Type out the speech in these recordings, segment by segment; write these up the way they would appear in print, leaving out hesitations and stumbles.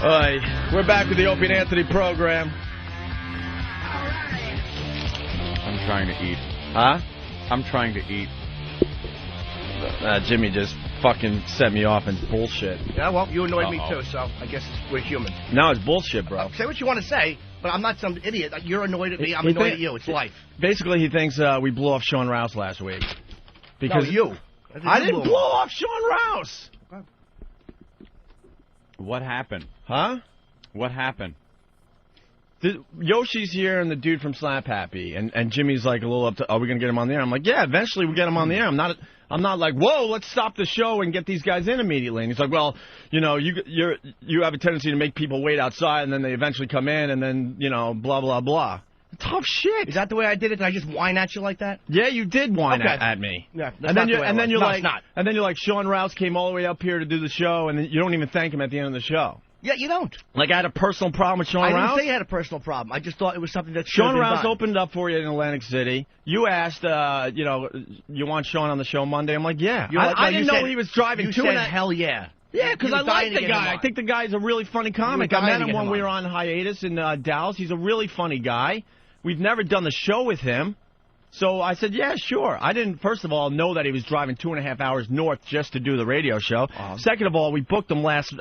We're back with the Opie Anthony program. I'm trying to eat. Huh? I'm trying to eat. Jimmy just fucking set me off in bullshit. Yeah, well, you annoyed me too, so I guess we're human. No, it's bullshit, bro. Say what you want to say, but I'm not some idiot. You're annoyed at me, I'm annoyed at you. It's life. Basically, he thinks we blew off Shawn Rouse last week. Because no, you. I didn't blow off Shawn Rouse. What happened? Huh? What happened? Yoshi's here and the dude from Slap Happy, and Jimmy's like a little up to, are we going to get him on the air? I'm like, yeah, eventually we'll get him on the air. I'm not like, whoa, let's stop the show and get these guys in immediately. And he's like, well, you know, you have a tendency to make people wait outside, and then they eventually come in, and then, you know, blah, blah, blah. Tough shit. Is that the way I did it? Did I just whine at you like that? Yeah, you did whine at me. Yeah, and then you're like, Shawn Rouse came all the way up here to do the show, and you don't even thank him at the end of the show. Yeah, you don't. Like, I had a personal problem with Shawn Rouse? I didn't say you had a personal problem. I just thought it was something that Shawn Rouse opened up for you in Atlantic City. You asked, you know, you want Shawn on the show Monday? I'm like, yeah. I didn't know he was driving. You said, hell yeah. Yeah, because I like the guy. I think the guy's a really funny comic. I met him when we were on hiatus in Dallas. He's a really funny guy. We've never done the show with him. So I said, yeah, sure. I didn't, first of all, know that he was driving 2.5 hours north just to do the radio show. Second of all, we booked him last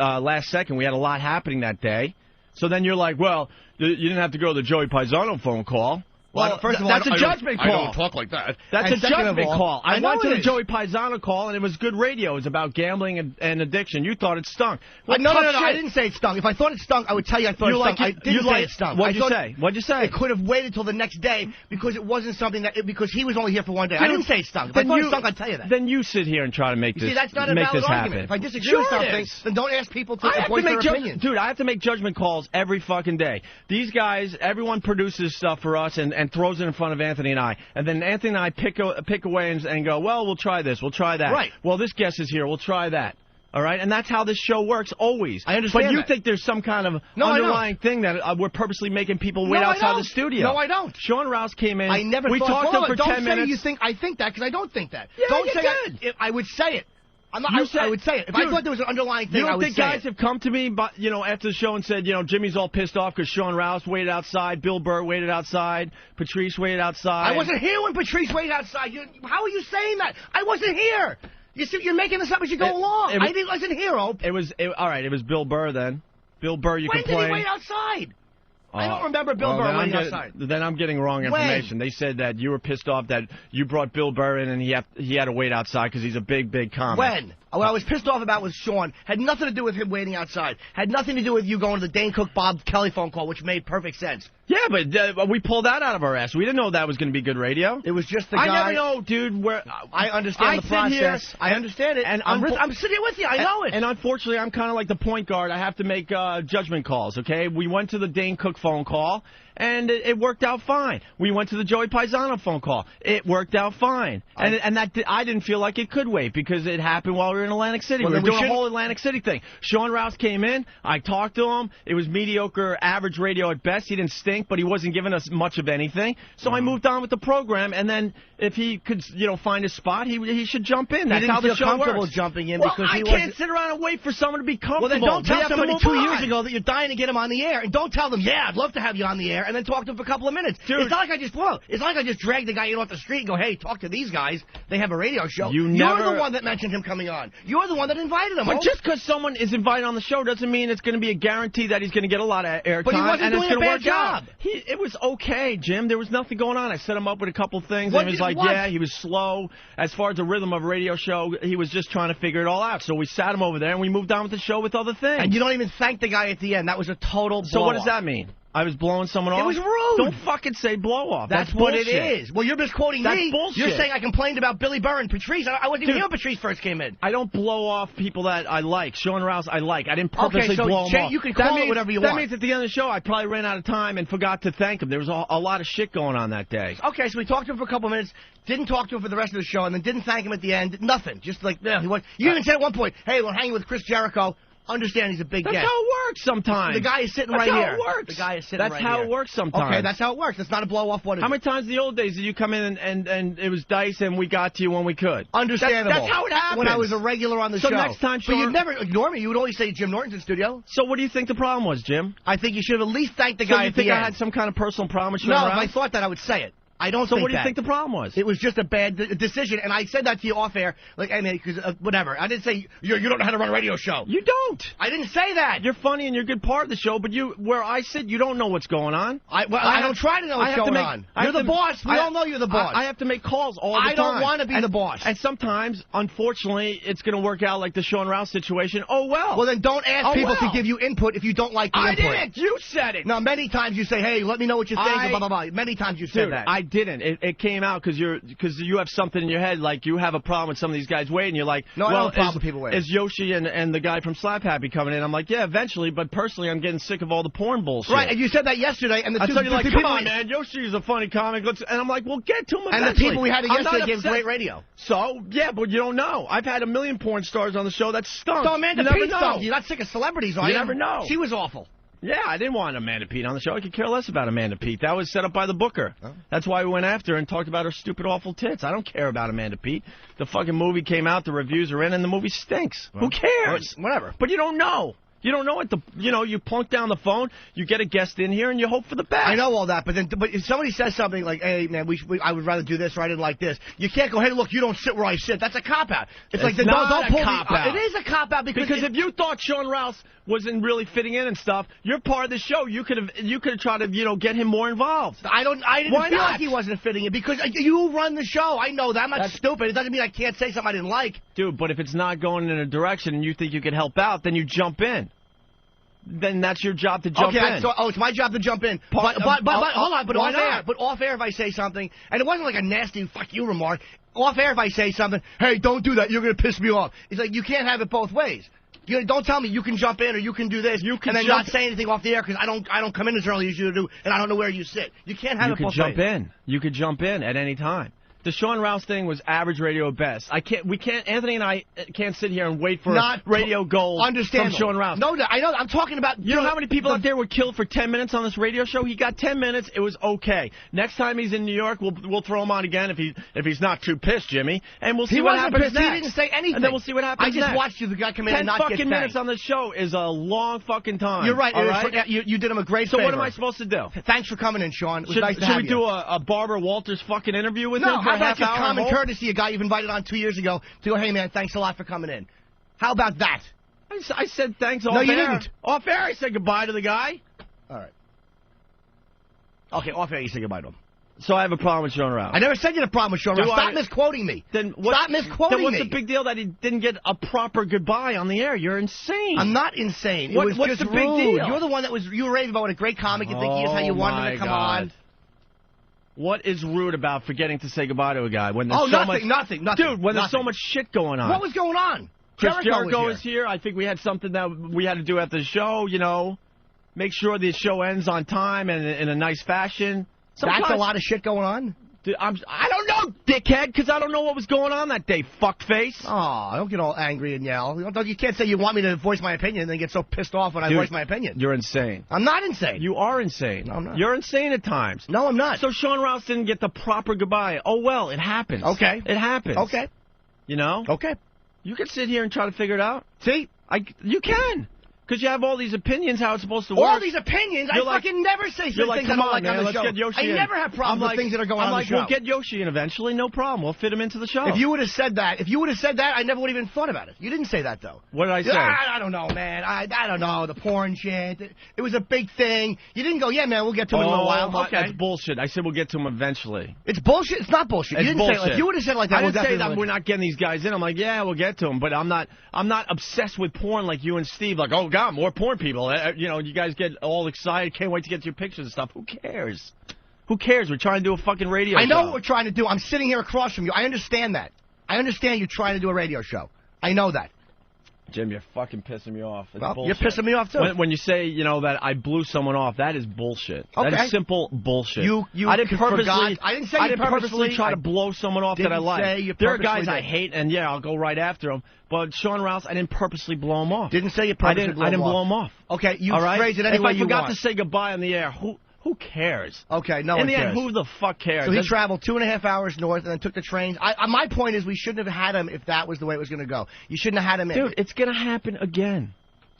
second. We had a lot happening that day. So then you're like, well, you didn't have to go to the Joey Paisano phone call. Well, first of all, that's a judgment call. I don't talk like that. That's a judgment call. I went to the Joey Paisano call, and it was good radio. It was about gambling and addiction. You thought it stunk. Well, no, I didn't say it stunk. If I thought it stunk, I would tell you I thought it stunk. I didn't say it stunk. What'd you say? What'd you say? It could have waited till the next day because it wasn't something that because he was only here for one day. I didn't say it stunk. If I thought it stunk, I'd tell you that. Then you sit here and try to make this happen. See, that's not a valid argument. If I disagree with something, then don't ask people to voice their opinion. Dude, I have to make judgment calls every fucking day. These guys, everyone produces stuff for us and throws it in front of Anthony and I. And then Anthony and I pick away and go, well, we'll try this, we'll try that. Right. Well, this guest is here, we'll try that. All right? And that's how this show works, always. I understand. But you think there's some kind of underlying thing that we're purposely making people wait outside the studio. No, I don't. Shawn Rouse came in. I never we thought, talked to him for 10 minutes. You think I think that because I don't think that. Yeah, don't you say did. I would say it. I would say it. If I thought there was an underlying thing, I would say it. You don't think guys have come to me, you know, after the show and said, you know, Jimmy's all pissed off because Shawn Rouse waited outside, Bill Burr waited outside, Patrice waited outside. I wasn't here when Patrice waited outside. How are you saying that? I wasn't here. You're making this up as you go along. I wasn't here, Ope. All right, it was Bill Burr then. Bill Burr, you complained. When did he wait outside? I don't remember Bill Burr waiting outside. Then I'm getting wrong information. They said that you were pissed off that you brought Bill Burr in and he had to wait outside because he's a big comic. When? What I was pissed off about was Shawn. Had nothing to do with him waiting outside. Had nothing to do with you going to the Dane Cook Bob Kelly phone call, which made perfect sense. Yeah, but we pulled that out of our ass. We didn't know that was going to be good radio. It was just the guy. I never know, dude. I understand the process. I understand it. And I'm sitting here with you. I know it. And unfortunately, I'm kind of like the point guard. I have to make judgment calls, okay? We went to the Dane Cook phone call, and it worked out fine. We went to the Joey Paisano phone call. It worked out fine. And that I didn't feel like it could wait because it happened while we were in Atlantic City. We were doing a whole Atlantic City thing. Shawn Rouse came in. I talked to him. It was mediocre, average radio at best. He didn't stink, but he wasn't giving us much of anything. So I moved on with the program, and then if he could, you know, find a spot, he should jump in. That's how the show works. Comfortable jumping in because I can't sit around and wait for someone to be comfortable. Well, then don't tell somebody 2 years ago that you're dying to get him on the air, and don't tell them, yeah, I'd love to have you on the air, and then talk to him for a couple of minutes. Dude, it's not like I just dragged the guy in off the street and go, hey, talk to these guys. They have a radio show. You're the one that mentioned him coming on. You're the one that invited him. But just because someone is invited on the show doesn't mean it's going to be a guarantee that he's going to get a lot of airtime. But he wasn't doing a bad job. It was okay, Jim. There was nothing going on. I set him up with a couple things, and he was like, yeah, he was slow. As far as the rhythm of a radio show, he was just trying to figure it all out. So we sat him over there, and we moved on with the show with other things. And you don't even thank the guy at the end. That was a total blow-off. So what does that mean? I was blowing someone off? It was rude. Don't fucking say blow off. That's what it is. Well, you're misquoting me. That's bullshit. You're saying I complained about Billy Burr and Patrice. I wasn't even here when Patrice first came in. I don't blow off people that I like. Shawn Rouse, I like. I didn't purposely blow him off. You can call it whatever you want. That means at the end of the show, I probably ran out of time and forgot to thank him. There was a lot of shit going on that day. Okay, so we talked to him for a couple minutes, didn't talk to him for the rest of the show, and then didn't thank him at the end. Nothing. Just like, you even said at one point, hey, we're hanging with Chris Jericho. Understand he's a big guest. That's how it works sometimes. The guy is sitting right here. That's how it works. The guy is sitting right here. That's how it works sometimes. Okay, that's how it works. It's not a blow-off. What is How many times in the old days did you come in and it was dice and we got to you when we could? Understandable. That's how it happens. When I was a regular on the show. So next time, But you'd never ignore me. You would always say Jim Norton's in studio. So what do you think the problem was, Jim? I think you should have at least thanked the guy you at think the I end. had some kind of personal problem with Shawn No, Rouse? if I thought that, I would say it. I don't So think what do you that. think the problem was? It was just a bad decision, and I said that to you off air, like, hey, man, because whatever. I didn't say you don't know how to run a radio show. You don't. I didn't say that. You're funny and you're a good part of the show, but where I sit, you don't know what's going on. I don't try to know what's going on. You're the boss. We all know you're the boss. I have to make calls all the time. I don't want to be the boss. And sometimes, unfortunately, it's going to work out like the Shawn Rouse situation. Oh, well. Well, then don't ask people to give you input if you don't like the input. I didn't. You said it. No, many times you say, hey, let me know what you think, blah, blah, blah. Many times you said that. I didn't. It came out because you have something in your head, like you have a problem with some of these guys waiting. You're like, no, well, I don't have a problem with people waiting. Is Yoshi and the guy from Slap Happy coming in? I'm like, yeah, eventually, but personally, I'm getting sick of all the porn bullshit. Right, and you said that yesterday, and the two you're like, people, come on, man, Yoshi a funny comic. And I'm like, well, get to him eventually. And the people we had yesterday gave great radio. So, yeah, but you don't know. I've had a million porn stars on the show that stunk. So Amanda Pete stunk. You're not sick of celebrities, are you? You never know. She was awful. Yeah, I didn't want Amanda Pete on the show. I could care less about Amanda Pete. That was set up by the booker. Oh. That's why we went after her and talked about her stupid, awful tits. I don't care about Amanda Pete. The fucking movie came out, the reviews are in, and the movie stinks. Well, who cares? Whatever. But you don't know. You don't know what you plunk down the phone, you get a guest in here, and you hope for the best. I know all that, but if somebody says something like, hey, man, I would rather do this or I didn't like this, you can't go, hey, look, you don't sit where I sit. That's a cop-out. It's like, not don't a cop-out. It is a cop-out because if you thought Shawn Rouse wasn't really fitting in and stuff, you're part of the show. You could have tried to, get him more involved. I didn't feel like he wasn't fitting in because you run the show. I know that. I'm not stupid. It doesn't mean I can't say something I didn't like. Dude, but if it's not going in a direction and you think you can help out, then you jump in. Then that's your job to jump in. So, it's my job to jump in. But hold on, but off air if I say something, and it wasn't like a nasty fuck you remark. Off air if I say something, hey, don't do that, you're going to piss me off. It's like you can't have it both ways. Don't tell me you can jump in or you can do this and then not say anything off the air because I don't come in as early as you do and I don't know where you sit. You can't have it both ways. You could jump in at any time. The Shawn Rouse thing was average radio at best. Anthony and I can't sit here and wait for radio gold from Shawn Rouse. No, I know. I'm talking about... You know how many people out there were killed for 10 minutes on this radio show? He got 10 minutes. It was okay. Next time he's in New York, we'll throw him on again if he's not too pissed, Jimmy. And we'll see what happens next. He didn't say anything. And then we'll see what happens next. I just watched the guy come in and not get 10 fucking minutes on the show is a long fucking time. You're right. All right? You did him a great favor. So what am I supposed to do? Thanks for coming in, Shawn. It was nice to have you. Should we do a Barbara Walters fucking interview with him for a half hour? Common courtesy, a guy you've invited on 2 years ago, to go, hey, man, thanks a lot for coming in. How about that? I said thanks off air. No, you didn't. Off air, I said goodbye to the guy. All right. Okay, off air, you said goodbye to him. So I have a problem with Shawn Rouse. I never said you had a problem with Shawn Rouse. Stop misquoting me. Stop misquoting me. Then what's the big deal that he didn't get a proper goodbye on the air? You're insane. I'm not insane. What's the big deal? You're the one you were raving about what a great comic you think he is, how you wanted him to come on. What is rude about forgetting to say goodbye to a guy when there's nothing. Dude, when there's so much shit going on. What was going on? Chris Jericho is here. I think we had something that we had to do after the show, Make sure the show ends on time and in a nice fashion. That's a lot of shit going on? Dude, I don't know, dickhead, because I don't know what was going on that day, fuckface. Oh, don't get all angry and yell. You can't say you want me to voice my opinion and then get so pissed off when I voice my opinion. You're insane. I'm not insane. You are insane. No, I'm not. You're insane at times. No, I'm not. So Shawn Rouse didn't get the proper goodbye. Oh, well, it happens. Okay. It happens. Okay. Okay. You can sit here and try to figure it out. See? You can. Because you have all these opinions how it's supposed to work. All these opinions? I fucking never say things I don't like on the show. Get Yoshi I never have problems with things that are going on the show. We'll get Yoshi in eventually, no problem. We'll fit him into the show. If you would have said that, I never would have even thought about it. You didn't say that, though. What did I say? I don't know, man. I don't know. The porn shit. It was a big thing. You didn't go, yeah, man, we'll get to him in a little while. Okay. That's bullshit. I said we'll get to him eventually. It's bullshit? It's not bullshit. You didn't say it like, if you would have said it like that, I didn't say that we're not getting these guys in. I'm like, yeah, we'll get to them. But I'm not obsessed with porn like you and Steve. Like, oh, God, more porn people. You guys get all excited, can't wait to get your pictures and stuff. Who cares? Who cares? We're trying to do a fucking radio show. I know what we're trying to do. I'm sitting here across from you. I understand that. I understand you're trying to do a radio show. I know that. Jim, you're fucking pissing me off. It's well, bullshit. You're pissing me off, too. When you say, that I blew someone off, that is bullshit. Okay. That is simple bullshit. You I didn't purposely, I didn't say you purposely try to blow someone off that I like. There are guys I hate, and I'll go right after them. But Shawn Rouse, I didn't purposely blow him off. Didn't say you purposely I didn't blow him off. Okay, you right? phrase it any way you want. If I forgot to say goodbye on the air, who cares? Okay, no one cares. In the end, who the fuck cares? So he traveled 2.5 hours north and then took the train. My point is we shouldn't have had him if that was the way it was going to go. You shouldn't have had him in. Dude, it's going to happen again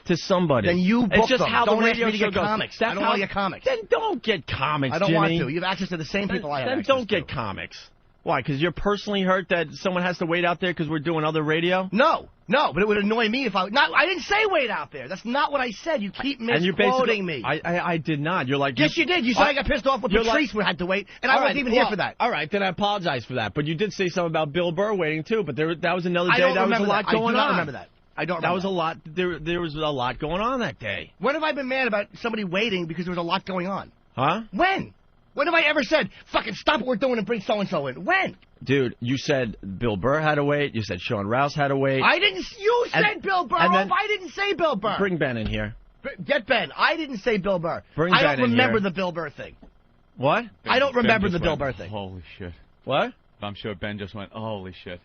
to somebody. Then you book It's just them. how don't the radio ask me to show get goes. comics. That's I don't want to get comics. Then don't get comics, I don't Jimmy. want to. You have access to the same people I have access to. Then don't get comics. Why? Because you're personally hurt that someone has to wait out there because we're doing other radio? No, but it would annoy me if I didn't say wait out there. That's not what I said. You keep misquoting me. I did not. You're like... Yes, you did. You said I got pissed off when Patrice had to wait, and I wasn't even here for that. All right, then I apologize for that. But you did say something about Bill Burr waiting, too. But that was another day. That was a lot going on. I do not remember that. I don't remember. That was a lot. There was a lot going on that day. When have I been mad about somebody waiting because there was a lot going on? Huh? When? When have I ever said, fucking stop what we're doing and bring so-and-so in? When? Dude, you said Bill Burr had to wait. You said Shawn Rouse had to wait. I didn't. You said Bill Burr. I didn't say Bill Burr. Bring Ben in here. Get Ben. I didn't say Bill Burr. Bring I Ben don't in remember here. the Bill Burr thing. What? I don't remember the Bill Burr thing. Holy shit. What? I'm sure Ben just went, holy shit.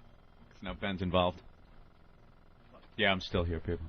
Now Ben's involved. Yeah, I'm still here, people.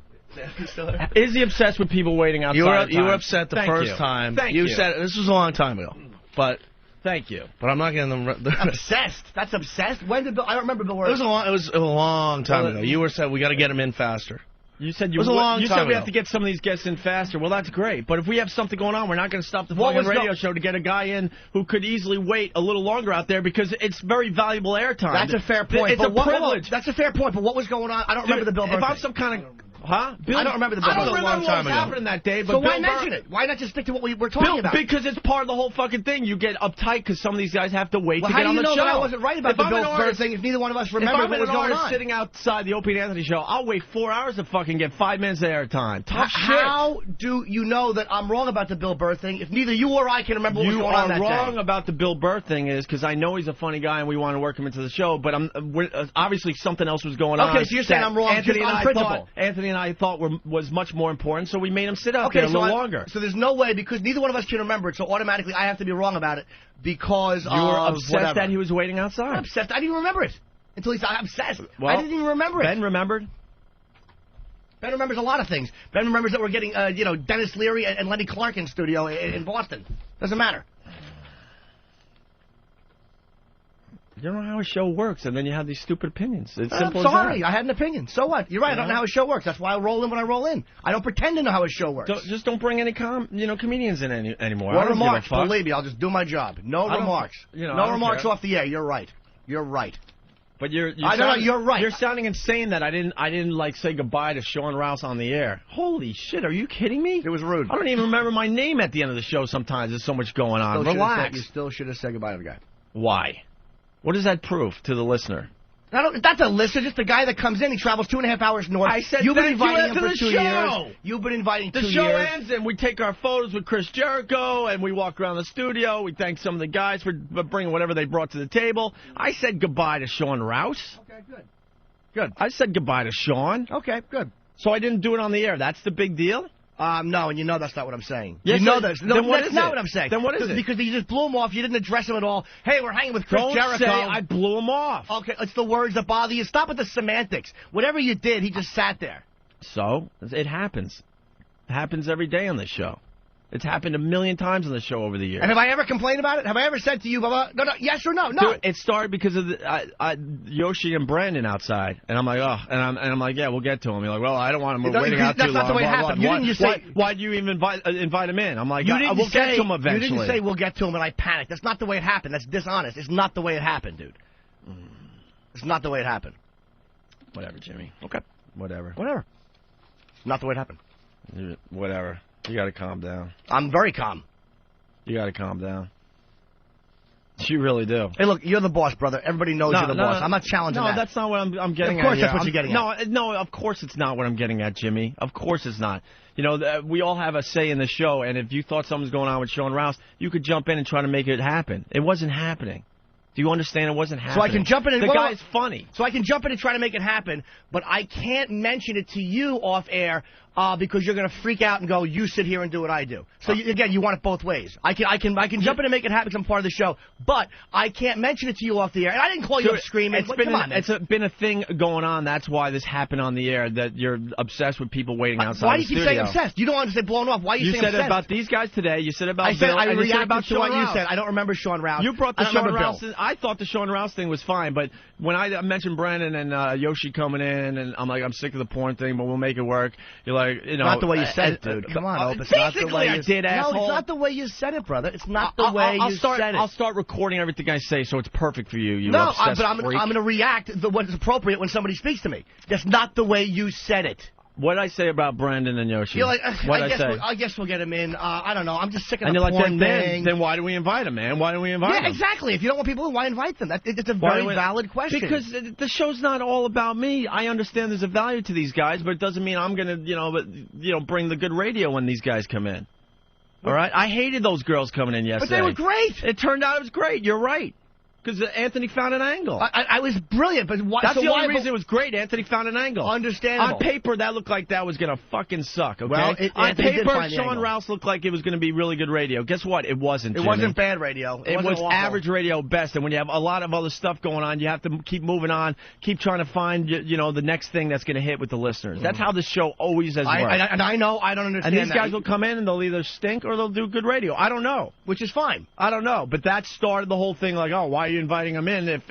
Is he obsessed with people waiting outside? You were upset the first time. Thank you. You said this was a long time ago, but thank you. But I'm not getting them. Obsessed? That's obsessed. When did Bill? I don't remember Bill. It was a long time ago. You were said we got to get him in faster. You said it was a long time said we ago. have to get some of these guests in faster. Well, that's great. But if we have something going on, we're not going to stop the fucking radio show to get a guy in who could easily wait a little longer out there because it's very valuable airtime. That's a fair point. It's a privilege. That's a fair point. But what was going on? I don't remember the Bill Burr If thing. I'm some kind of... Huh? Bill, I don't remember the Bill Burr. I don't remember what was happening that day. But so Bill why mention it? Why not just stick to what we were talking about? Because it's part of the whole fucking thing. You get uptight because some of these guys have to wait to get on the show. How do you know that I wasn't right about the Bill Burr thing if neither one of us remembered what was going on? If I'm sitting outside the Opie Anthony show, I'll wait 4 hours to fucking get 5 minutes of airtime. Tough shit. How do you know that I'm wrong about the Bill Burr thing if neither you or I can remember what was going on that day? You are wrong about the Bill Burr thing is because I know he's a funny guy and we want to work him into the show, but obviously something else was going on. Okay, so you're saying I'm wrong Anthony on and I thought was much more important, so we made him sit out there a little longer. So there's no way, because neither one of us can remember it, so automatically I have to be wrong about it because you were obsessed that he was waiting outside. I'm obsessed. I didn't even remember it until he said I'm obsessed. Well, I didn't even remember it. Ben remembered. Ben remembers a lot of things. Ben remembers that we're getting, Dennis Leary and Lenny Clark in studio in Boston. Doesn't matter. You don't know how a show works, and then you have these stupid opinions. It's simple I'm sorry. as that. I had an opinion. So what? You're right. I don't know how a show works. That's why I roll in when I roll in. I don't pretend to know how a show works. Just don't bring any comedians in anymore. No remarks. Believe me, I'll just do my job. No remarks. No remarks off the air. You're right. You're right. But you're right. You're sounding insane that I didn't like say goodbye to Shawn Rouse on the air. Holy shit, are you kidding me? It was rude. I don't even remember my name at the end of the show sometimes. There's so much going on. Relax. You still should have said goodbye to the guy. Why? What does that prove to the listener? That's a listener, just the guy that comes in. He travels 2.5 hours north. I said you've been thank you inviting him after for the 2 show. years. You've been inviting 2 years. The show ends and we take our photos with Chris Jericho and we walk around the studio. We thank some of the guys for bringing whatever they brought to the table. I said goodbye to Shawn Rouse. Okay, good. Good. I said goodbye to Shawn. Okay, good. So I didn't do it on the air. That's the big deal? No, and you know that's not what I'm saying. Yes, you know that. No, that's not what I'm saying. Then what is it? Because you just blew him off. You didn't address him at all. Hey, we're hanging with Chris Jericho. Don't say I blew him off. Okay, it's the words that bother you. Stop with the semantics. Whatever you did, he just sat there. So, it happens. It happens every day on this show. It's happened a million times on the show over the years. And have I ever complained about it? Have I ever said to you, no, yes or no? No. Dude, it started because of Yoshi and Brandon outside, and I'm like, oh, and I'm like, yeah, we'll get to him. You're like, well, I don't want him waiting out too long. That's not the way it happened. You didn't just say. Why'd you even invite him in? I'm like, we'll get to him eventually. You didn't say we'll get to him, and I panicked. That's not the way it happened. That's dishonest. It's not the way it happened, dude. It's not the way it happened. Whatever, Jimmy. Okay. Whatever. It's not the way it happened. Whatever. You got to calm down. I'm very calm. You got to calm down. You really do. Hey, look, you're the boss, brother. Everybody knows you're the boss. I'm not challenging that. No, that's not what I'm getting at. Of course that's what you're getting at. No, of course it's not what I'm getting at, Jimmy. Of course it's not. You know, we all have a say in the show, and if you thought something was going on with Shawn Rouse, you could jump in and try to make it happen. It wasn't happening. Do you understand it wasn't happening? So I can jump in and... The guy's funny. So I can jump in and try to make it happen, but I can't mention it to you off air because you're going to freak out and go, you sit here and do what I do. So, again, you want it both ways. I can jump in and make it happen because I'm part of the show, but I can't mention it to you off the air. And I didn't call you up screaming. It's been a thing going on. That's why this happened on the air, that you're obsessed with people waiting outside Why the do you keep saying obsessed? You don't want to say blown off. Why are you saying obsessed? You said about these guys today. You said about Bill. I reacted about to what you said. I don't remember Shawn Rouse. You brought the Shawn Rouse. I thought the Shawn Rouse thing was fine, but when I mentioned Brandon and Yoshi coming in, and I'm like, I'm sick of the porn thing, but we'll make it work. You're like, you know, not the way you said it, dude. Come on, Opie. It's not the way you did, asshole. No, it's not the way you said it, brother. It's not the way you said it. I'll start recording everything I say, so it's perfect for you. You no, obsessed but I'm going to react what is appropriate when somebody speaks to me. That's not the way you said it. What did I say about Brandon and Yoshi? You're like, I guess we'll get him in. I don't know. I'm just sick of the porn thing. Then why do we invite him, man? Why do we invite him? Yeah, exactly. If you don't want people in, why invite them? It's a very valid question. Because the show's not all about me. I understand there's a value to these guys, but it doesn't mean I'm going to, bring the good radio when these guys come in. All right? I hated those girls coming in yesterday. But they were great. It turned out it was great. You're right. Because Anthony found an angle. I was brilliant, but why? That's the only reason it was great. Anthony found an angle. Understandable. On paper, that looked like that was going to fucking suck, okay? Well, on paper, Shawn Rouse looked like it was going to be really good radio. Guess what? It wasn't, Jimmy. It wasn't bad radio. It was average radio best, and when you have a lot of other stuff going on, you have to keep moving on, keep trying to find, the next thing that's going to hit with the listeners. That's how the show always has worked. And I know, I don't understand And these guys will come in, and they'll either stink or they'll do good radio. I don't know. Which is fine. I don't know. But that started the whole thing like, oh, why are you inviting them in? If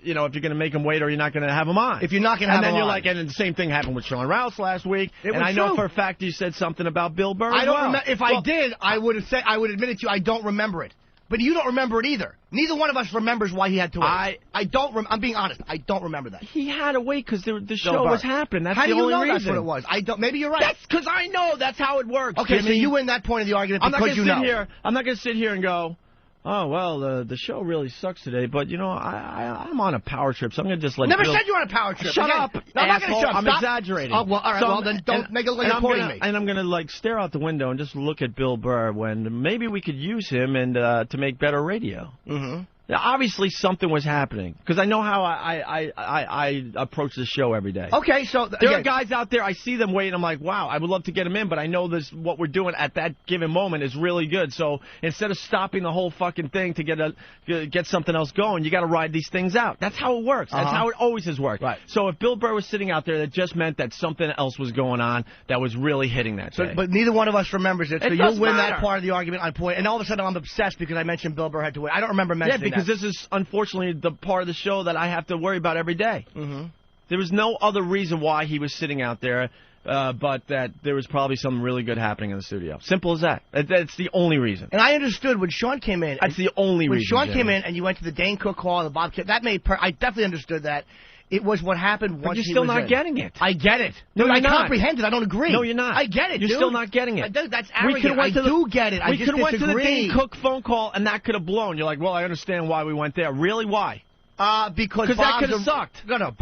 you're going to make them wait or you're not going to have them on. If you're not going to have them on. And then you're like, and the same thing happened with Shawn Rouse last week. And I know for a fact you said something about Bill Burr I don't remember. If I did, I would admit it to you, I don't remember it. But you don't remember it either. Neither one of us remembers why he had to wait. I'm being honest. I don't remember that. He had to wait because the show was happening. That's the only reason. How do you know that's what it was? I don't. Maybe you're right. That's because I know. That's how it works. Okay, so you win that point of the argument because you know. I'm not going to sit here and go, oh, well, the show really sucks today, but, I'm on a power trip, so I'm going to just let Never said you were on a power trip. Shut up, no, I'm not going to shut up. I'm exaggerating. Oh, well, all right, well, then don't make it look like you're quoting me. And I'm going to, stare out the window and just look at Bill Burr when maybe we could use him and to make better radio. Mm-hmm. Obviously, something was happening because I know how I approach the show every day. Okay, so there are guys out there. I see them waiting. I'm like, wow, I would love to get them in, but I know what we're doing at that given moment is really good. So instead of stopping the whole fucking thing to get something else going, you got to ride these things out. That's how it works. That's how it always has worked. Right. So if Bill Burr was sitting out there, that just meant that something else was going on that was really hitting that day. But neither one of us remembers it. So you'll win that part of the argument on point. And all of a sudden, I'm obsessed because I mentioned Bill Burr had to wait. I don't remember mentioning that. Yeah, because this is unfortunately the part of the show that I have to worry about every day. Mm-hmm. There was no other reason why he was sitting out there, but that there was probably something really good happening in the studio. Simple as that. That's the only reason. And I understood when Shawn came in. That's the only reason. When Shawn came in and you went to the Dane Cook Hall, the Bob Kid, I definitely understood that. It was what happened once he was in. But you're still not getting it. I get it. No, I you're not. comprehend it. I don't agree. No, you're not. I get it, You're still not getting it. That's arrogant. I do get it. I just disagree. We could have went to the Dane Cook phone call, and that could have blown. You're like, well, I understand why we went there. Really? Why? Because that could have sucked. No.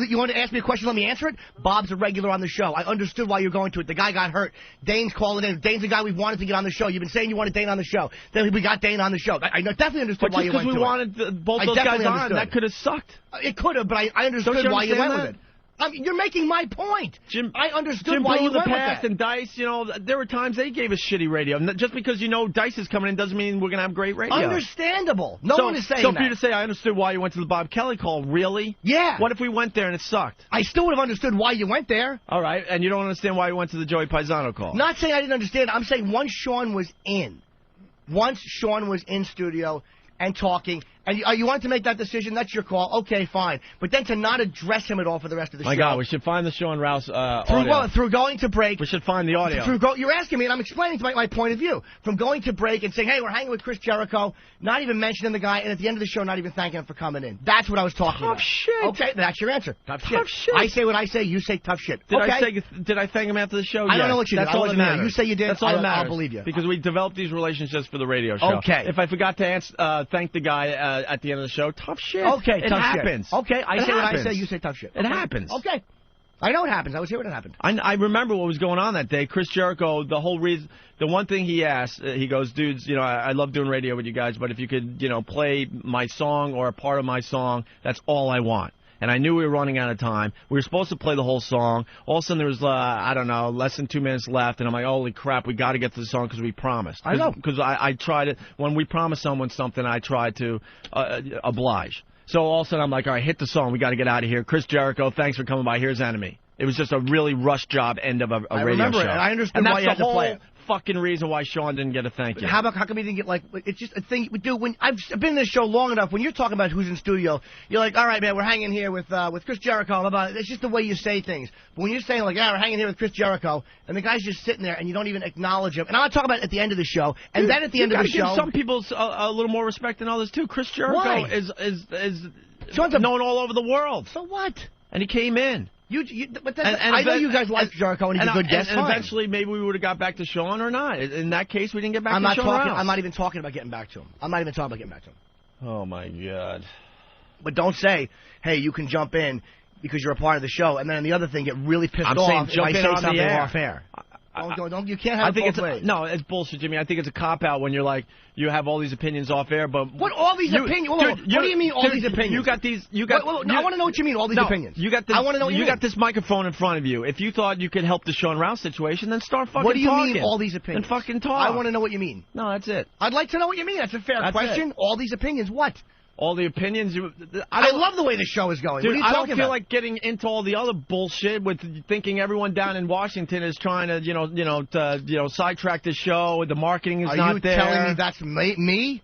You want to ask me a question? Let me answer it. Bob's a regular on the show. I understood why you're going to it. The guy got hurt. Dane's calling in. Dane's the guy we wanted to get on the show. You've been saying you wanted Dane on the show. Then we got Dane on the show. I definitely understood why you went to it. But just because we wanted both those guys on, that could have sucked. It could have, but I understood why you went with it. You're making my point. I understood why you went with that. and Dice, there were times they gave us shitty radio. Just because Dice is coming in doesn't mean we're going to have great radio. Understandable. No one is saying that. So for you to say, I understood why you went to the Bob Kelly call, really? Yeah. What if we went there and it sucked? I still would have understood why you went there. All right, and you don't understand why you went to the Joey Paisano call? Not saying I didn't understand. I'm saying once Shawn was in studio and talking, and you want to make that decision, that's your call. Okay, fine. But then to not address him at all for the rest of the show. My God, we should find the Shawn Rouse audio. Through going to break. We should find the audio. You're asking me, and I'm explaining to my point of view. From going to break and saying, hey, we're hanging with Chris Jericho, not even mentioning the guy, and at the end of the show, not even thanking him for coming in. That's what I was talking about. Tough shit. Okay, that's your answer. Tough shit. I say what I say, you say tough shit. Did I thank him after the show? I don't know what you did. That's all that matters. You say you did. That's all that matters. I'll believe you. Because we developed these relationships for the radio show. Okay. If I forgot to thank the guy at the end of the show, tough shit. Okay, it happens. Okay, I say what I say, you say tough shit. It happens. Okay. I know what happens. I was here when it happened. I remember what was going on that day. Chris Jericho, the whole reason, the one thing he asked, he goes, dudes, I love doing radio with you guys, but if you could, play my song or a part of my song, that's all I want. And I knew we were running out of time. We were supposed to play the whole song. All of a sudden there was, less than 2 minutes left, and I'm like, holy crap, we got to get to the song because we promised. I know. Because I tried it. When we promise someone something, I try to oblige. So all of a sudden, I'm like, all right, hit the song. We got to get out of here. Chris Jericho, thanks for coming by. Here's Enemy. It was just a really rush job end of a radio show. I remember it, and I understand why you had to play it. Fucking reason why Shawn didn't get a thank you. How come he didn't get, it's just a thing we do. When I've been in this show long enough, when you're talking about who's in studio, you're like, all right, man, we're hanging here with Chris Jericho. Blah, blah. It's just the way you say things. But when you're saying, we're hanging here with Chris Jericho, and the guy's just sitting there, and you don't even acknowledge him. And I'm not talking about at the end of the show, and then at the end of the show. Give some people a little more respect than others, too. Chris Jericho is Shawn's known all over the world. So what? And he came in. But I know you guys like Jericho, and he's a good guest. And eventually, maybe we would have got back to Shawn or not. In that case, we didn't get back to Shawn Rouse. I'm not even talking about getting back to him. I'm not even talking about getting back to him. Oh, my God. But don't say, hey, you can jump in because you're a part of the show, and then the other thing, get really pissed off if I say something off air. You can't have it both ways. No, it's bullshit, Jimmy. I think it's a cop-out when you're like, you have all these opinions off air, but... What, all these opinions? What do you mean, all these opinions? You got these... I want to know what you mean, all these opinions. I want to know what you got this microphone in front of you. If you thought you could help the Shawn Rouse situation, then start fucking talking. What do you mean, all these opinions? Then fucking talk. I want to know what you mean. No, that's it. I'd like to know what you mean. That's a fair question. All these opinions, what? All the opinions. I love the way the show is going. Dude, what are you talking about? I don't feel like getting into all the other bullshit with thinking everyone down in Washington is trying to, sidetrack the show. The marketing is not there. Are you telling me that's me?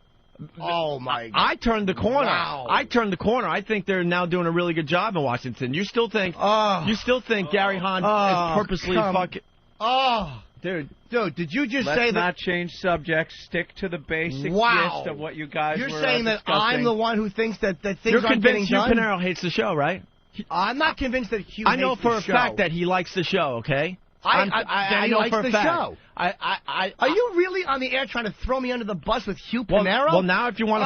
Oh my God! I turned the corner. Wow. I turned the corner. I think they're now doing a really good job in Washington. You still think? Gary Hahn is purposely fucking? Dude, did you just say that? Let's not change subjects. Stick to the basic gist of what you guys were discussing. You're saying that I'm the one who thinks that things aren't getting done? You're convinced Hugh Pinero hates the show, right? I'm not convinced that Hugh I know for a fact that he likes the show, okay? I know for a fact. Show. Are you really on the air trying to throw me under the bus with Hugh Pinero? Well, now if you want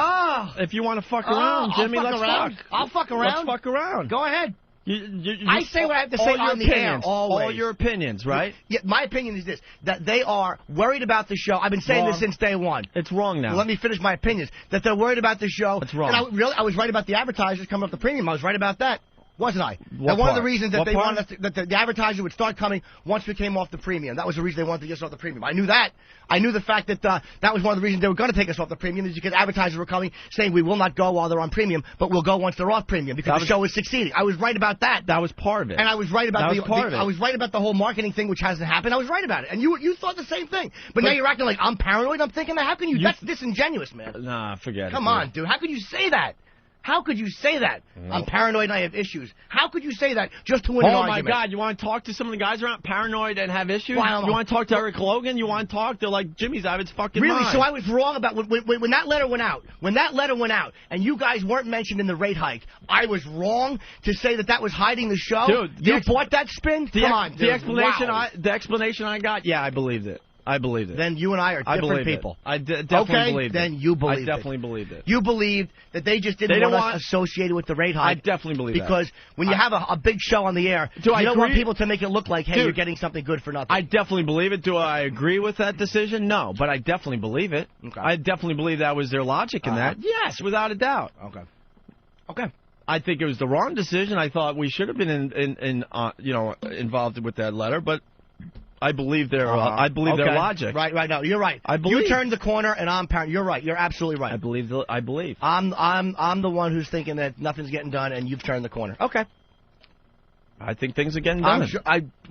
to fuck around, Jimmy, let's fuck. I'll fuck around. Let's fuck around. Go ahead. I say what I have to say on the air, always. All your opinions, right? Yeah, my opinion is this, that they are worried about the show. I've been saying this since day one. It's wrong now. Let me finish my opinions. That they're worried about the show. It's wrong. And I was right about the advertisers coming up the premium. I was right about that. Wasn't I? And one of the reasons that they wanted us that the advertiser would start coming once we came off the premium. That was the reason they wanted to get us off the premium. I knew that. I knew the fact that that was one of the reasons they were going to take us off the premium is because advertisers were coming saying we will not go while they're on premium, but we'll go once they're off premium because the show is succeeding. I was right about that. That was part of it. And I was right about I was right about the whole marketing thing, which hasn't happened. I was right about it, and you thought the same thing. But now you're acting like I'm paranoid. I'm thinking that. How can you? That's disingenuous, man. Nah, forget it. Come on, dude. How could you say that? How could you say that? I'm paranoid and I have issues. How could you say that just to win an argument? Oh, my God. You want to talk to some of the guys who aren't paranoid and have issues? You want to talk to Eric Logan? You want to talk? They're like, Jimmy's out of his fucking mind. Really? So I was wrong about when that letter went out. When that letter went out and you guys weren't mentioned in the rate hike, I was wrong to say that was hiding the show? Dude, you bought that spin? Come on, dude. The explanation I got, yeah, I believed it. I believed it. Then you and I are different people. I definitely believed it. Then you believed it. I definitely believed it. You believed that they just didn't want us associated with the rate hike. I definitely believe that. Because when you have a big show on the air, you don't want people to make it look like, hey, you're getting something good for nothing. I definitely believe it. Do I agree with that decision? No, but I definitely believe it. Okay. I definitely believe that was their logic in that. Yes, without a doubt. Okay. I think it was the wrong decision. I thought we should have been involved with that letter, but I believe their their logic. Right. No, you're right. You turned the corner, and I'm paranoid. You're right. You're absolutely right. I believe. I'm the one who's thinking that nothing's getting done, and you've turned the corner. Okay. I think things are getting done.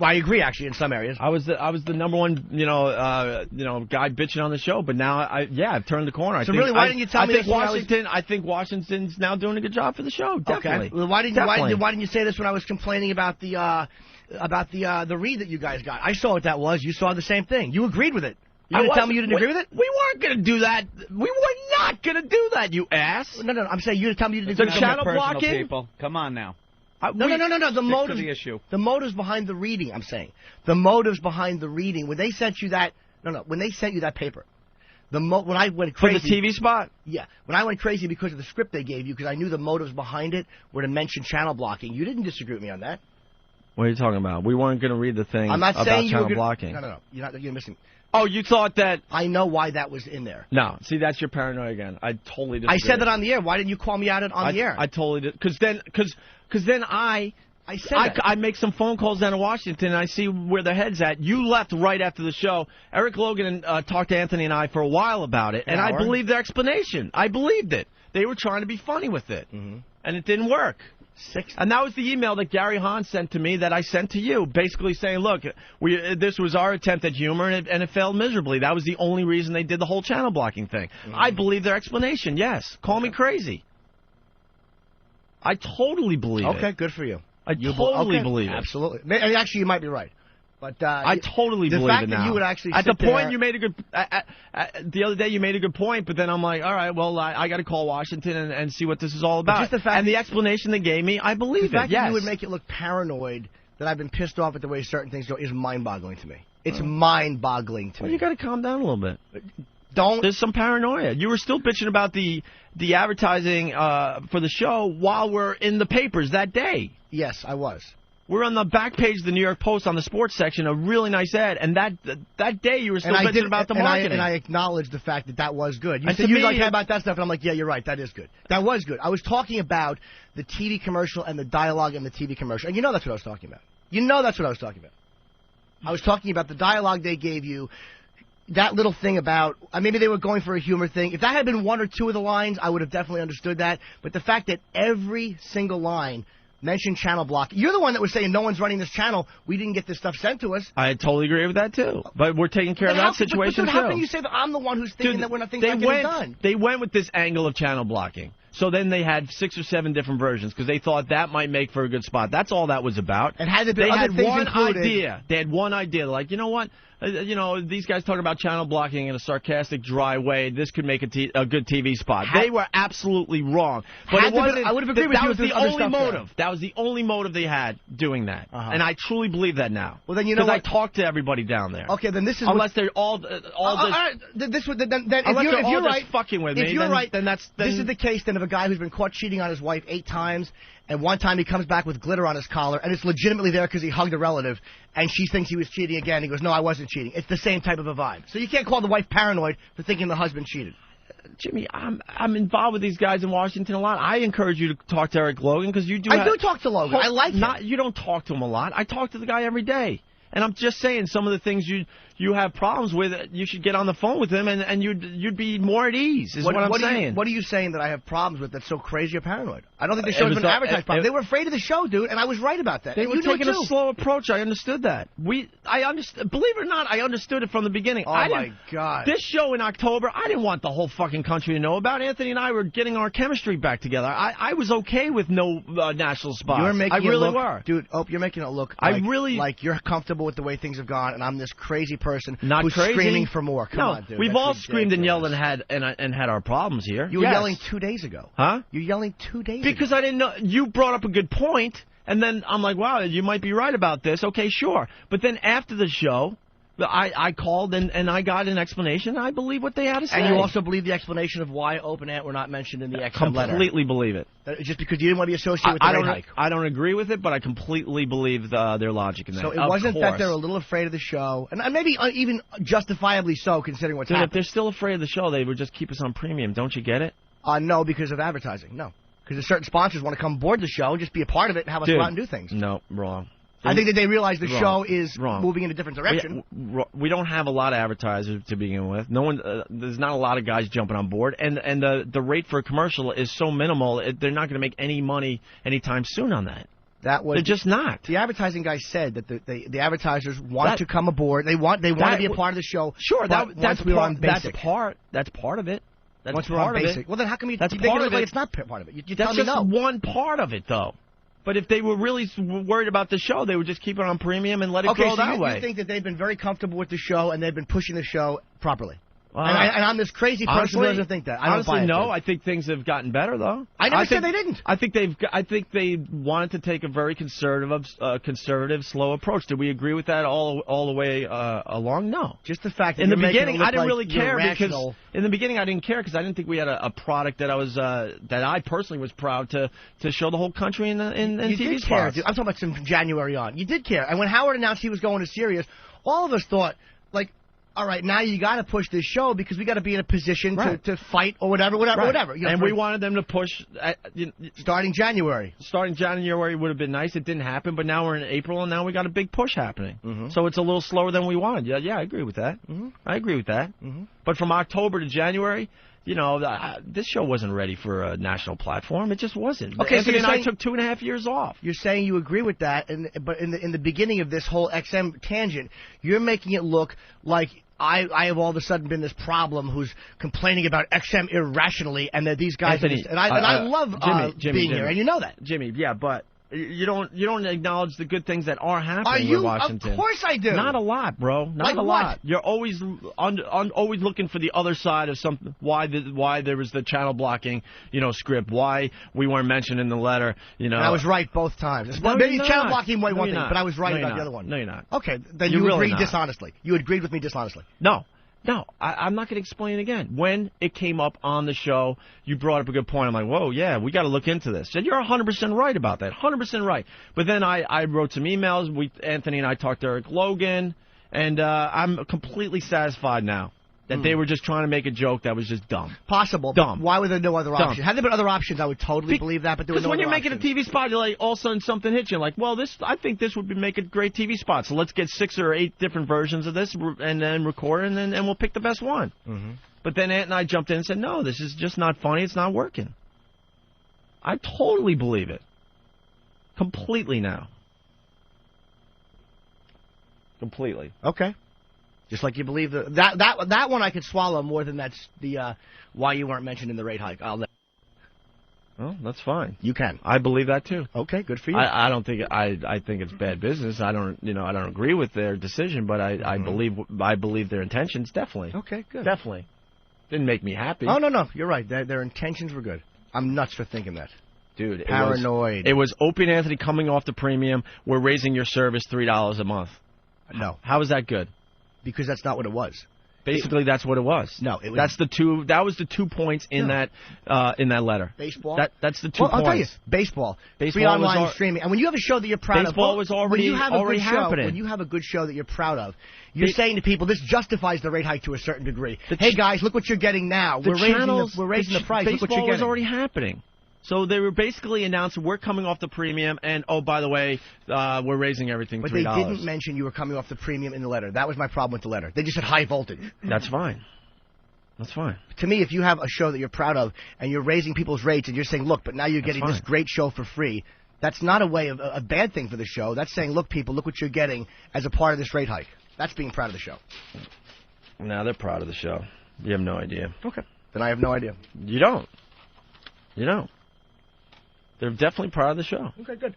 I agree, actually, in some areas. I was the number one, guy bitching on the show, but now I've turned the corner. So really, why didn't you tell me this? I think Washington's now doing a good job for the show. Definitely. Okay. Well, why didn't you say this when I was complaining about the read that you guys got? I saw what that was. You saw the same thing. You agreed with it. You didn't tell me you didn't agree with it? We weren't going to do that. We were not going to do that, you ass. No. I'm saying you didn't tell me you didn't agree with it. The channel blocking? People. Come on now. No. The motives. The issue. The motives behind the reading. I'm saying the motives behind the reading. When they sent you that. When they sent you that paper. When I went crazy for the TV spot. Yeah. When I went crazy because of the script they gave you, because I knew the motives behind it were to mention channel blocking. You didn't disagree with me on that. What are you talking about? We weren't going to read the thing I'm not about saying channel you were blocking. No. You're missing. Oh, you thought that... I know why that was in there. No. See, that's your paranoia again. I totally disagree. I said that on the air. Why didn't you call me out on the air? I totally did. Because then I make some phone calls down to Washington, and I see where their head's at. You left right after the show. Eric Logan talked to Anthony and I for a while about it, and I believed their explanation. I believed it. They were trying to be funny with it, and it didn't work. And that was the email that Gary Hahn sent to me that I sent to you, basically saying, look, this was our attempt at humor, and it failed miserably. That was the only reason they did the whole channel blocking thing. I believe their explanation, yes. Call me crazy. I totally believe it. Okay, good for you. I totally believe it. Absolutely. Actually, you might be right. But I totally believe it now. The fact that you would actually at the point you made a good the other day you made a good point, but then I'm like, all right, well I got to call Washington and see what this is all about. Just the fact and the explanation they gave me, I believe it. The fact that you would make it look paranoid that I've been pissed off at the way certain things go is mind-boggling to me. It's mind-boggling to me. Well, you got to calm down a little bit. There's some paranoia. You were still bitching about the advertising for the show while we're in the papers that day. Yes, I was. We're on the back page of the New York Post on the sports section, a really nice ad, and that day you were still bitching about the marketing. And I acknowledged the fact that was good. You said you like about that stuff, and I'm like, yeah, you're right, that is good. That was good. I was talking about the TV commercial and the dialogue in the TV commercial, and you know that's what I was talking about. I was talking about the dialogue they gave you, that little thing about, maybe they were going for a humor thing. If that had been one or two of the lines, I would have definitely understood that. But the fact that every single line mentioned channel block. You're the one that was saying no one's running this channel. We didn't get this stuff sent to us. I totally agree with that, too. But we're taking care of that situation, too. How can you say that I'm the one who's thinking that we're not thinking getting done? They went with this angle of channel blocking. So then they had 6 or 7 different versions because they thought that might make for a good spot. That's all that was about. And had they had one idea. They had one idea. Like, you know what? These guys talk about channel blocking in a sarcastic, dry way. This could make a good TV spot. They were absolutely wrong. But I would have agreed with you. That was the only motive. That was the only motive they had doing that. And I truly believe that now. Well, then you know what? Because I talked to everybody down there. Okay, then this is unless they're all if you're right, fucking with me. If you're right, then this is the case then of a guy who's been caught cheating on his wife 8 times. And one time he comes back with glitter on his collar, and it's legitimately there because he hugged a relative, and she thinks he was cheating again. He goes, no, I wasn't cheating. It's the same type of a vibe. So you can't call the wife paranoid for thinking the husband cheated. Jimmy, I'm involved with these guys in Washington a lot. I encourage you to talk to Eric Logan because you do. I do talk to Logan. I like him. You don't talk to him a lot. I talk to the guy every day. And I'm just saying some of the things you have problems with, you should get on the phone with him and you'd be more at ease, is what I'm saying. What are you saying that I have problems with that's so crazy or paranoid? I don't think the show's been advertised properly. They were afraid of the show, dude, and I was right about that. They were taking a slow approach. I understood that. Believe it or not, I understood it from the beginning. Oh, my God. This show in October, I didn't want the whole fucking country to know about. Anthony and I were getting our chemistry back together. I was okay with no national spots. Dude, you're making it look like you're comfortable with the way things have gone, and I'm this crazy person who's screaming for more. Come on, dude. We've all screamed and yelled and had our problems here. You were yelling 2 days ago. Huh? You're yelling 2 days ago. Because I didn't know. You brought up a good point, and then I'm like, wow, you might be right about this. Okay, sure. But then after the show, I called and I got an explanation. I believe what they had to say. And you also believe the explanation of why Open Ant were not mentioned in the XM letter. Completely believe it. Just because you didn't want to be associated with the rate hike. I don't agree with it, but I completely believe their logic in that. So it wasn't that they're a little afraid of the show, and maybe even justifiably so, considering what's happening. If they're still afraid of the show, they would just keep us on premium. Don't you get it? No, because of advertising. No. Because certain sponsors want to come aboard the show and just be a part of it and have us go out and do things. No, wrong. I think that they realize the show is moving in a different direction. We don't have a lot of advertisers to begin with. No one, there's not a lot of guys jumping on board, and the rate for a commercial is so minimal. They're not going to make any money anytime soon on that. They're just not. The advertising guy said that the advertisers want to come aboard. They want to be a part of the show. Sure, that's part of it. Once we're on basic. Well, then how come you? That's part of it. It's not part of it. That's just one part of it, though. But if they were really worried about the show, they would just keep it on premium and let it grow that way. You think that they've been very comfortable with the show and they've been pushing the show properly? And I'm this crazy person who doesn't think that. I don't buy it. No. I think things have gotten better, though. I never said they didn't. I think they wanted to take a very conservative, slow approach. Did we agree with that all the way along? No. Just the fact that in the beginning, I didn't really care because in the beginning I didn't care because I didn't think we had a product that I personally was proud to show the whole country in TV spots. I'm talking about from January on. You did care, and when Howard announced he was going to Sirius, all of us thought like, all right, now you got to push this show because we got to be in a position to fight or whatever. You know, and we wanted them to push starting January. Starting January would have been nice. It didn't happen, but now we're in April, and now we got a big push happening. So it's a little slower than we wanted. Yeah, I agree with that. I agree with that. But from October to January, you know, this show wasn't ready for a national platform. It just wasn't. Okay, Anthony and I took 2.5 years off. You're saying you agree with that, but in the beginning of this whole XM tangent, you're making it look like I have all of a sudden been this problem who's complaining about XM irrationally, and that these guys Anthony, I love being here, and you know that, Jimmy. Yeah, but you don't acknowledge the good things that are happening in Washington. Of course I do. Not a lot, bro. Not like a what? lot. You're always always looking for the other side of something. Why there was the channel blocking, script. Why we weren't mentioned in the letter. And I was right both times. No, maybe channel blocking way one thing, but I was right about the other one. No, you're not. Okay, then you really agreed dishonestly. You agreed with me dishonestly. No, I'm not going to explain it again. When it came up on the show, you brought up a good point. I'm like, whoa, yeah, we got to look into this. And you're 100% right about that, 100% right. But then I wrote some emails. Anthony and I talked to Eric Logan, and I'm completely satisfied now that they were just trying to make a joke that was just dumb. Possible. Dumb. Why were there no other options? Had there been other options, I would totally believe that, but there were no other options. Because when you're making a TV spot, you're like, all of a sudden something hits you. Like, well, I think this would make a great TV spot, so let's get 6 or 8 different versions of this and then record it, and we'll pick the best one. But then Ant and I jumped in and said, no, this is just not funny. It's not working. I totally believe it. Completely now. Completely. Okay. Just like you believe that one I could swallow more than that's the why you weren't mentioned in the rate hike. Well, that's fine. You can. I believe that too. Okay, good for you. I don't think I think it's bad business. I don't agree with their decision, but I believe their intentions definitely. Okay, good. Definitely. Didn't make me happy. Oh no, you're right. Their intentions were good. I'm nuts for thinking that. Dude, paranoid. It was Opie and Anthony coming off the premium. We're raising your service $3 a month. No. How is that good? Because that's not what it was. Basically, that's what it was. No, it was. That was the 2 points in that letter. Baseball. That's the 2 points. I'll tell you, baseball. Free online streaming, and when you have a show that you're proud of, baseball was already happening. When you have a good show that you're proud of, you're saying to people, this justifies the rate hike to a certain degree. Hey guys, look what you're getting now. We're raising the price. Look what you're getting. Baseball was already happening. So they were basically announcing we're coming off the premium, and oh, by the way, we're raising everything $3. But they didn't mention you were coming off the premium in the letter. That was my problem with the letter. They just said high voltage. That's fine. That's fine. To me, if you have a show that you're proud of, and you're raising people's rates, and you're saying, look, but now you're getting this great show for free, that's not a bad thing for the show. That's saying, look, people, look what you're getting as a part of this rate hike. That's being proud of the show. No, they're proud of the show. You have no idea. Okay. Then I have no idea. You don't. They're definitely proud of the show. Okay, good.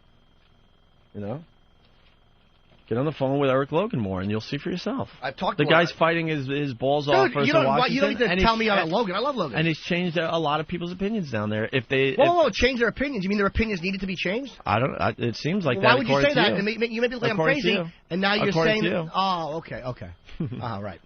Get on the phone with Eric Logan more, and you'll see for yourself. I've talked to the guy's fighting his balls off versus Washington. You don't need to tell me about Logan. I love Logan. And he's changed a lot of people's opinions down there. Whoa, change their opinions? You mean their opinions needed to be changed? It seems like that. Why would you say that? You made me think I'm crazy, and now you're saying. Oh, okay. All right.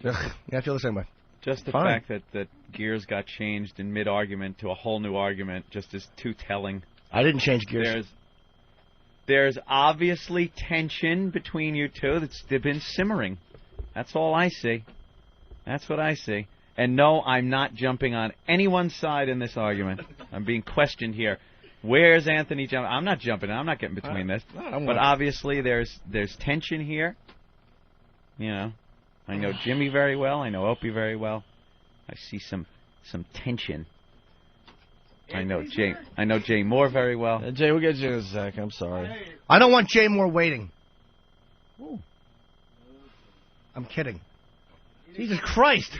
Yeah, I feel the same way. Just the fact that gears got changed in mid-argument to a whole new argument just is too telling. I didn't change gears. There's obviously tension between you two that's been simmering. That's all I see. That's what I see. And no, I'm not jumping on anyone's side in this argument. I'm being questioned here. Where's Anthony jumping? I'm not jumping. I'm not getting between this. But obviously there's tension here. I know Jimmy very well. I know Opie very well. I see some tension. I know Jay Moore very well. Jay, we'll get you in a sec. I'm sorry. I don't want Jay Moore waiting. Ooh. I'm kidding. Jesus Christ.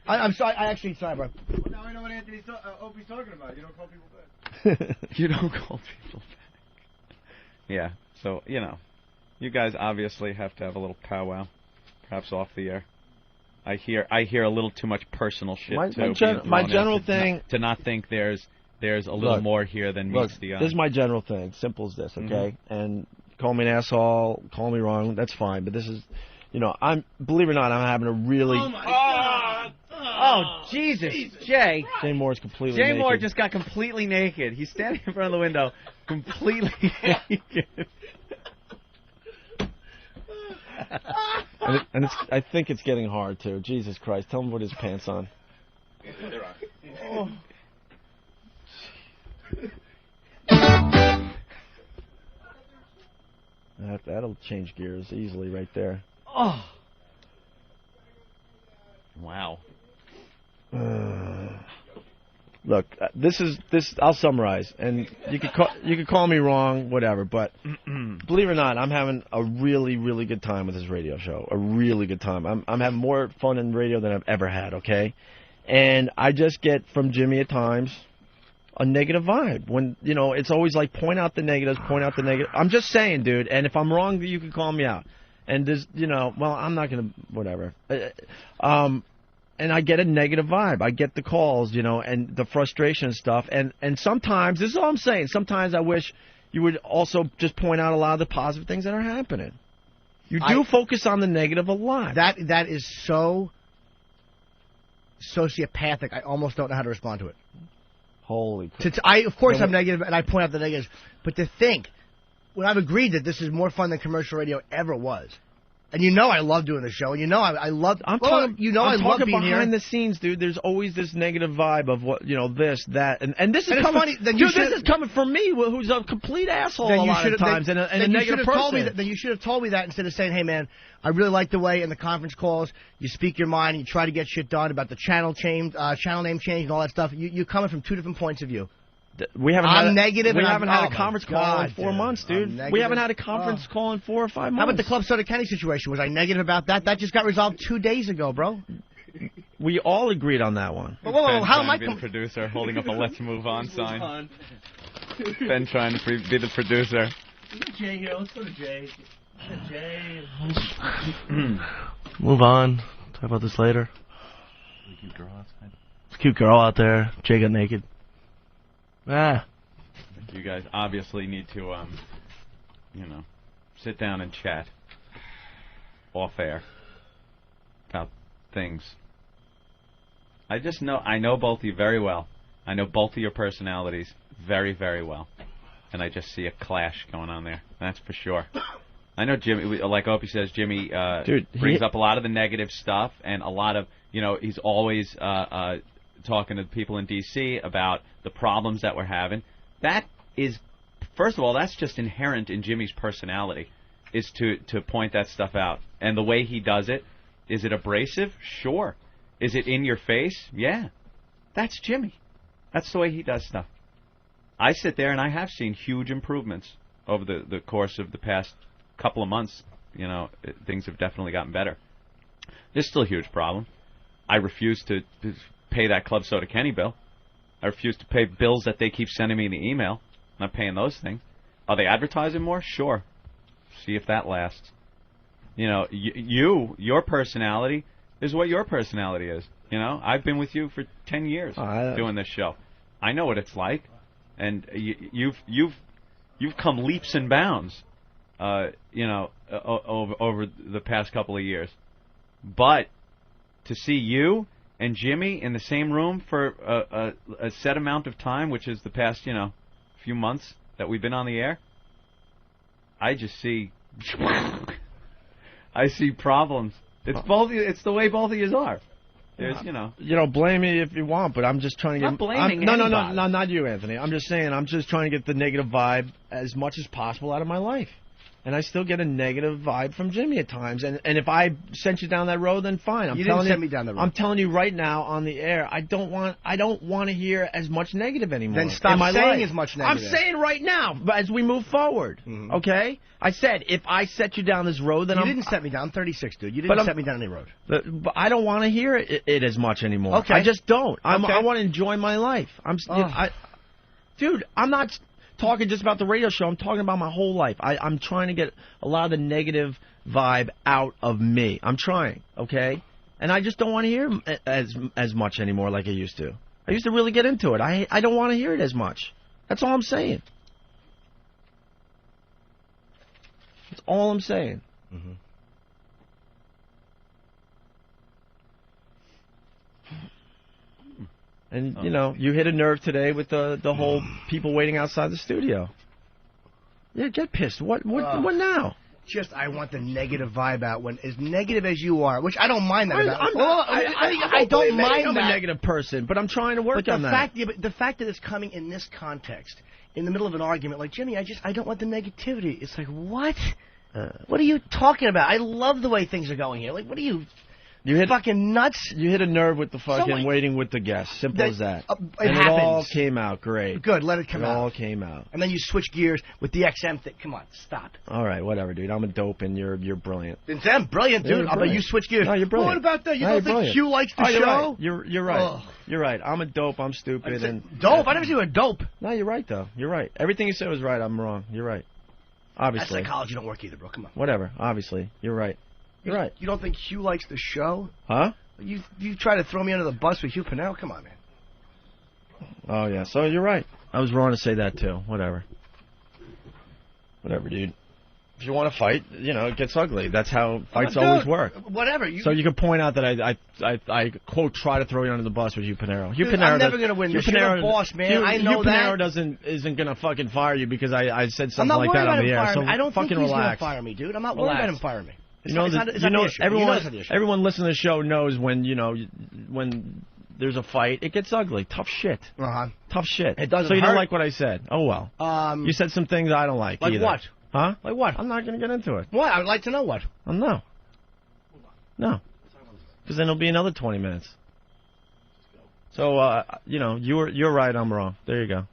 I'm sorry. Sorry, bro. Well, now I know what Opie's talking about. You don't call people back. You don't call people back. Yeah, so, you guys obviously have to have a little powwow, perhaps off the air. I hear a little too much personal shit, my general thing... To not think there's a little more here than meets the eye. This is my general thing. Simple as this, okay? And call me an asshole, call me wrong, that's fine. But this is, believe it or not, I'm having a really... Oh, my God. Oh, Jesus, Jay. Jay Moore's completely naked. Jay Moore just got completely naked. He's standing in front of the window, completely naked. and I think it's getting hard, too. Jesus Christ. Tell him to put his pants on. That'll change gears easily right there. Oh. Wow. Look, this. I'll summarize, and you could call me wrong, whatever. But believe it or not, I'm having a really, really good time with this radio show. A really good time. I'm having more fun in radio than I've ever had. Okay, and I just get from Jimmy at times a negative vibe. When it's always like point out the negatives. I'm just saying, dude. And if I'm wrong, you can call me out. And there's, well, I'm not gonna, whatever. And I get a negative vibe. I get the calls, and the frustration and stuff. And sometimes, this is all I'm saying, sometimes I wish you would also just point out a lot of the positive things that are happening. You do focus on the negative a lot. That is so sociopathic, I almost don't know how to respond to it. Holy crap. Of course I'm negative, and I point out the negatives. But to think, when I've agreed that this is more fun than commercial radio ever was. And I love doing the show, and I love. I'm talking being behind here. the scenes, dude. There's always this negative vibe of what this, that, and this is and coming. Funny, then dude, this is coming from me, who's a complete asshole a lot of times, and a negative person. Then you should have told me that instead of saying, "Hey, man, I really like the way in the conference calls you speak your mind, and you try to get shit done about the channel name change, and all that stuff." You're coming from two different points of view. We haven't had a conference call in 4 months, dude. We haven't had a conference call in 4 or 5 months. How about the Club Soda Kenny situation? Was I negative about that? That just got resolved 2 days ago, bro. We all agreed on that one. Whoa, how am I the producer holding up a "Let's move on" sign? Ben trying to be the producer. Jay here. Let's go to Jay. Jay. Move on. Talk about this later. Cute girl outside. It's a cute girl out there. Jay got naked. You guys obviously need to, sit down and chat off air about things. I know both of you very well. I know both of your personalities very, very well. And I just see a clash going on there. That's for sure. I know Jimmy, like Opie says, Jimmy brings up a lot of the negative stuff and a lot of, he's always talking to people in D.C. about the problems that we're having. That is, first of all, that's just inherent in Jimmy's personality, is to point that stuff out. And the way he does it, is it abrasive? Sure. Is it in your face? Yeah. That's Jimmy. That's the way he does stuff. I sit there and I have seen huge improvements over the course of the past couple of months. Things have definitely gotten better. There's still a huge problem. I refuse to pay that Club Soda Kenny bill. I refuse to pay bills that they keep sending me in the email. I'm not paying those things. Are they advertising more? Sure. See if that lasts. Your personality is what your personality is. I've been with you for 10 years doing this show. I know what it's like, and you've come leaps and bounds, over the past couple of years. But to see you and Jimmy in the same room for a set amount of time, which is the past, few months that we've been on the air, I just see, I see problems. It's the way both of you are. There's, blame me if you want, but I'm just trying to get. Not blaming no, not you, Anthony. I'm just saying, I'm just trying to get the negative vibe as much as possible out of my life. And I still get a negative vibe from Jimmy at times. And if I sent you down that road, then fine. You didn't send me down the road. I'm telling you right now on the air, I don't want to hear as much negative anymore. Then stop saying as much negative. I'm saying right now, but as we move forward, okay? I said if I set you down this road, then you didn't set me down. I'm 36, dude. You didn't set me down any road. But I don't want to hear it as much anymore. Okay. I just don't. I want to enjoy my life. Dude, I'm not talking just about the radio show. I'm talking about my whole life. I'm trying to get a lot of the negative vibe out of me. I'm trying, okay? And I just don't want to hear as much anymore like I used to. I used to really get into it. I don't want to hear it as much. That's all I'm saying. That's all I'm saying. Mm-hmm. And, you know, you hit a nerve today with the whole people waiting outside the studio. Yeah, get pissed. What now? Just, I want the negative vibe out. When as negative as you are, which I don't mind that. I don't mind I'm a negative person, but I'm trying to work on that. But the fact that it's coming in this context, in the middle of an argument, like, Jimmy, I don't want the negativity. It's like, what? What are you talking about? I love the way things are going here. Like, what are you... You hit fucking nuts. You hit a nerve with the fucking waiting with the guests. Simple as that. It happens. It all came out great. Good, let it come out. It all came out. And then you switch gears with the XM thing. Come on, stop. All right, whatever, dude. I'm a dope and you're brilliant. I'm brilliant, dude. But you switch gears. No, you're brilliant. What about that? You don't think Hugh likes the show? You're right. Oh. You're right. I'm a dope. I'm stupid. Dope? I never see you a dope. No, you're right, though. You're right. Everything you said was right. I'm wrong. You're right. Obviously. That psychology don't work either, bro. Come on. Whatever. Obviously. You're right. You're right. You don't think Hugh likes the show? Huh? You try to throw me under the bus with Hugh Pinnell? Come on, man. Oh, yeah. So you're right. I was wrong to say that, too. Whatever. Whatever, dude. If you want to fight, you know, it gets ugly. That's how fights always work. Whatever. So you can point out that I quote, try to throw you under the bus with Hugh Pinero. Dude, I'm never going to win. You're the boss, man. I know Hugh that. Pinero isn't going to fucking fire you because I said something like that on the air. So I don't fucking think he's relax. going to fire me, dude. I'm not worried about him firing me. Everyone listening to the show knows when there's a fight, it gets ugly. Tough shit. Tough shit. It doesn't So you hurt. don't like what I said? Oh well. You said some things I don't like. Like either. what? Huh? Like what? I'm not going to get into it. What? I would like to know what. No. Because then it'll be another 20 minutes. So you're right. I'm wrong. There you go.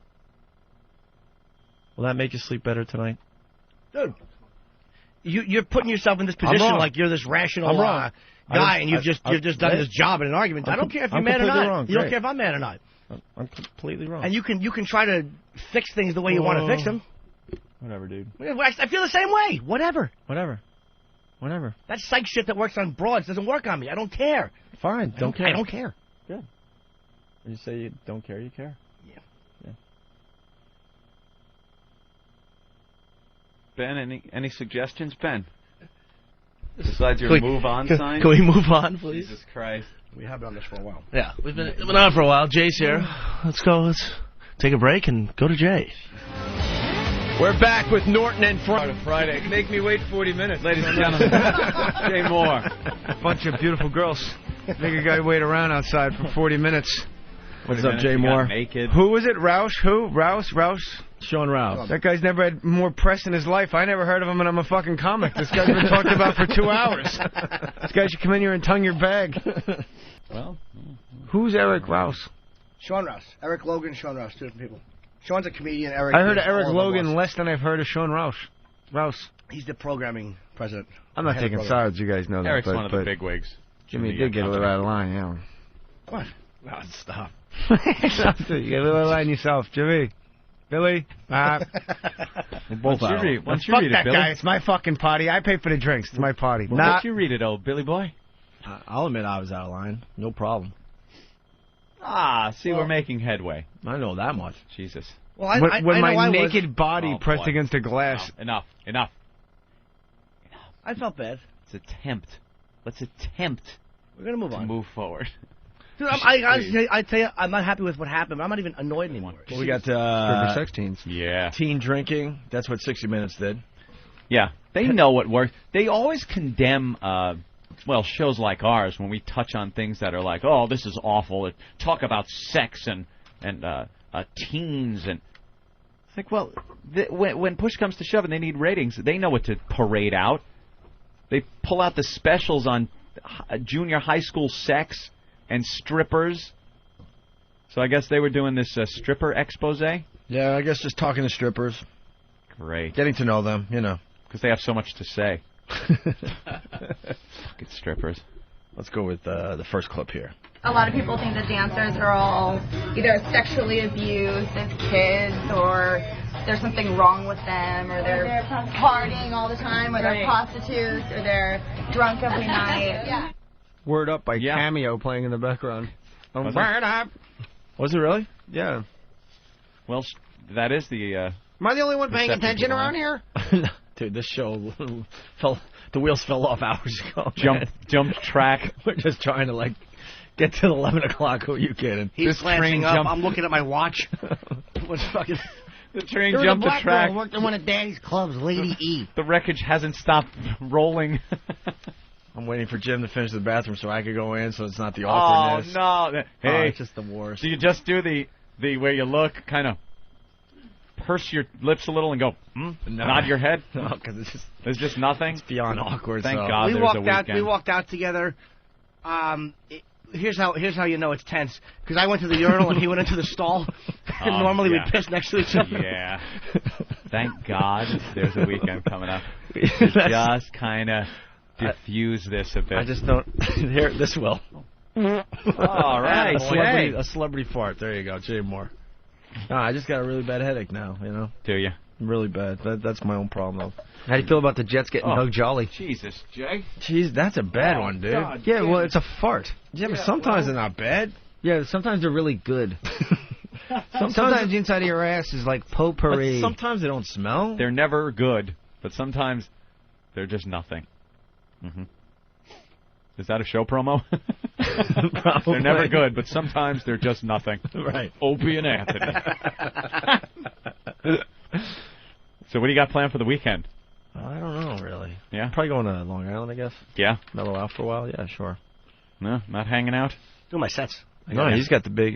Will that make you sleep better tonight? Dude. You're putting yourself in this position like you're this rational guy, and you've just done this job in an argument. I don't care if you're mad or not. Wrong. You don't care if I'm mad or not. I'm completely wrong. And you can try to fix things the way you want to fix them. Whatever, dude. I feel the same way. Whatever. That psych shit that works on broads doesn't work on me. I don't care. Fine. Don't care. I don't care. Good. When you say you don't care, you care. Yeah. Ben, any suggestions, Ben? Besides your move on sign? Can we move on, please? Jesus Christ. We have been on this for a while. Yeah, we've been on for a while. Jay's here. Let's go. Let's take a break and go to Jay. We're back with Norton and Friday. Make me wait 40 minutes, ladies and gentlemen. Jay Moore. Bunch of beautiful girls. Make a guy wait around outside for 40 minutes. What's up, Jay Moore? Naked. Who was it? Rouse? Who? Rouse? Shawn Rouse. That guy's never had more press in his life. I never heard of him, and I'm a fucking comic. This guy's been talked about for 2 hours. This guy should come in here and tongue your bag. Well, who's Eric Rouse? Shawn Rouse. Eric Logan, Shawn Rouse, two different people. Shawn's a comedian. I heard of Eric Logan less than I've heard of Shawn Rouse. He's the programming president. I'm not taking sides, you guys know that. Eric's one of the bigwigs. Jimmy did get a little out of line, yeah. What? Oh, stop. You get a little out of line yourself, Jimmy. Billy? Once you read it, that Billy. guy. It's my fucking party. I pay for the drinks. It's my party. Well, why don't you read it, old Billy boy? I'll admit I was out of line. No problem. We're making headway. I know that much. Jesus. Well, I my naked body pressed against the glass. Enough. I felt bad. Let's attempt. We're going to move on. Move forward. Dude, I tell you, I'm not happy with what happened. I'm not even annoyed anymore. Well, we got sex teens. Yeah. Teen drinking. That's what 60 Minutes did. Yeah. They know what works. They always condemn shows like ours when we touch on things that are like, oh, this is awful. Talk about sex and teens and it's like, well, when push comes to shove and they need ratings, they know what to parade out. They pull out the specials on junior high school sex and strippers. So I guess they were doing this stripper expose. Yeah, I guess just talking to strippers. Great. Getting to know them, because they have so much to say. Fucking strippers. Let's go with the first clip here. A lot of people think that dancers are all either sexually abused as kids, or there's something wrong with them, or they're partying all the time, or they're prostitutes, or they're drunk every night. Yeah. Word Up by Cameo playing in the background. Was Word Up. Was it really? Yeah. Well, that is the... Am I the only one paying attention around here? Dude, this show the wheels fell off hours ago. Jumped track. We're just trying to, like, get to 11 o'clock. Who are you kidding? He's glancing up. I'm looking at my watch. What's fucking... The train jumped the track. Worked in one of Daddy's clubs, Lady E. The wreckage hasn't stopped rolling. I'm waiting for Jim to finish the bathroom so I could go in, so it's not the awkwardness. Oh, no. Hey, it's just the worst. Do you just do the way you look, kind of purse your lips a little and go, nod your head? No, because there's just nothing? It's beyond awkward. Thank God there's a weekend. We walked out together. Here's how you know it's tense. Because I went to the urinal and he went into the stall. And normally we piss next to each other. Yeah. Thank God there's a weekend coming up. Just kind of diffuse this a bit. I just don't. Here, this will. All right. A celebrity fart. There you go, Jay Moore. No, I just got a really bad headache now, you know. Do you? Really bad. That's my own problem, though. How do you feel about the Jets getting Hug Jolly? Jesus, Jay. Jeez, that's a bad one, dude. God, yeah, well, it's a fart. Yeah, but sometimes they're not bad. Yeah, sometimes they're really good. sometimes the inside of your ass is like potpourri. But sometimes they don't smell. They're never good, but sometimes they're just nothing. Mm-hmm. Is that a show promo? They're never good, but sometimes they're just nothing. Right. Opie and Anthony. So what do you got planned for the weekend? I don't know, really. Yeah? Probably going to Long Island, I guess. Yeah? Mellow out for a while? Yeah, sure. No? Not hanging out? Doing my sets. No, he's got the big,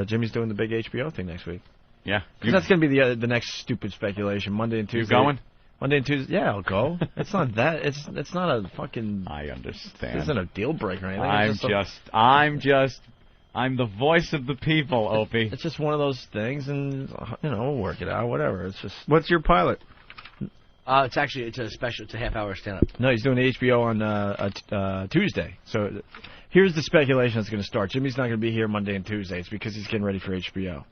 Jimmy's doing the big HBO thing next week. Yeah. Because that's going to be the next stupid speculation. Monday and Tuesday. You going? Monday and Tuesday. Yeah, I'll go. It's not that. It's not a fucking... I understand. It isn't a deal breaker or anything. I'm the voice of the people, Opie. It's just one of those things, and, we'll work it out, whatever. It's just... What's your pilot? It's a half-hour stand-up. No, he's doing the HBO on Tuesday. So here's the speculation that's going to start. Jimmy's not going to be here Monday and Tuesday. It's because he's getting ready for HBO.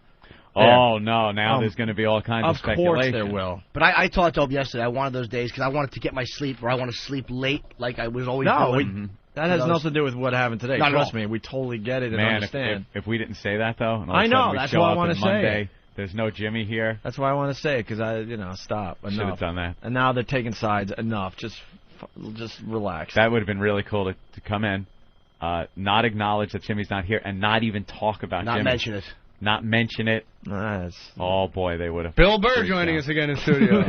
Oh, no, now there's going to be all kinds of speculation. Of course there will. But I talked to Opie yesterday. I wanted those days because I wanted to get my sleep, or I want to sleep late like I was always doing. That has nothing to do with what happened today. Trust me, we totally get it and understand. If we didn't say that, though, and all I of a know, sudden we that's show why I up want on to say Monday, it. There's no Jimmy here. That's why I want to say it, because stop. Should have done that. And now they're taking sides. Enough. Just relax. That would have been really cool to come in, not acknowledge that Jimmy's not here, and not even talk about Jimmy. Not mention it. Oh, boy, they would have. Bill Burr joining us again in studio.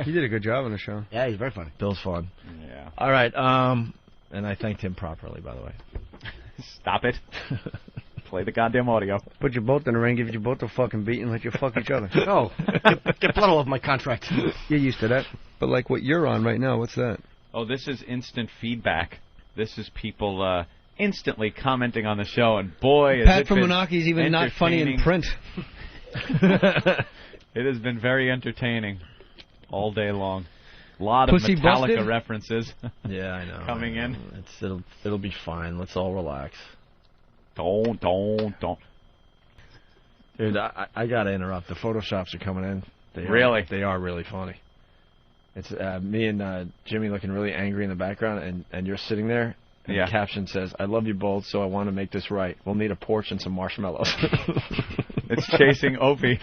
He did a good job on the show. Yeah, he's very funny. Bill's fun. Yeah. All right. And I thanked him properly, by the way. Stop it. Play the goddamn audio. Put you both in the ring, give you both a fucking beat, and let you fuck each other. Oh, get blood all over my contract. You're used to that. But like what you're on right now, what's that? Oh, this is instant feedback. This is people instantly commenting on the show, and boy, Pat from Monaki's even not funny in print. It has been very entertaining all day long. A lot of Pussy Metallica busted? references. Yeah, I know. Coming in. It'll be fine. Let's all relax. Don't. Dude, I gotta interrupt. The Photoshops are coming in. They are really funny. It's me and Jimmy looking really angry in the background, and you're sitting there. And the caption says, "I love you both, so I want to make this right. We'll need a porch and some marshmallows." It's chasing Opie.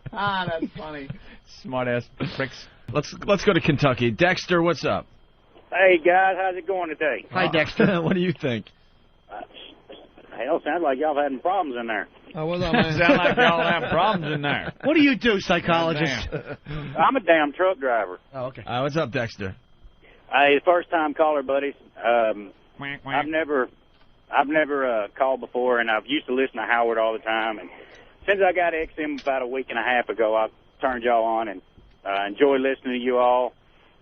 That's funny. Smart-ass pricks. Let's go to Kentucky. Dexter, what's up? Hey, guys. How's it going today? Hi, Dexter. What do you think? Hell, sounds like y'all having problems in there. Oh, what's up, man? Sound like y'all have problems in there. What do you do, psychologist? I'm a damn truck driver. Oh, okay. What's up, Dexter? Hey, first-time caller, buddies. I've never called before, and I've used to listen to Howard all the time. And since I got XM about a week and a half ago, I turned y'all on and enjoy listening to you all.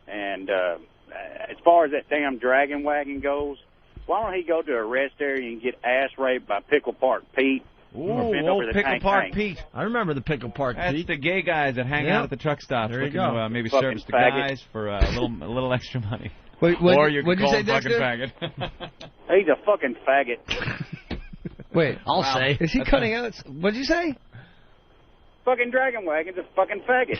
And as far as that damn dragon wagon goes, why don't he go to a rest area and get ass raped by Pickle Park Pete? Old Pickle Park Pete. I remember the Pickle Park Pete. That's the gay guys that hang out at the truck stops. There you go. Maybe Fucking service the faggot. guys for a little extra money. Or you can what'd you call say, him fucking Dexter? faggot. He's a fucking faggot. Wait, I'll say. Is he cutting out? What'd you say? Fucking Dragon Wagon's a fucking faggot.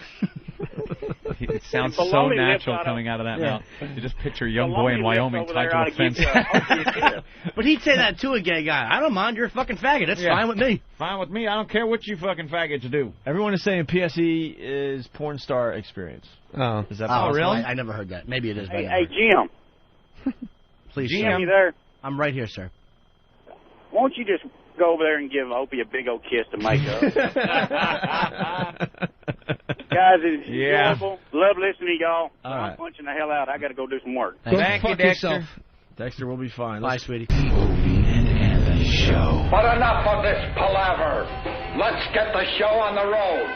It sounds so Baloney natural lips coming out of that mouth. You just picture a young Baloney boy in lips Wyoming over tied there to a fence. But he'd say that to a gay guy. I don't mind, you're a fucking faggot. That's fine with me. Fine with me. I don't care what you fucking faggots do. Everyone is saying PSE is porn star experience. Oh. Is that Oh, possible? really? I never heard that. Maybe it is. Hey, Jim. Please, Jim, sir. you there? I'm right here, sir. Won't you just go over there and give Opie a big old kiss to make up? Guys, it's enjoyable. Love listening to y'all. I'm punching the hell out. I got to go do some work. Thank you, Dexter. Dexter will be fine. Bye, sweetie. But enough of this palaver. Let's get the show on the road.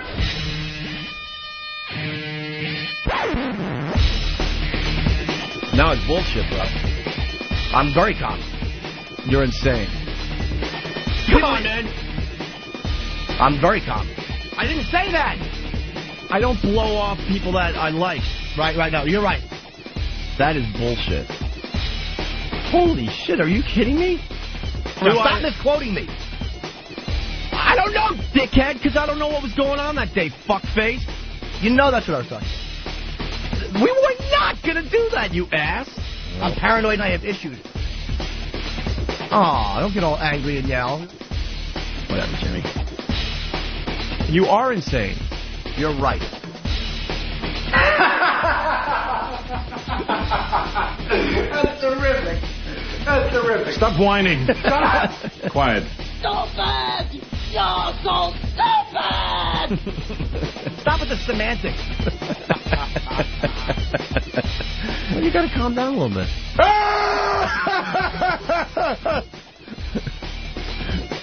Now it's bullshit, bro. I'm very calm. You're insane. Come on, man. I'm very calm. I didn't say that. I don't blow off people that I like. Right, no, you're right. That is bullshit. Holy shit, are you kidding me? Now stop misquoting me. I don't know, dickhead, because I don't know what was going on that day, fuckface. You know that's what I was talking. We were not going to do that, you ass. I'm paranoid and I have issues. Aw, don't get all angry and yell. Whatever, Jimmy. You are insane. You're right. That's terrific. That's terrific. Stop whining. Quiet. Stupid! You're so stupid! Stop with the semantics. You got to calm down a little bit.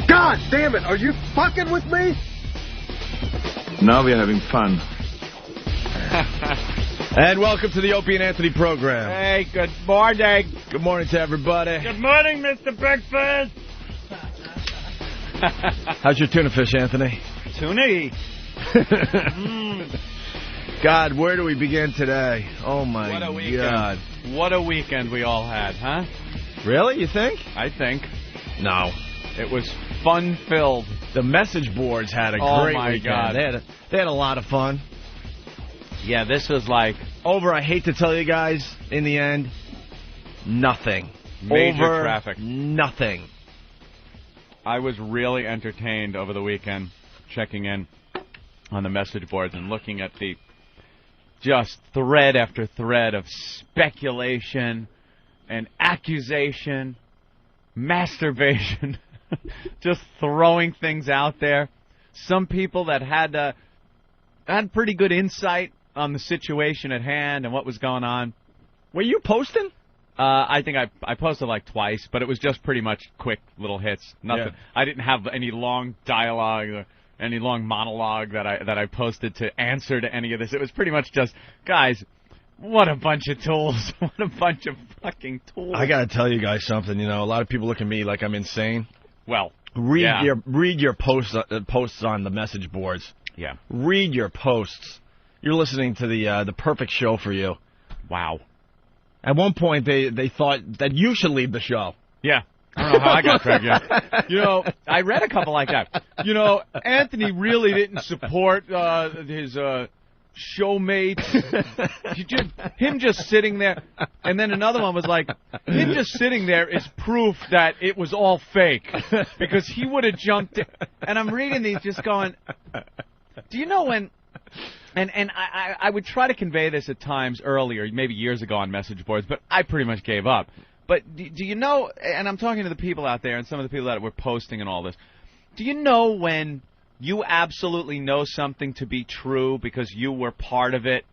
God damn it! Are you fucking with me? Now we're having fun. And welcome to the Opie and Anthony program. Hey, good morning. Good morning to everybody. Good morning, Mr. Breakfast. How's your tuna fish, Anthony? Tuna. God, where do we begin today? Oh, my What a weekend. God. What a weekend we all had, huh? Really, you think? I think. No. It was fun-filled. The message boards had a great my weekend. God. They had a lot of fun. Yeah, this was like Over, I hate to tell you guys, in the end, nothing. major Over, traffic. Nothing. I was really entertained over the weekend checking in on the message boards and looking at the just thread after thread of speculation and accusation, masturbation, just throwing things out there. Some people that had pretty good insight on the situation at hand and what was going on. Were you posting? I think I posted like twice, but it was just pretty much quick little hits. Nothing. Yeah. I didn't have any long dialogue or any long monologue that I posted to answer to any of this. It was pretty much just, guys, what a bunch of tools. What a bunch of fucking tools. I got to tell you guys something. You know, a lot of people look at me like I'm insane. Well, Read yeah. your posts on the message boards. Yeah. Read your posts. You're listening to the perfect show for you. Wow. At one point, they thought that you should lead the show. Yeah. I don't know how I got dragged in. You know, I read a couple like that. You know, Anthony really didn't support his showmates. Him just sitting there. And then another one was like, him just sitting there is proof that it was all fake. Because he would have jumped in. And I'm reading these just going, do you know when... And I would try to convey this at times earlier, maybe years ago on message boards, but I pretty much gave up. But do you know, and I'm talking to the people out there and some of the people that were posting and all this, do you know when you absolutely know something to be true because you were part of it,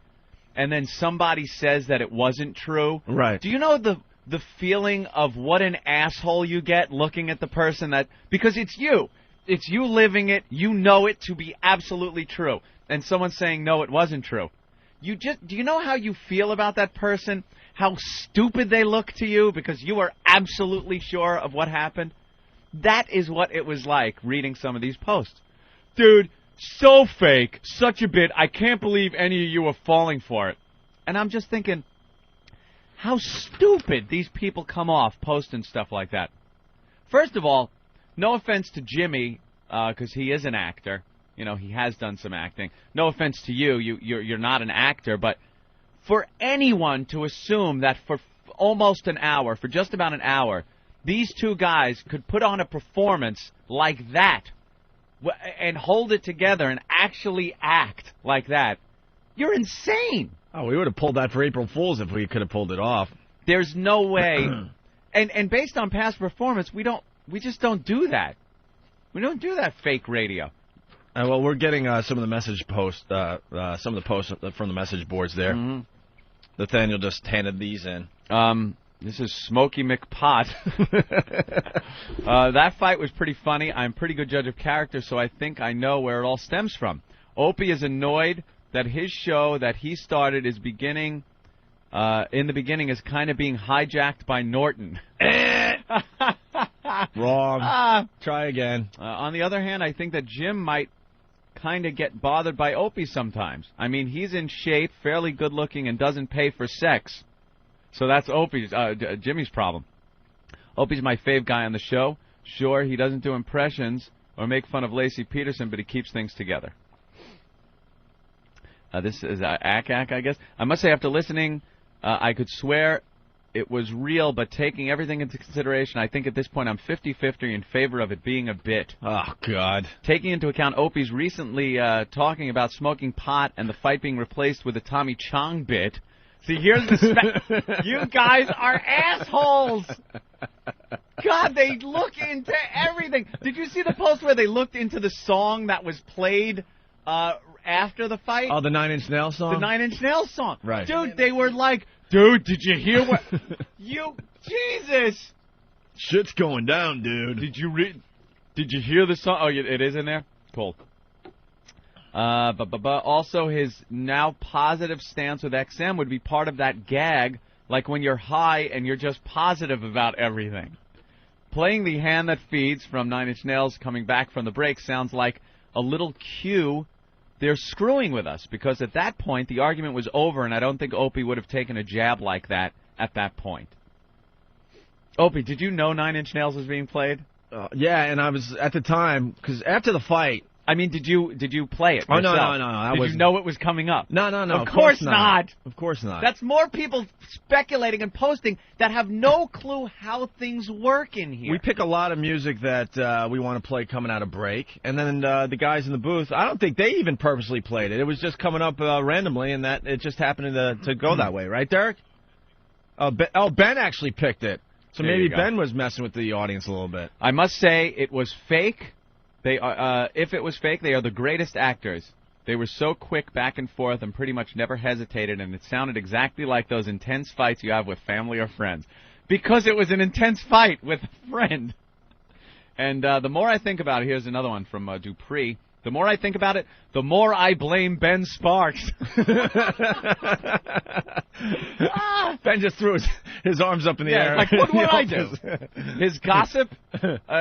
and then somebody says that it wasn't true? Right. Do you know the feeling of what an asshole you get looking at the person that, because it's you. It's you living it, you know it to be absolutely true. And someone saying, no, it wasn't true. Do you know how you feel about that person? How stupid they look to you because you are absolutely sure of what happened? That is what it was like reading some of these posts. Dude, so fake, such a bit, I can't believe any of you are falling for it. And I'm just thinking, how stupid these people come off posting stuff like that. First of all, no offense to Jimmy, because he is an actor. You know, he has done some acting. No offense to you. You're not an actor, but for anyone to assume that for almost an hour, for just about an hour, these two guys could put on a performance like that and hold it together and actually act like that, you're insane. Oh, we would have pulled that for April Fools if we could have pulled it off. There's no way. and based on past performance, we just don't do that. We don't do that fake radio. Well, we're getting some of the message posts, some of the posts from the message boards there. Mm-hmm. Nathaniel just handed these in. This is Smokey McPot. That fight was pretty funny. I'm a pretty good judge of character, so I think I know where it all stems from. Opie is annoyed that his show that he started is in the beginning is kind of being hijacked by Norton. Wrong. Try again. On the other hand, I think that Jim might kind of get bothered by Opie sometimes. I mean, he's in shape, fairly good looking, and doesn't pay for sex. So that's Jimmy's problem. Opie's my fave guy on the show. Sure, he doesn't do impressions or make fun of Lacey Peterson, but he keeps things together. This is Ack, I guess. I must say, after listening, I could swear it was real, but taking everything into consideration, I think at this point I'm 50-50 in favor of it being a bit. Oh, God. Taking into account Opie's recently talking about smoking pot and the fight being replaced with a Tommy Chong bit. See, here's the you guys are assholes. God, they look into everything. Did you see the post where they looked into the song that was played after the fight? Oh, the 9 Inch Nails song? The 9 Inch Nails song. Right. Dude, they were like, dude, did you hear what... Jesus. Shit's going down, dude. Did you hear the song? Oh, it is in there? Cool. Also, his now positive stance with XM would be part of that gag, like when you're high and you're just positive about everything. Playing the hand that feeds from 9 Inch Nails coming back from the break sounds like a little cue. They're screwing with us, because at that point the argument was over, and I don't think Opie would have taken a jab like that at that point. Opie, did you know 9 Inch Nails was being played? Yeah, and I was at the time, because after the fight... I mean, did you play it yourself? Oh, no. Did you know it was coming up? No. Of course not. Of course not. That's more people speculating and posting that have no clue how things work in here. We pick a lot of music that we want to play coming out of break, and then the guys in the booth, I don't think they even purposely played it. It was just coming up randomly, and that it just happened to go that way. Right, Derek? Ben actually picked it. So maybe Ben was messing with the audience a little bit. I must say it was fake. They are, if it was fake, they are the greatest actors. They were so quick back and forth and pretty much never hesitated, and it sounded exactly like those intense fights you have with family or friends. Because it was an intense fight with a friend. And the more I think about it, here's another one from Dupree. The more I think about it, the more I blame Ben Sparks. Ben just threw his arms up in the air. Like, what would I do? His gossip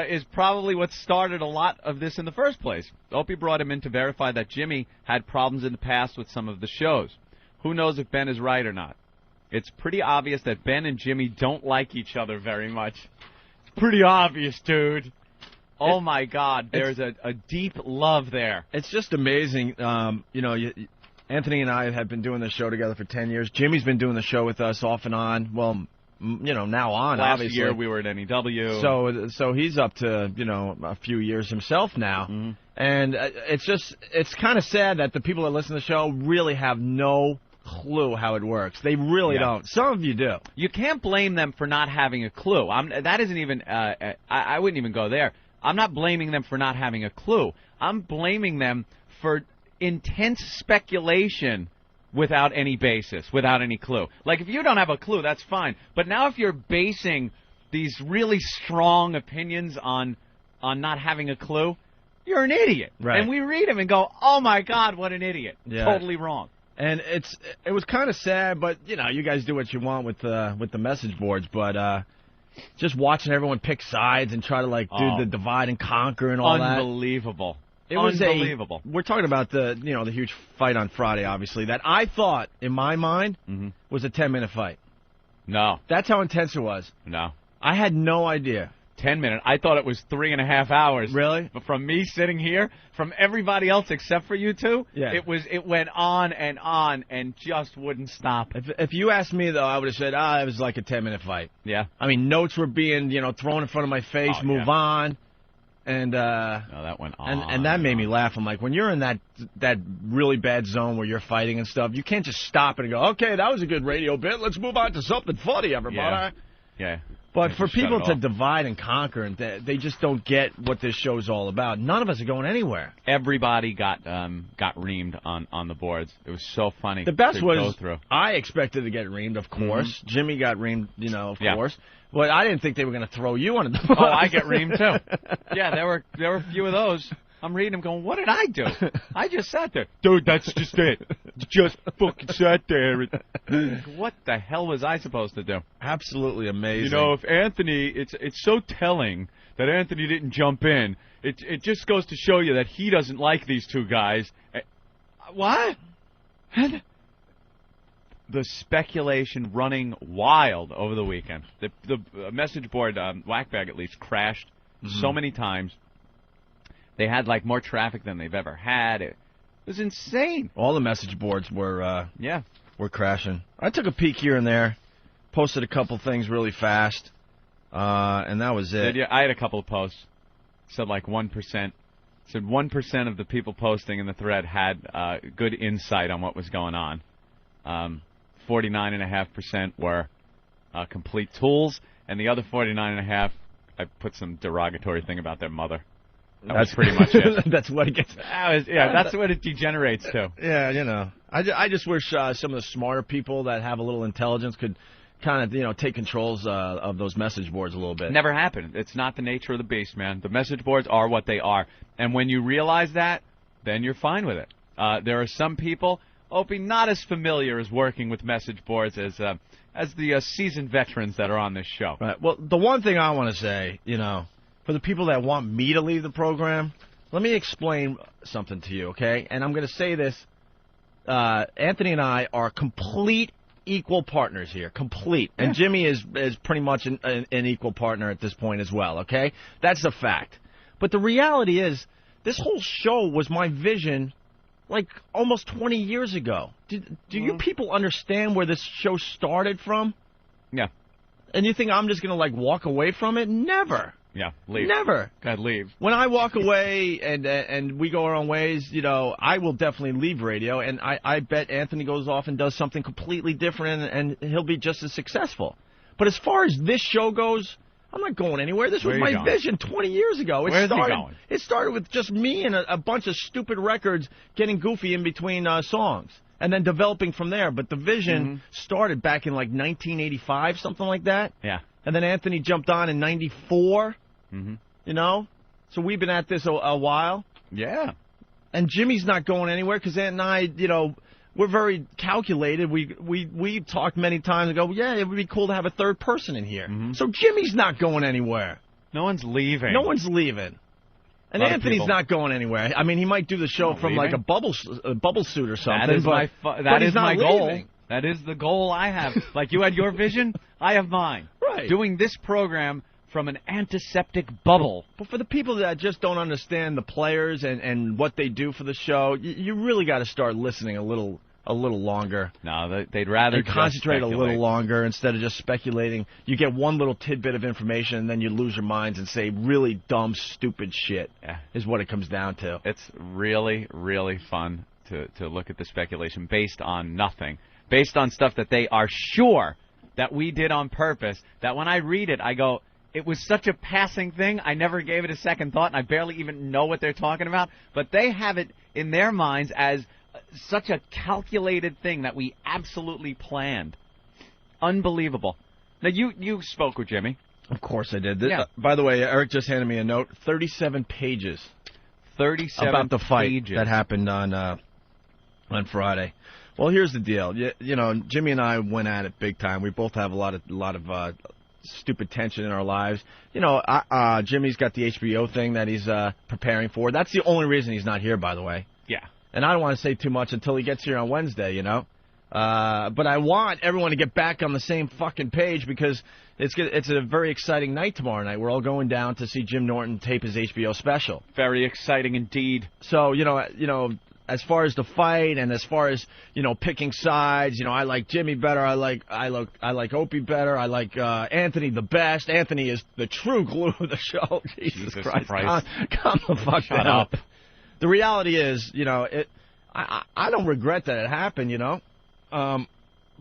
is probably what started a lot of this in the first place. Opie brought him in to verify that Jimmy had problems in the past with some of the shows. Who knows if Ben is right or not? It's pretty obvious that Ben and Jimmy don't like each other very much. It's pretty obvious, dude. Oh, my God, there's a deep love there. It's just amazing. Anthony and I have been doing this show together for 10 years. Jimmy's been doing the show with us off and on. Well, now on, obviously. Last year we were at NEW. So he's up to, a few years himself now. Mm-hmm. And it's kind of sad that the people that listen to the show really have no clue how it works. They really don't. Some of you do. You can't blame them for not having a clue. That isn't even, I wouldn't even go there. I'm not blaming them for not having a clue. I'm blaming them for intense speculation without any basis, without any clue. Like, if you don't have a clue, that's fine. But now if you're basing these really strong opinions on not having a clue, you're an idiot. Right. And we read them and go, oh, my God, what an idiot. Yeah. Totally wrong. And it was kind of sad, but, you guys do what you want with the message boards, but... just watching everyone pick sides and try to, do the divide and conquer and all that. Unbelievable. It was unbelievable. We're talking about the huge fight on Friday, obviously, that I thought, in my mind, was a 10-minute fight. No. That's how intense it was. No. I had no idea. 10 minutes. I thought it was 3.5 hours. Really? But from me sitting here, from everybody else except for you two, yeah. it went on and just wouldn't stop. If you asked me, though, I would have said, it was like a 10-minute fight. Yeah. I mean, notes were being, thrown in front of my face, move on. And no, that went on. And that made me laugh. I'm like, when you're in that really bad zone where you're fighting and stuff, you can't just stop and go, okay, that was a good radio bit. Let's move on to something funny, everybody. Yeah. But for people to divide and conquer, and they just don't get what this show's all about. None of us are going anywhere. Everybody got reamed on the boards. It was so funny. The best was go through. I expected to get reamed, of course. Mm-hmm. Jimmy got reamed, of course. But I didn't think they were going to throw you on the bus. Oh, I get reamed too. Yeah, there were a few of those. I'm reading them going, what did I do? I just sat there. Dude, that's just it. Just fucking sat there. What the hell was I supposed to do? Absolutely amazing. If Anthony, it's so telling that Anthony didn't jump in. It just goes to show you that he doesn't like these two guys. What? The speculation running wild over the weekend. The message board, Whackbag at least, crashed so many times. They had, more traffic than they've ever had. It was insane. All the message boards were crashing. I took a peek here and there, posted a couple things really fast, and that was it. I had a couple of posts. Said 1%. Said 1% of the people posting in the thread had good insight on what was going on. 49.5% were complete tools, and the other 49.5%, I put some derogatory thing about their mother. That's pretty much it. That's what it gets. That's what it degenerates to. Yeah, I just wish some of the smarter people that have a little intelligence could kind of, take controls of those message boards a little bit. Never happened. It's not the nature of the beast, man. The message boards are what they are. And when you realize that, then you're fine with it. There are some people, Opie, not as familiar as working with message boards as the seasoned veterans that are on this show. Right. Well, the one thing I want to say, for the people that want me to leave the program, let me explain something to you, okay? And I'm going to say this. Anthony and I are complete equal partners here. Complete. And Jimmy is pretty much an equal partner at this point as well, okay? That's a fact. But the reality is, this whole show was my vision almost 20 years ago. Do you people understand where this show started from? Yeah. And you think I'm just going to, walk away from it? Never. Yeah, leave. Never. God, leave. When I walk away and we go our own ways, I will definitely leave radio, and I bet Anthony goes off and does something completely different, and he'll be just as successful. But as far as this show goes, I'm not going anywhere. This was my vision 20 years ago. Where's he going? It started with just me and a bunch of stupid records getting goofy in between songs, and then developing from there. But the vision started back in 1985, something like that. Yeah. And then Anthony jumped on in 94. Mm-hmm. So we've been at this a while. Yeah. And Jimmy's not going anywhere because Ant and I, we're very calculated. We talked many times ago, it would be cool to have a third person in here. Mm-hmm. So Jimmy's not going anywhere. No one's leaving. No one's leaving. And Anthony's not going anywhere. I mean, he might do the show from a bubble suit or something. That is my goal. Leaving. That is the goal I have. Like you had your vision, I have mine. Right. Doing this program from an antiseptic bubble. But for the people that just don't understand the players and what they do for the show, you really got to start listening a little longer. No, they'd rather just concentrate a little longer instead of just speculating. You get one little tidbit of information and then you lose your minds and say really dumb, stupid shit. Yeah. Is what it comes down to. It's really, really fun to look at the speculation based on nothing, based on stuff that they are sure that we did on purpose, that when I read it, I go, it was such a passing thing, I never gave it a second thought, and I barely even know what they're talking about. But they have it in their minds as such a calculated thing that we absolutely planned. Unbelievable. Now, you spoke with Jimmy. Of course I did. Yeah. By the way, Eric just handed me a note. 37 pages. 37 about the fight pages. that happened on Friday. Well, here's the deal. Jimmy and I went at it big time. We both have a lot of stupid tension in our lives. Jimmy's got the HBO thing that he's preparing for. That's the only reason he's not here, by the way. Yeah. And I don't want to say too much until he gets here on Wednesday, But I want everyone to get back on the same fucking page because it's a very exciting night tomorrow night. We're all going down to see Jim Norton tape his HBO special. Very exciting indeed. So, as far as the fight and as far as, picking sides, I like Jimmy better. I like Opie better. I like Anthony the best. Anthony is the true glue of the show. Jesus Christ. Calm the fuck Shut down. up. The reality is, I don't regret that it happened,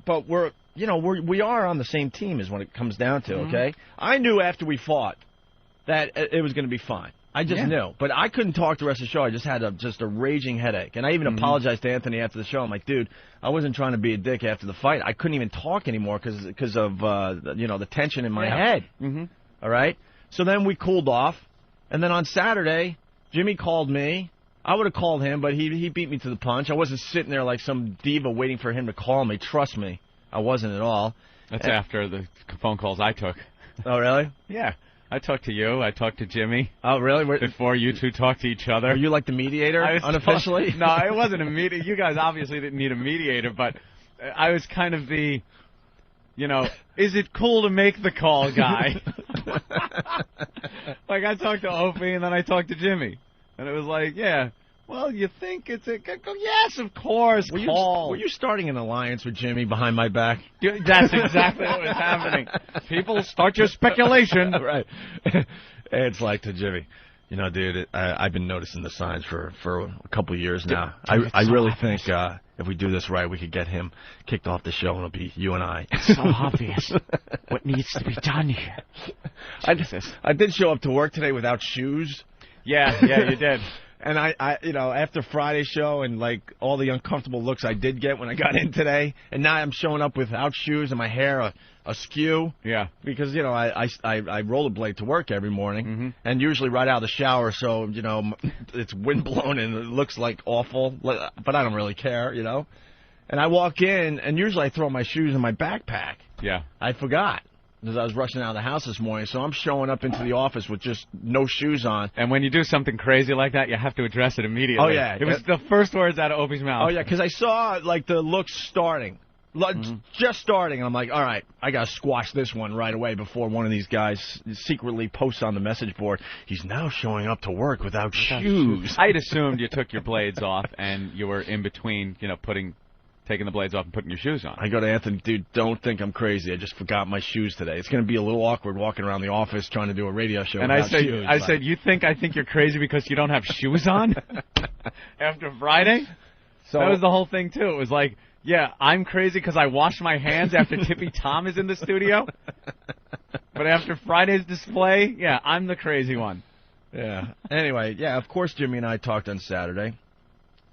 but we are on the same team is what it comes down to, okay? I knew after we fought that it was going to be fine. I just knew. But I couldn't talk the rest of the show. I just had a raging headache. And I even apologized to Anthony after the show. I'm like, dude, I wasn't trying to be a dick after the fight. I couldn't even talk anymore because of, the tension in my head. All right? So then we cooled off. And then on Saturday, Jimmy called me. I would have called him, but he beat me to the punch. I wasn't sitting there like some diva waiting for him to call me. Trust me, I wasn't at all. That's after the phone calls I took. Oh, really? Yeah. I talked to you. I talked to Jimmy. Oh, really? Before you two talked to each other. Were you like the mediator, unofficially? No, it wasn't a mediator. You guys obviously didn't need a mediator, but I was kind of the, is it cool to make the call guy? Like, I talked to Opie, and then I talked to Jimmy. And it was like, yeah, well, you think it's a... Yes, of course, Were you starting an alliance with Jimmy behind my back? That's exactly what was happening. People, start your speculation. Right. It's like to Jimmy, dude, I've been noticing the signs for a couple of years now. I really think if we do this right, we could get him kicked off the show, and it'll be you and I. It's so obvious what needs to be done here. I did show up to work today without shoes. Yeah, you did. And I after Friday's show and like all the uncomfortable looks I did get when I got in today, and now I'm showing up without shoes and my hair askew. Yeah. Because I rollerblade to work every morning, and usually right out of the shower, so it's windblown and it looks like awful, but I don't really care, And I walk in, and usually I throw my shoes in my backpack. Yeah. I forgot. Because I was rushing out of the house this morning, so I'm showing up into the office with just no shoes on. And when you do something crazy like that, you have to address it immediately. Oh, yeah. It was the first words out of Opie's mouth. Oh, yeah, because I saw, like, the looks starting. Just starting, and I'm like, all right, I got to squash this one right away before one of these guys secretly posts on the message board, he's now showing up to work without shoes. I'd assumed you took your blades off and you were in between, taking the blades off and putting your shoes on. I go to Anthony, dude, don't think I'm crazy. I just forgot my shoes today. It's going to be a little awkward walking around the office trying to do a radio show without shoes. I said, you think I think you're crazy because you don't have shoes on? After Friday? So that was the whole thing, too. It was like, yeah, I'm crazy because I washed my hands after Tippy Tom is in the studio. But after Friday's display, yeah, I'm the crazy one. Yeah. Anyway, yeah, of course Jimmy and I talked on Saturday.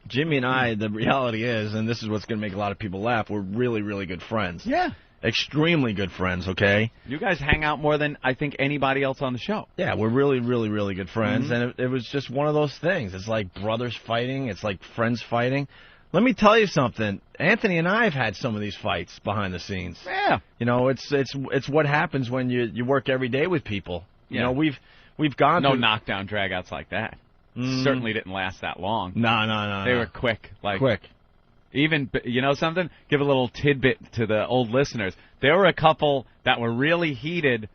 Jimmy and I, the reality is, and this is what's going to make a lot of people laugh, we're really, really good friends. Yeah. Extremely good friends, okay? You guys hang out more than I think anybody else on the show. Yeah, we're really, really, really good friends, and it was just one of those things. It's like brothers fighting. It's like friends fighting. Let me tell you something. Anthony and I have had some of these fights behind the scenes. Yeah. It's what happens when you work every day with people. Yeah. We've gone no knockdown dragouts like that. Certainly didn't last that long. No. They were quick. Quick. Even, something? Give a little tidbit to the old listeners. There were a couple that were really heated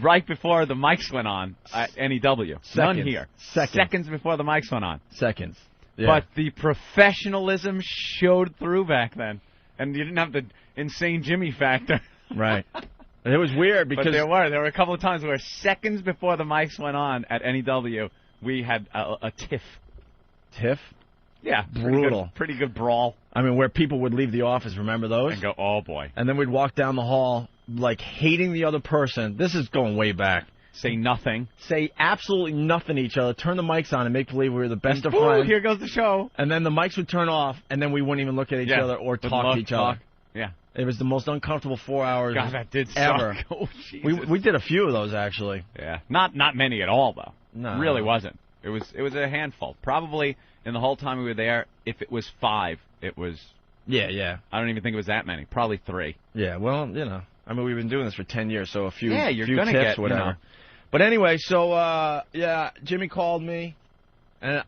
right before the mics went on at NEW. None here. Seconds before the mics went on. Seconds. Yeah. But the professionalism showed through back then. And you didn't have the insane Jimmy factor. Right. It was weird because... But there were a couple of times where seconds before the mics went on at NEW, we had a tiff. Tiff? Yeah. Brutal. Pretty good brawl. I mean, where people would leave the office, remember those? And go, oh, boy. And then we'd walk down the hall, like, hating the other person. This is going way back. Say nothing. Say absolutely nothing to each other. Turn the mics on and make believe we were the best of friends. Here goes the show. And then the mics would turn off, and then we wouldn't even look at each other or talk to each other. Yeah. It was the most uncomfortable 4 hours God, that did ever. Suck. Oh, Jesus. We did a few of those, actually. Yeah. Not many at all, though. No. It really wasn't. It was a handful. Probably in the whole time we were there, if it was 5, it was... Yeah. I don't even think it was that many. Probably 3. Yeah, well, I mean, we've been doing this for 10 years, so a few you're few gonna tips, get, whatever. But anyway, so, Jimmy called me, and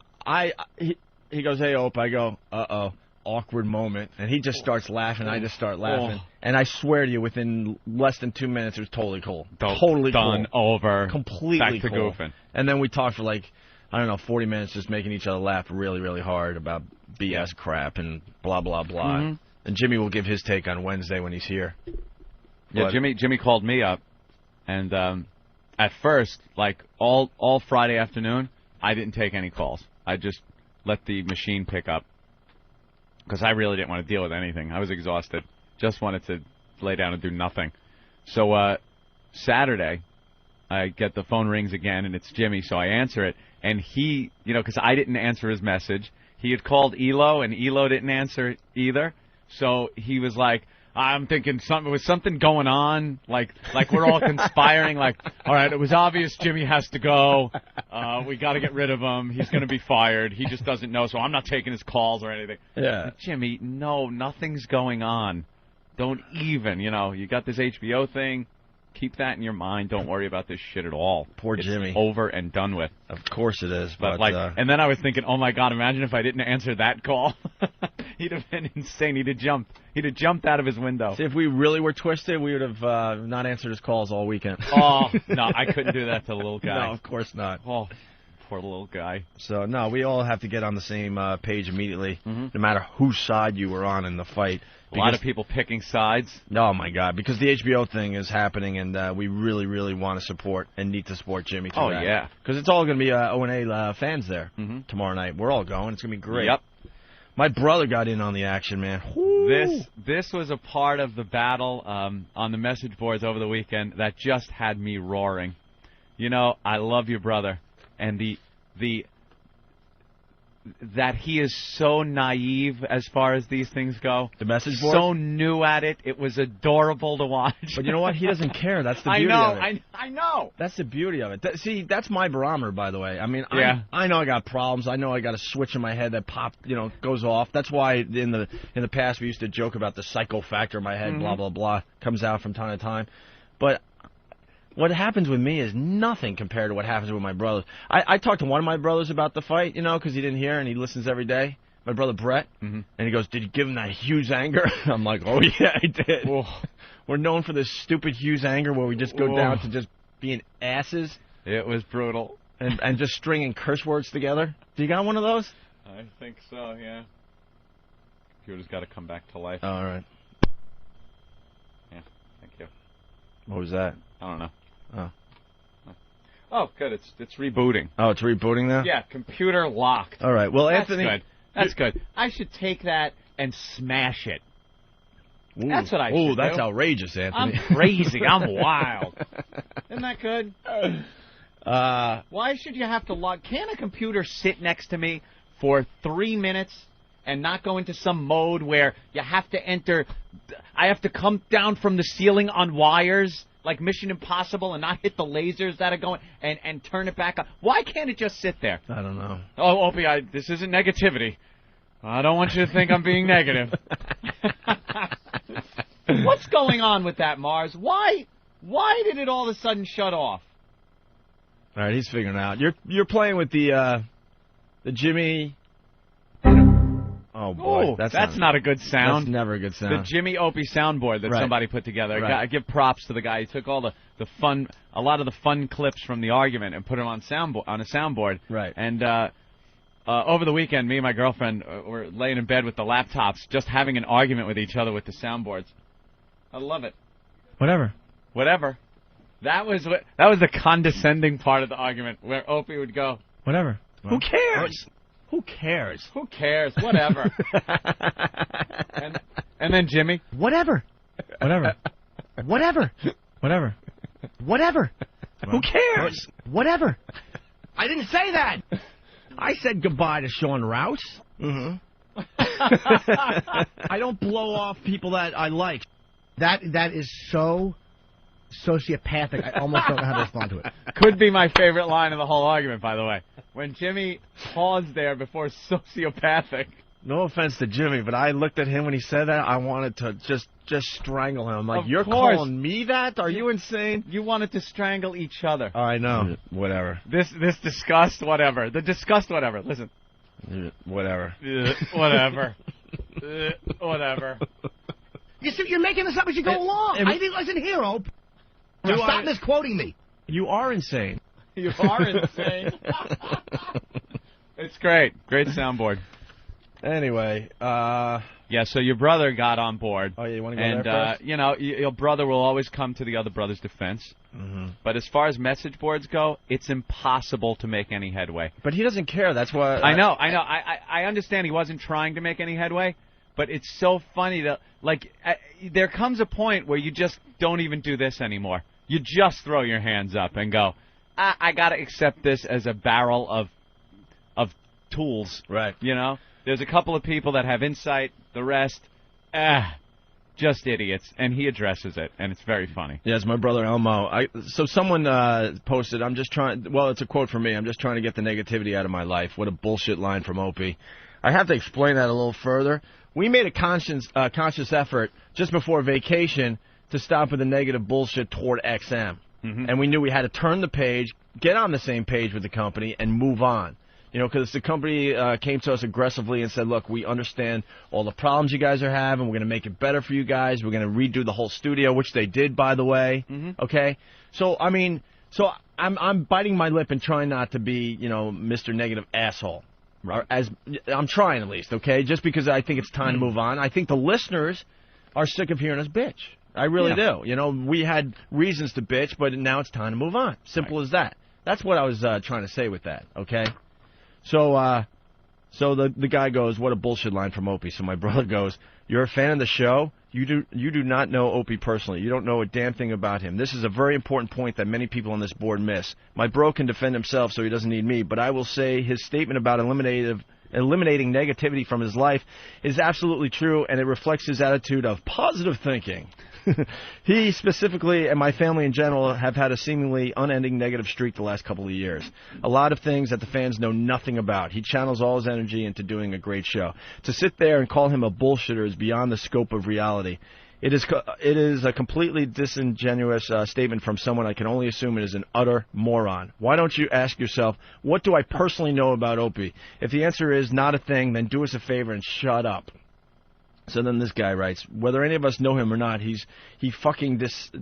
he goes, hey, Ope. I go, uh-oh. awkward moment, and he just starts laughing. I just start laughing. And I swear to you, within less than 2 minutes, it was totally cool. Totally done, cool. over. Completely back to cool. goofing. And then we talked for like, I don't know, 40 minutes just making each other laugh really, really hard about BS crap and blah, blah, blah. Mm-hmm. And Jimmy will give his take on Wednesday when he's here. Yeah, Jimmy called me up, and at first, like all Friday afternoon, I didn't take any calls. I just let the machine pick up because I really didn't want to deal with anything. I was exhausted. Just wanted to lay down and do nothing. So Saturday, I get the phone rings again, and it's Jimmy, so I answer it. And he, because I didn't answer his message, he had called Elo, and Elo didn't answer either. So he was like, I'm thinking was something going on, like we're all conspiring, like, all right, it was obvious Jimmy has to go. We got to get rid of him. He's going to be fired. He just doesn't know, so I'm not taking his calls or anything. Yeah. Jimmy, no, nothing's going on. Don't even, you got this HBO thing. Keep that in your mind. Don't worry about this shit at all. Poor Jimmy. It's over and done with. Of course it is. But and then I was thinking, oh my God, imagine if I didn't answer that call. He'd have been insane. He'd have jumped. He'd have jumped out of his window. See, if we really were twisted, we would have not answered his calls all weekend. Oh, no, I couldn't do that to the little guy. No, of course not. Oh, poor little guy. So, no, we all have to get on the same page immediately, no matter whose side you were on in the fight. A lot of people picking sides. Oh, my God, because the HBO thing is happening, and we really, really want to support and need to support Jimmy too. Oh, yeah. Because it's all going to be O&A fans there tomorrow night. We're all going. It's going to be great. Yep. My brother got in on the action, man. Woo. This was a part of the battle on the message boards over the weekend that just had me roaring. I love your brother, and that he is so naive as far as these things go. The message board? So new at it. It was adorable to watch. But you know what? He doesn't care. That's the beauty of it. I know. That's the beauty of it. See, that's my barometer, by the way. I mean, yeah. I know I got problems. I know I got a switch in my head that goes off. That's why in the past we used to joke about the psycho factor in my head, blah, blah, blah, comes out from time to time. But what happens with me is nothing compared to what happens with my brothers. I talked to one of my brothers about the fight, because he didn't hear and he listens every day. My brother Brett, and he goes, "Did you give him that Hughes anger?" I'm like, "Oh yeah, I did." We're known for this stupid Hughes anger where we just go down to just being asses. It was brutal, and just stringing curse words together. Do you got one of those? I think so. Yeah. Computer's got to come back to life. Oh, all right. Yeah. Thank you. What was that? I don't know. Oh, good. It's rebooting. Oh, it's rebooting now? Yeah, computer locked. All right. Well, That's Anthony... good. That's good. I should take that and smash it. Ooh. That's what I should do. Oh, that's outrageous, Anthony. I'm crazy. I'm wild. Isn't that good? Why should you have to log... Can a computer sit next to me for 3 minutes and not go into some mode where you have to enter... I have to come down from the ceiling on wires... like Mission Impossible, and not hit the lasers that are going, and turn it back up. Why can't it just sit there? I don't know. Oh, Opie, this isn't negativity. I don't want you to think I'm being negative. What's going on with that, Mars? Why did it all of a sudden shut off? All right, he's figuring it out. You're playing with the Jimmy... Oh, boy. Ooh, that's not a good sound. That's never a good sound. The Jimmy Opie soundboard that somebody put together. Right. I give props to the guy. He took all a lot of the fun clips from the argument and put them on a soundboard. Right. And over the weekend, me and my girlfriend were laying in bed with the laptops, just having an argument with each other with the soundboards. I love it. Whatever. That was the condescending part of the argument where Opie would go, whatever. Who cares? Who cares? Who cares? Whatever. and then Jimmy. Whatever. Whatever. Whatever. Whatever. Whatever. Who cares? Whatever. I didn't say that. I said goodbye to Shawn Rouse. Mm-hmm. I don't blow off people that I like. That is so sociopathic. I almost don't know how to respond to it. Could be my favorite line of the whole argument, by the way. When Jimmy paused there before sociopathic. No offense to Jimmy, but I looked at him when he said that. I wanted to just strangle him. I'm like, you're calling me that? Are you insane? You wanted to strangle each other. Oh, I know. Whatever. This disgust, whatever. The disgust, whatever. Listen. Whatever. Whatever. Whatever. You see, you're making this up as you go along. I didn't listen here, Ope. Stop misquoting me. You are insane. You are insane. It's great. Great soundboard. Anyway, yeah, so your brother got on board. Oh, yeah, you want to go there first? You know, your brother will always come to the other brother's defense. Mm-hmm. But as far as message boards go, it's impossible to make any headway. But he doesn't care. That's why. I know. I understand he wasn't trying to make any headway, but it's so funny that, like, there comes a point where you just don't even do this anymore. You just throw your hands up and go, I got to accept this as a barrel of tools. Right. You know? There's a couple of people that have insight. The rest, just idiots. And he addresses it, and it's very funny. Yes, my brother Elmo. So someone posted, I'm just trying, well, it's a quote from me, I'm just trying to get the negativity out of my life. What a bullshit line from Opie. I have to explain that a little further. We made a conscious effort just before vacation to stop with the negative bullshit toward XM. Mm-hmm. And we knew we had to turn the page, get on the same page with the company, and move on. You know, because the company came to us aggressively and said, look, we understand all the problems you guys are having. We're going to make it better for you guys. We're going to redo the whole studio, which they did, by the way. Mm-hmm. Okay? So, I mean, I'm biting my lip and trying not to be, you know, Mr. Negative Asshole. As I'm trying, at least, okay? Just because I think it's time to move on. I think the listeners are sick of hearing us bitch. I really do. You know, we had reasons to bitch, but now it's time to move on. Simple as that. That's what I was trying to say with that, okay? So the guy goes, what a bullshit line from Opie. So my brother goes, you're a fan of the show? You do not know Opie personally. You don't know a damn thing about him. This is a very important point that many people on this board miss. My bro can defend himself, so he doesn't need me. But I will say his statement about eliminating negativity from his life is absolutely true, and it reflects his attitude of positive thinking. He specifically, and my family in general, have had a seemingly unending negative streak the last couple of years. A lot of things that the fans know nothing about. He channels all his energy into doing a great show. To sit there and call him a bullshitter is beyond the scope of reality. It is a completely disingenuous statement from someone I can only assume is an utter moron. Why don't you ask yourself, what do I personally know about Opie? If the answer is not a thing, then do us a favor and shut up. So then this guy writes, whether any of us know him or not, he fucking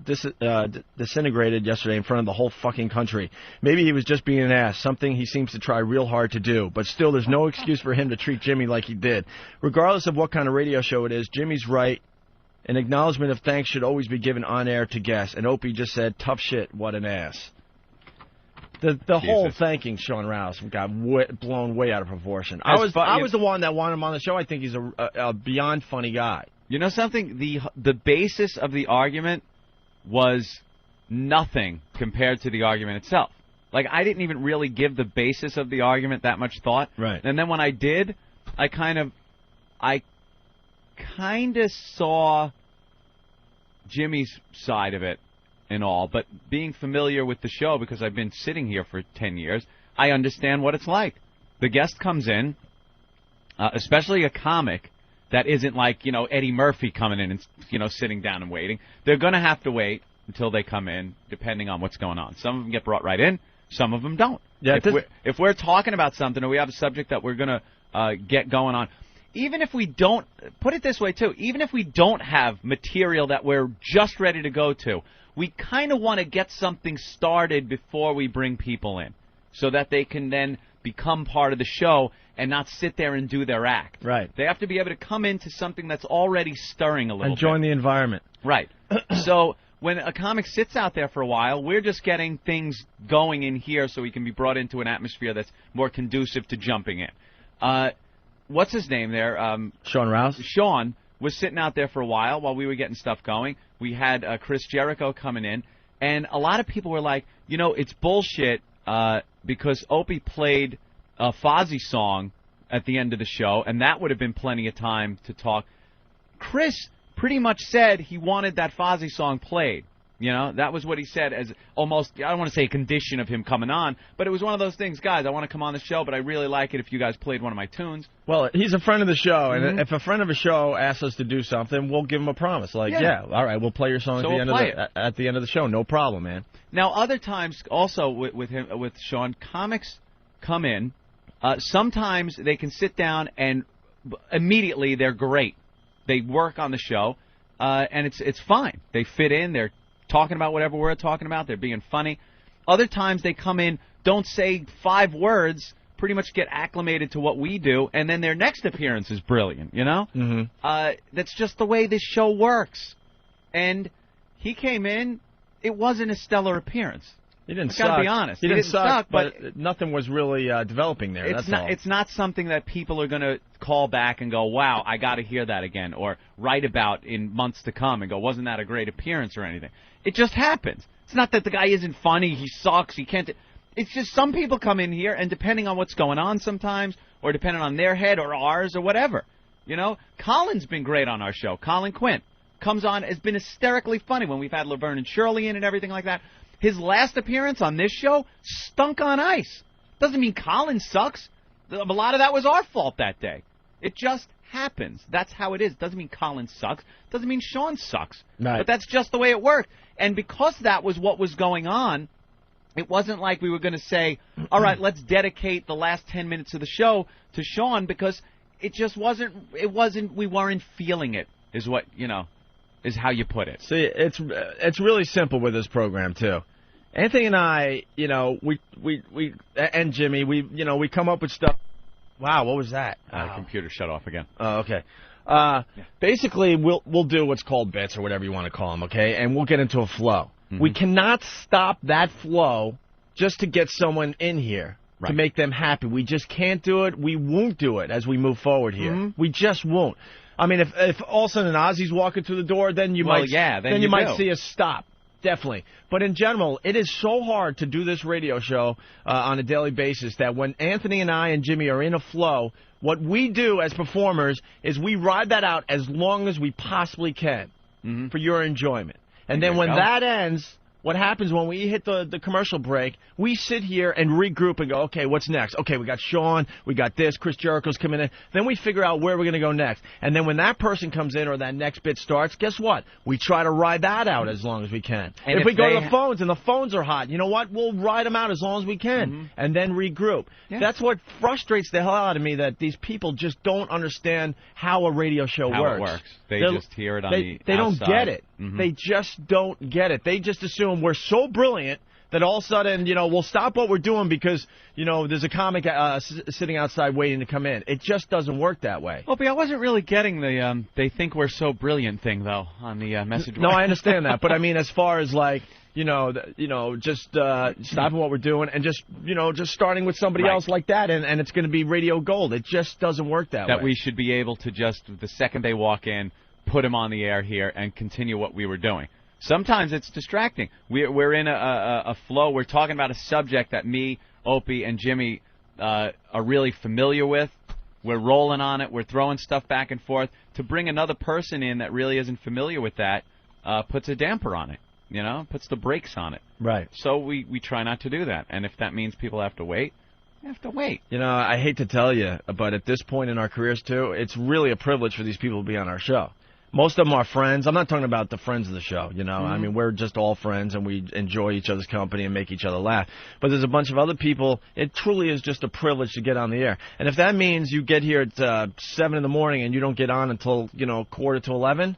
disintegrated yesterday in front of the whole fucking country. Maybe he was just being an ass, something he seems to try real hard to do. But still, there's no excuse for him to treat Jimmy like he did. Regardless of what kind of radio show it is, Jimmy's right. An acknowledgement of thanks should always be given on air to guests. And Opie just said, tough shit, what an ass. The whole thanking Shawn Rouse got blown way out of proportion. I was the one that wanted him on the show. I think he's a beyond funny guy. You know something? The basis of the argument was nothing compared to the argument itself. Like, I didn't even really give the basis of the argument that much thought. Right. And then when I did, I kind of saw Jimmy's side of it and all, but being familiar with the show because I've been sitting here for 10 years, I understand what it's like. The guest comes in, especially a comic that isn't like, you know, Eddie Murphy coming in and, you know, sitting down and waiting. They're going to have to wait until they come in, depending on what's going on. Some of them get brought right in, some of them don't. Yeah, if we're talking about something or we have a subject that we're going to get going on, even if we don't, put it this way too, even if we don't have material that we're just ready to go to, we kind of want to get something started before we bring people in so that they can then become part of the show and not sit there and do their act. Right. They have to be able to come into something that's already stirring a little and join bit. the environment. Right. So when a comic sits out there for a while, we're just getting things going in here so we can be brought into an atmosphere that's more conducive to jumping in. What's his name there? Shawn Rouse? Shawn was sitting out there for a while we were getting stuff going. We had Chris Jericho coming in, and a lot of people were like, you know, it's bullshit because Opie played a Fozzy song at the end of the show, and that would have been plenty of time to talk. Chris pretty much said he wanted that Fozzy song played. You know, that was what he said as almost, I don't want to say a condition of him coming on, but it was one of those things, guys, I want to come on the show, but I really like it if you guys played one of my tunes. Well, he's a friend of the show, and if a friend of a show asks us to do something, we'll give him a promise. Like, yeah all right, we'll play your song at the end of the show. No problem, man. Now, other times, also with Shawn, comics come in. Sometimes they can sit down and immediately they're great. They work on the show, and it's fine. They fit in. They're talking about whatever we're talking about. They're being funny. Other times they come in, don't say 5 words, pretty much get acclimated to what we do, and then their next appearance is brilliant, you know? Mm-hmm. That's just the way this show works. And he came in, it wasn't a stellar appearance. He didn't suck. I gotta be honest. He didn't suck, but nothing was really developing there. It's not something that people are going to call back and go, wow, I got to hear that again, or write about in months to come and go, wasn't that a great appearance or anything? It just happens. It's not that the guy isn't funny, he sucks, he can't... It's just some people come in here, and depending on what's going on sometimes, or depending on their head or ours or whatever, you know? Colin's been great on our show. Colin Quinn comes on, has been hysterically funny when we've had Laverne and Shirley in and everything like that. His last appearance on this show stunk on ice. Doesn't mean Colin sucks. A lot of that was our fault that day. It just happens. That's how it is. Doesn't mean Colin sucks. Doesn't mean Shawn sucks. Right. But that's just the way it worked. And because that was what was going on, it wasn't like we were going to say, all right, let's dedicate the last 10 minutes of the show to Shawn, because it just wasn't, we weren't feeling it, is what, you know, is how you put it. See, it's really simple with this program, too. Anthony and I, you know, we and Jimmy, we come up with stuff. Wow, what was that? The computer shut off again. Oh, okay. Basically, we'll do what's called bits or whatever you want to call them, okay? And we'll get into a flow. Mm-hmm. We cannot stop that flow just to get someone in here to make them happy. We just can't do it. We won't do it as we move forward here. Mm-hmm. We just won't. I mean, if all of a sudden Ozzy's walking through the door, then you might see us stop. Definitely. But in general, it is so hard to do this radio show on a daily basis that when Anthony and I and Jimmy are in a flow, what we do as performers is we ride that out as long as we possibly can for your enjoyment. And then when that ends, what happens when we hit the commercial break, we sit here and regroup and go, okay, what's next? Okay, we got Shawn, we got this, Chris Jericho's coming in. Then we figure out where we're going to go next. And then when that person comes in or that next bit starts, guess what? We try to ride that out as long as we can. And if we go to the phones and the phones are hot, you know what? We'll ride them out as long as we can and then regroup. Yeah. That's what frustrates the hell out of me, that these people just don't understand how a radio show works. How it works. They just hear it on the They don't outside. get it. Mm-hmm. They just don't get it. They just assume we're so brilliant that all of a sudden, you know, we'll stop what we're doing because, you know, there's a comic sitting outside waiting to come in. It just doesn't work that way. Opie, I wasn't really getting the they think we're so brilliant thing, though, on the message. No, I understand that. But, I mean, as far as, like, just stopping what we're doing and just starting with somebody else like that, and it's going to be radio gold. It just doesn't work that way. That we should be able to just, the second they walk in, put them on the air here and continue what we were doing. Sometimes it's distracting. We're in a flow. We're talking about a subject that me, Opie, and Jimmy are really familiar with. We're rolling on it. We're throwing stuff back and forth. To bring another person in that really isn't familiar with that puts a damper on it, you know, puts the brakes on it. Right. So we try not to do that. And if that means people have to wait, they have to wait. You know, I hate to tell you, but at this point in our careers, too, it's really a privilege for these people to be on our show. Most of them are friends. I'm not talking about the friends of the show, you know. I mean, we're just all friends, and we enjoy each other's company and make each other laugh. But there's a bunch of other people. It truly is just a privilege to get on the air. And if that means you get here at 7 in the morning and you don't get on until, 10:45,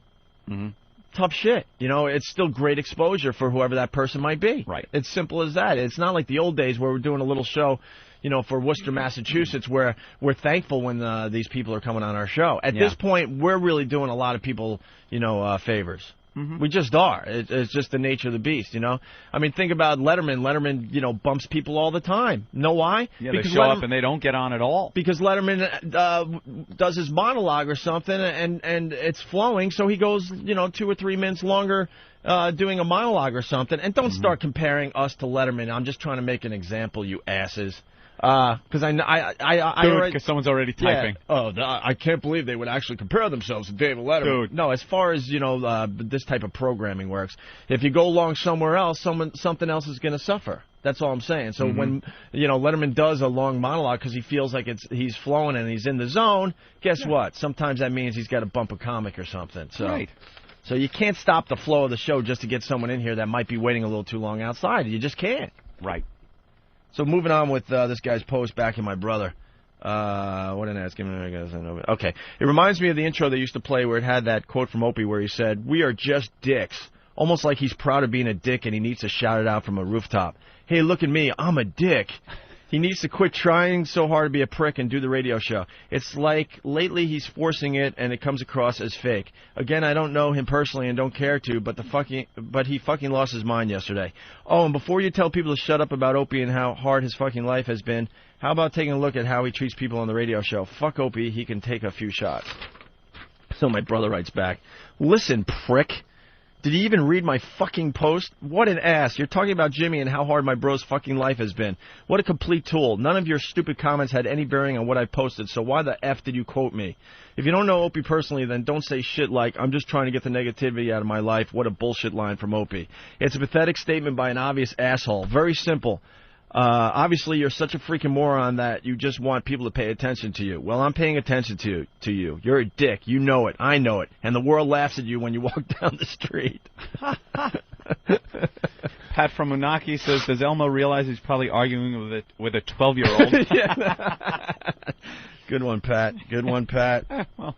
tough shit. You know, it's still great exposure for whoever that person might be. Right. It's simple as that. It's not like the old days where we're doing a little show, for Worcester, Massachusetts, where we're thankful when these people are coming on our show. At this point, we're really doing a lot of people, favors. We just are. It's just the nature of the beast, I mean, think about Letterman. Letterman, bumps people all the time. Know why? Yeah, because they show up and they don't get on at all. Because Letterman does his monologue or something, and it's flowing, so he goes, 2 or 3 minutes longer doing a monologue or something. And don't start comparing us to Letterman. I'm just trying to make an example, you asses. Because because someone's already typing. Yeah. I can't believe they would actually compare themselves to David Letterman. Dude. No, as far as this type of programming works, if you go along somewhere else, something else is going to suffer. That's all I'm saying. So when Letterman does a long monologue because he feels like he's flowing and he's in the zone, guess what? Sometimes that means he's got to bump a comic or something. So. Right. So you can't stop the flow of the show just to get someone in here that might be waiting a little too long outside. You just can't. Right. So moving on with this guy's post, Backing My Brother. What did I ask him? Okay. It reminds me of the intro they used to play where it had that quote from Opie where he said, "We are just dicks." Almost like he's proud of being a dick and he needs to shout it out from a rooftop. Hey, look at me. I'm a dick. He needs to quit trying so hard to be a prick and do the radio show. It's like lately he's forcing it and it comes across as fake. Again, I don't know him personally and don't care to, but he fucking lost his mind yesterday. Oh, and before you tell people to shut up about Opie and how hard his fucking life has been, how about taking a look at how he treats people on the radio show? Fuck Opie, he can take a few shots. So my brother writes back, listen, prick. Did he even read my fucking post? What an ass. You're talking about Jimmy and how hard my bro's fucking life has been. What a complete tool. None of your stupid comments had any bearing on what I posted, so why the F did you quote me? If you don't know Opie personally, then don't say shit like, I'm just trying to get the negativity out of my life. What a bullshit line from Opie. It's a pathetic statement by an obvious asshole. Very simple. Obviously, you're such a freaking moron that you just want people to pay attention to you. Well, I'm paying attention to you. You're a dick. You know it. I know it. And the world laughs at you when you walk down the street. Pat from Unaki says, does Elmo realize he's probably arguing with a 12-year-old? Yeah. Good one, Pat. Good one, Pat. Well,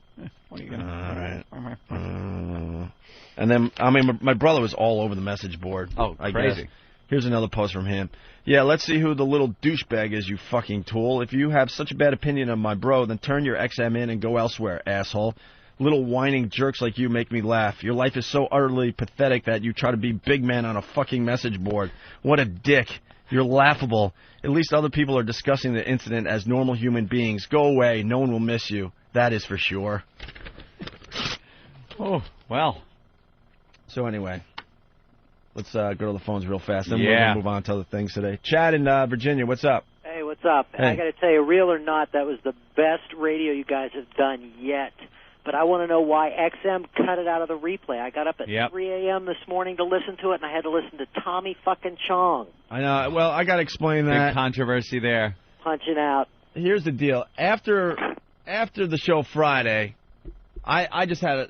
what are you going to do? All right. And then, I mean, my brother was all over the message board. Oh, crazy. Guess. Here's another post from him. Yeah, let's see who the little douchebag is, you fucking tool. If you have such a bad opinion of my bro, then turn your XM in and go elsewhere, asshole. Little whining jerks like you make me laugh. Your life is so utterly pathetic that you try to be big man on a fucking message board. What a dick. You're laughable. At least other people are discussing the incident as normal human beings. Go away. No one will miss you. That is for sure. Oh, well. So anyway, let's go to the phones real fast. Then we'll move on to other things today. Chad in Virginia, what's up? Hey, what's up? Hey. I got to tell you, real or not, that was the best radio you guys have done yet. But I want to know why XM cut it out of the replay. I got up at 3 a.m. this morning to listen to it, and I had to listen to Tommy fucking Chong. I know. Well, I got to explain that. Big controversy there. Punching out. Here's the deal. After the show Friday, I just had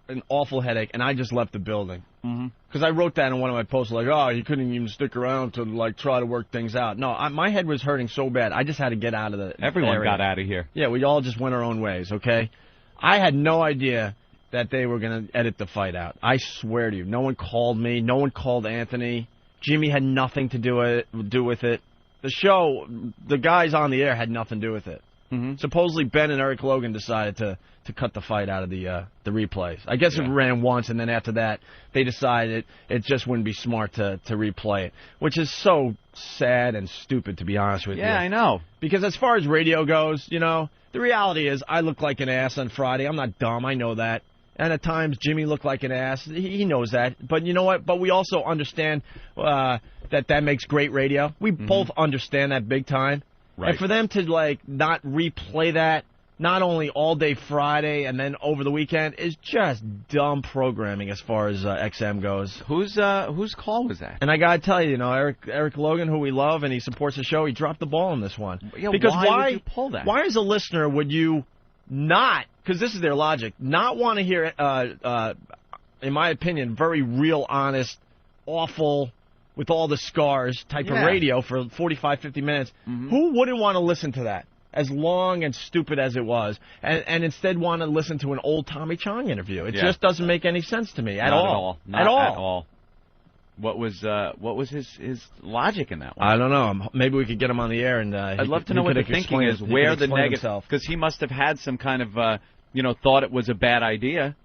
an awful headache, and I just left the building. Because I wrote that in one of my posts, like, oh, you couldn't even stick around to, like, try to work things out. No, my head was hurting so bad, I just had to get out of the Everyone area. got out of here. Yeah, we all just went our own ways, okay? I had no idea that they were going to edit the fight out. I swear to you. No one called me. No one called Anthony. Jimmy had nothing to do with it. The show, the guys on the air had nothing to do with it. Supposedly Ben and Eric Logan decided to cut the fight out of the replays. I guess it ran once, and then after that, they decided it just wouldn't be smart to replay it, which is so sad and stupid, to be honest with you. Yeah, I know. Because as far as radio goes, you know, the reality is I look like an ass on Friday. I'm not dumb. I know that. And at times, Jimmy looked like an ass. He knows that. But you know what? But we also understand that makes great radio. We both understand that big time. Right. And for them to, like, not replay that, not only all day Friday and then over the weekend, is just dumb programming as far as XM goes. Whose call was that? And I gotta tell you, you know, Eric Logan, who we love and he supports the show, he dropped the ball on this one. Yeah, because why would you pull that? Why, as a listener, would you not? Because this is their logic. Not want to hear, in my opinion, very real, honest, awful, with all the scars type of radio for 45, 50 minutes. Who wouldn't want to listen to that? As long and stupid as it was, and instead want to listen to an old Tommy Chong interview. It just doesn't make any sense to me at all. Not at all. What was his logic in that one? I don't know. Maybe we could get him on the air, and I'd love to know what the thinking is. Where the negative, because he must have had some kind of thought it was a bad idea.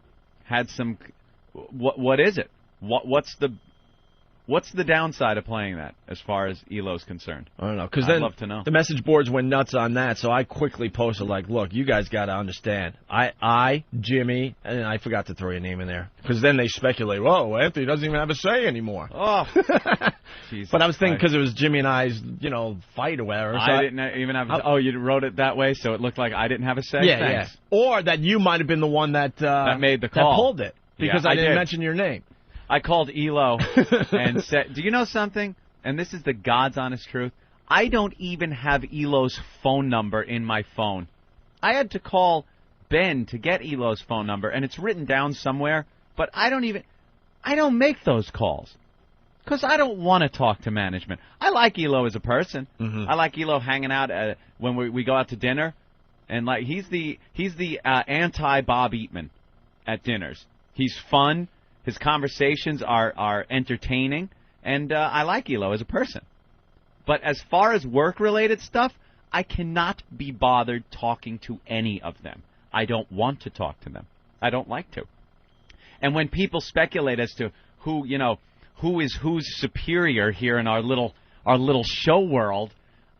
Had some. What is it? What's the downside of playing that as far as ELO's concerned? I don't know. Because then love to know. The message boards went nuts on that, so I quickly posted, like, look, you guys got to understand. Jimmy, and I forgot to throw your name in there. Because then they speculate, whoa, Anthony doesn't even have a say anymore. Oh. But I was thinking because it was Jimmy and I's, fight or whatever. So I didn't even have a say. Oh, you wrote it that way, so it looked like I didn't have a say? Yeah, Thanks. yeah. Or that you might have been the one that made the call. That pulled it. Because I didn't mention your name. I called ELO and said, do you know something? And this is the God's honest truth. I don't even have ELO's phone number in my phone. I had to call Ben to get ELO's phone number, and it's written down somewhere, but I don't make those calls. Because I don't want to talk to management. I like Elo as a person. I like Elo hanging out when we go out to dinner, and like he's the anti-Bob Eatman at dinners. He's fun. His conversations are entertaining, and I like Elo as a person. But as far as work-related stuff, I cannot be bothered talking to any of them. I don't want to talk to them. I don't like to. And when people speculate as to who who's superior here in our little show world,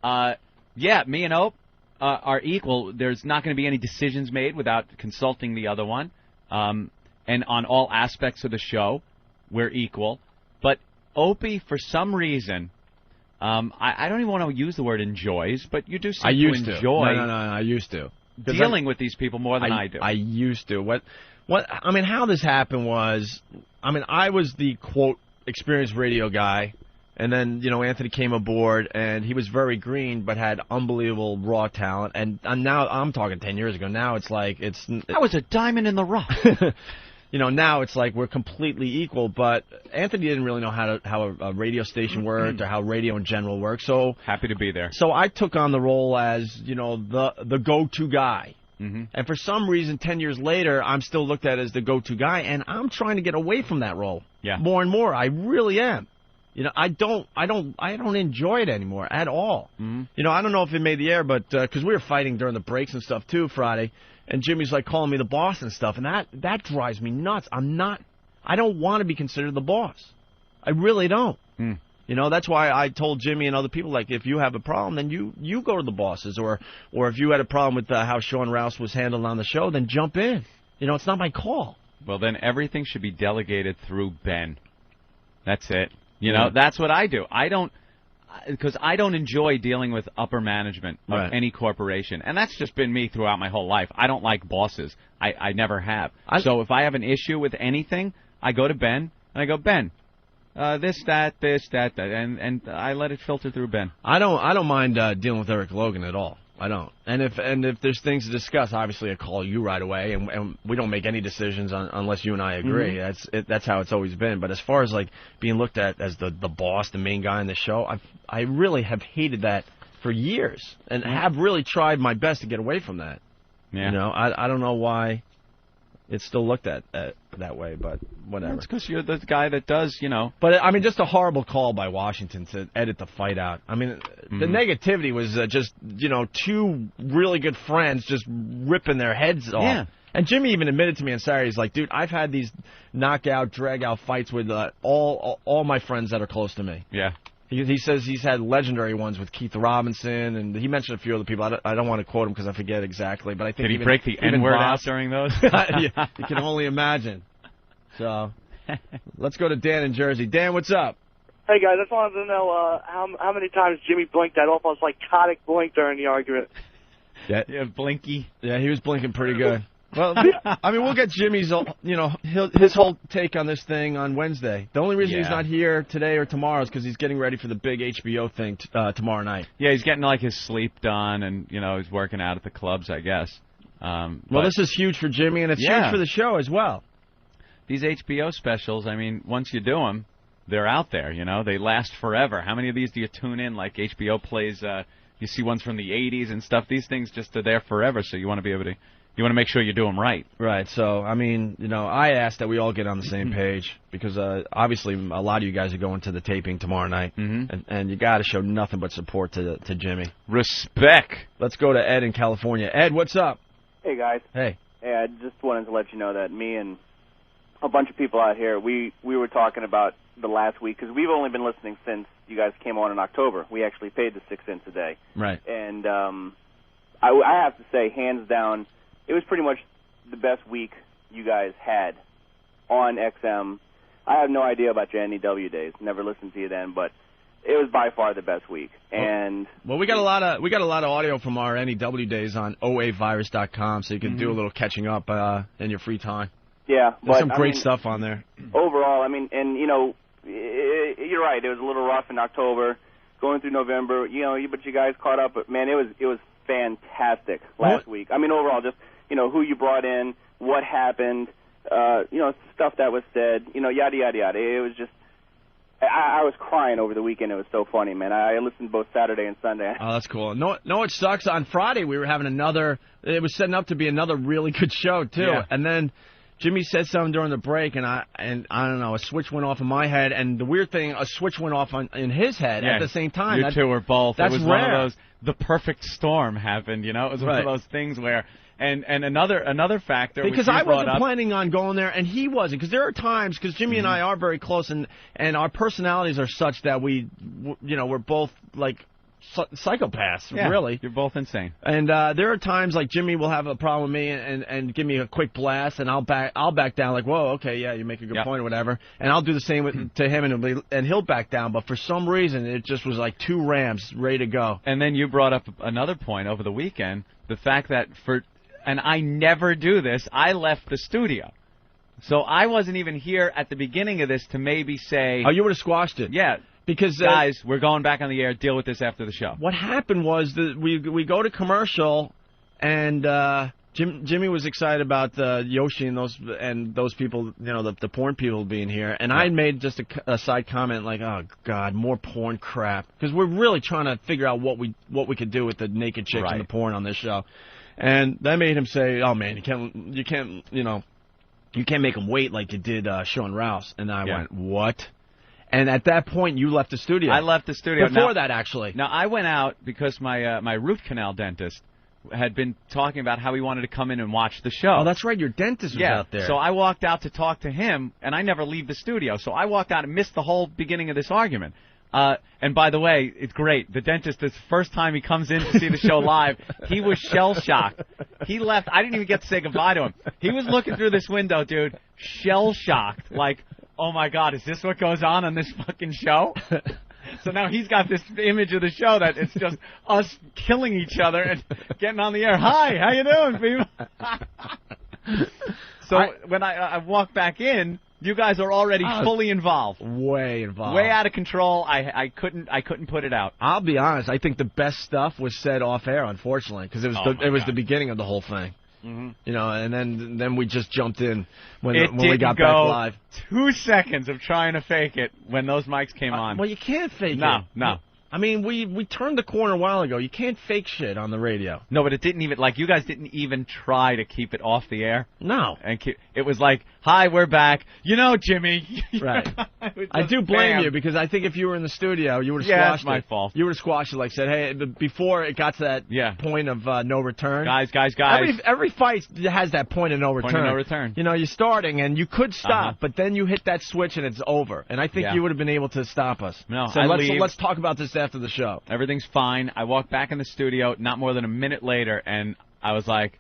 me and Ope are equal. There's not going to be any decisions made without consulting the other one. And on all aspects of the show, we're equal. But Opie, for some reason, I don't even want to use the word enjoys, but you do seem to enjoy. No, I used to. Dealing with these people more than I do. I used to. How this happened was, I was the, quote, experienced radio guy, and then, Anthony came aboard, and he was very green, but had unbelievable raw talent, and now, I'm talking 10 years ago, now it's like, I was a diamond in the rough. Now it's like we're completely equal, but Anthony didn't really know how a radio station worked or how radio in general works, so... Happy to be there. So I took on the role as, the go-to guy. And for some reason, 10 years later, I'm still looked at as the go-to guy, and I'm trying to get away from that role. Yeah. More and more. I really am. I don't enjoy it anymore at all. I don't know if it made the air, but because we were fighting during the breaks and stuff too Friday, and Jimmy's like calling me the boss and stuff, and that drives me nuts. I don't want to be considered the boss. I really don't. That's why I told Jimmy and other people, like, if you have a problem, then you go to the bosses, or if you had a problem with how Shawn Rouse was handled on the show, then jump in. It's not my call. Well, then everything should be delegated through Ben. That's it. That's what I do. Because I don't enjoy dealing with upper management of any corporation. And that's just been me throughout my whole life. I don't like bosses. I never have. So if I have an issue with anything, I go to Ben, and I go, Ben, this, that, and I let it filter through Ben. I don't mind dealing with Eric Logan at all. I don't. And if there's things to discuss, obviously I call you right away, and we don't make any decisions unless you and I agree. That's how it's always been. But as far as like being looked at as the boss, the main guy in the show, I really have hated that for years, and have really tried my best to get away from that. Yeah. I don't know why it's still looked at that way, but whatever. It's because you're the guy that does, But, just a horrible call by Washington to edit the fight out. The negativity was just, two really good friends just ripping their heads off. Yeah. And Jimmy even admitted to me on Saturday, he's like, dude, I've had these knockout, drag-out fights with all my friends that are close to me. Yeah. He says he's had legendary ones with Keith Robinson, and he mentioned a few other people. I don't want to quote him because I forget exactly, but I think did he break the N-word out during those? Yeah, you can only imagine. So, let's go to Dan in Jersey. Dan, what's up? Hey guys, I just wanted to know how many times Jimmy blinked that awful psychotic blink during the argument. Yeah, blinky. Yeah, he was blinking pretty good. Well, we'll get Jimmy's, his whole take on this thing on Wednesday. The only reason he's not here today or tomorrow is because he's getting ready for the big HBO thing tomorrow night. Yeah, he's getting like his sleep done, and he's working out at the clubs, I guess. Well, this is huge for Jimmy, and it's huge for the show as well. These HBO specials, once you do them, they're out there. They last forever. How many of these do you tune in? Like HBO plays, you see ones from the 80s and stuff. These things just are there forever, so you want to be able to. You want to make sure you do them right. Right. So, I asked that we all get on the same page because obviously a lot of you guys are going to the taping tomorrow night, and you got to show nothing but support to Jimmy. Respect. Let's go to Ed in California. Ed, what's up? Hey, guys. Hey. Hey, I just wanted to let you know that me and a bunch of people out here, we were talking about the last week because we've only been listening since you guys came on in October. We actually paid the 6 cents a day. Right. And I have to say, hands down, it was pretty much the best week you guys had on XM. I have no idea about your NEW days. Never listened to you then, but it was by far the best week. And we got a lot of audio from our NEW days on oavirus.com, so you can do a little catching up in your free time. Yeah, there's some great stuff on there. Overall, and you're right. It was a little rough in October, going through November. But you guys caught up. But man, it was fantastic last week. Overall, just who you brought in, what happened, stuff that was said, yada yada yada. It was just I was crying over the weekend. It was so funny, man. I listened both Saturday and Sunday. Oh, that's cool. No, it sucks. On Friday, we were having another. It was setting up to be another really good show too. Yeah. And then Jimmy said something during the break, and I don't know. A switch went off in my head, and the weird thing, a switch went off in his head at the same time. You two were both. That's it was rare. one of those. The perfect storm happened. You know, it was one of those things where. And another factor because I wasn't planning on going there and he wasn't, because there are times, because Jimmy and I are very close and our personalities are such that we're both like psychopaths, really. You're both insane. And there are times like Jimmy will have a problem with me and give me a quick blast, and I'll back down like, whoa, okay, yeah, you make a good point or whatever, and I'll do the same to him and he'll back down. But for some reason it just was like two rams ready to go. And then you brought up another point over the weekend, the fact that and I never do this, I left the studio. So I wasn't even here at the beginning of this to maybe say... Oh, you would have squashed it. Yeah. Because guys, we're going back on the air. Deal with this after the show. What happened was that we go to commercial, and Jimmy was excited about Yoshi and those people, the porn people being here, and I made just a side comment like, "Oh God, more porn crap," because we're really trying to figure out what we could do with the naked chicks and the porn on this show. And that made him say, "Oh man, you can't make him wait like you did Shawn Rouse." And I went, "What?" And at that point, you left the studio. I left the studio. Before that, actually. Now, I went out because my root canal dentist had been talking about how he wanted to come in and watch the show. Oh, that's right. Your dentist was out there. So I walked out to talk to him, and I never leave the studio. So I walked out and missed the whole beginning of this argument. And by the way, it's great. The dentist, the first time he comes in to see the show live, he was shell-shocked. He left. I didn't even get to say goodbye to him. He was looking through this window, dude, shell-shocked. Like, oh, my God, is this what goes on this fucking show? So now he's got this image of the show that it's just us killing each other and getting on the air. Hi, how you doing, people? So when I walk back in, you guys are already fully involved. Way involved. Way out of control. I couldn't put it out. I'll be honest. I think the best stuff was said off air, unfortunately, because it was the beginning of the whole thing. Mm-hmm. And then we just jumped in when we got back live. 2 seconds of trying to fake it when those mics came on. Well, you can't fake it. No. I mean, we turned the corner a while ago. You can't fake shit on the radio. No, but it didn't even, you guys didn't even try to keep it off the air. No. And it was like, hi, we're back. Jimmy. Right. I do blame you, because I think if you were in the studio, you would have squashed it. Yeah, it's my fault. You would have squashed it, said, hey, before it got to that point of no return. Guys. Every fight has that point of no return. Point of no return. You're starting, and you could stop, but then you hit that switch, and it's over. And I think you would have been able to stop us. No, so let's talk about this after the show. Everything's fine. I walked back in the studio not more than a minute later, and I was like,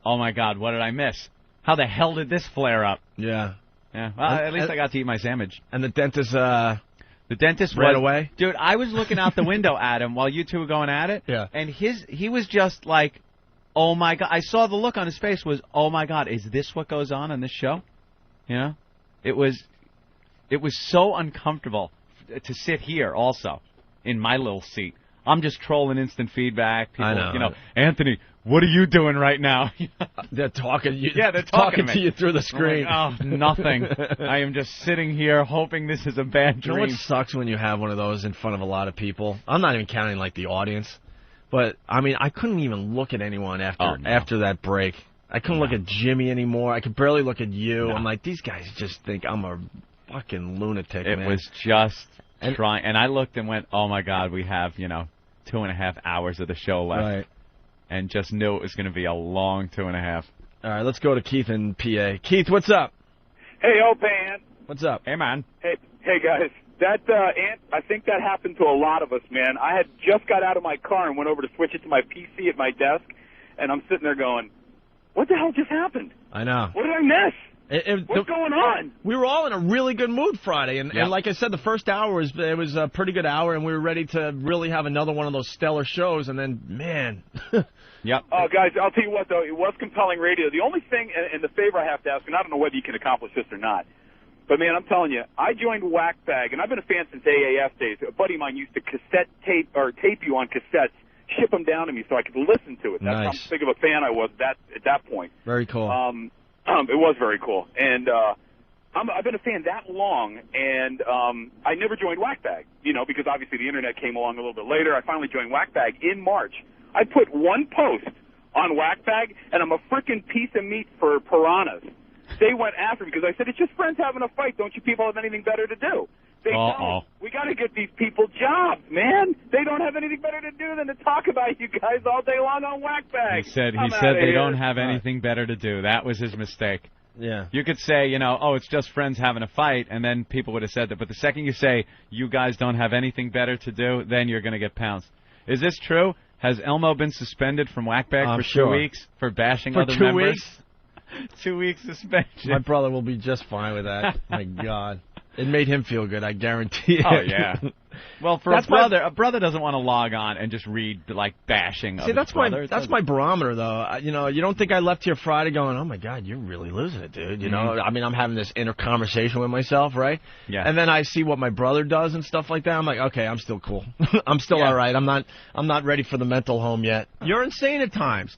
oh, my God, what did I miss? How the hell did this flare up? Yeah. Yeah. Well, at least I got to eat my sandwich. And the dentist... The dentist right away? Dude, I was looking out the window at him while you two were going at it. Yeah. And he was just like, oh, my God. I saw the look on his face was, oh, my God, is this what goes on this show? It was so uncomfortable to sit here also in my little seat. I'm just trolling instant feedback. People, I know. Anthony, what are you doing right now? They're talking to you. Yeah, they're talking to you through the screen. Like, oh, nothing. I am just sitting here hoping this is a bad dream. You know what sucks when you have one of those in front of a lot of people? I'm not even counting the audience, but I mean, I couldn't even look at anyone after that break. I couldn't look at Jimmy anymore. I could barely look at you. I'm like, these guys just think I'm a fucking lunatic. It was just trying, and I looked and went, oh my God, we have 2.5 hours of the show left. Right. And just knew it was going to be a long 2.5. All right, let's go to Keith in PA. Keith, what's up? Hey, Opie. What's up? Hey, man. Hey, guys. That I think that happened to a lot of us, man. I had just got out of my car and went over to switch it to my PC at my desk, and I'm sitting there going, what the hell just happened? I know. What did I miss? What's going on? We were all in a really good mood Friday, and like I said, the first hour was a pretty good hour, and we were ready to really have another one of those stellar shows, and then, man. Yep. Oh, guys, I'll tell you what, though, it was compelling radio. The only thing, and the favor I have to ask, and I don't know whether you can accomplish this or not, but, man, I'm telling you, I joined Whack Bag, and I've been a fan since AAF days. A buddy of mine used to tape you on cassettes, ship them down to me so I could listen to it. That's how big of a fan I was at that point. Very cool. It was very cool. And I've been a fan that long, and I never joined Whackbag, because obviously the internet came along a little bit later. I finally joined Whackbag in March. I put one post on Whackbag, and I'm a frickin' piece of meat for piranhas. They went after me because I said, it's just friends having a fight. Don't you people have anything better to do? They don't. We got to get these people jobs, man. They don't have anything better to do than to talk about you guys all day long on Whackbag. He said they don't have anything better to do. That was his mistake. Yeah. You could say, it's just friends having a fight, and then people would have said that. But the second you say, you guys don't have anything better to do, then you're going to get pounced. Is this true? Has Elmo been suspended from Whackbag for 2 weeks for bashing other members? For 2 weeks? 2 weeks suspension. My brother will be just fine with that. My God. It made him feel good, I guarantee it. Oh, yeah. Well, for a brother doesn't want to log on and just read, bashing. See, that's my barometer, though. You don't think I left here Friday going, oh, my God, you're really losing it, dude. I mean, I'm having this inner conversation with myself, right? Yeah. And then I see what my brother does and stuff like that. I'm like, okay, I'm still cool. I'm still all right. I'm not ready for the mental home yet. You're insane at times.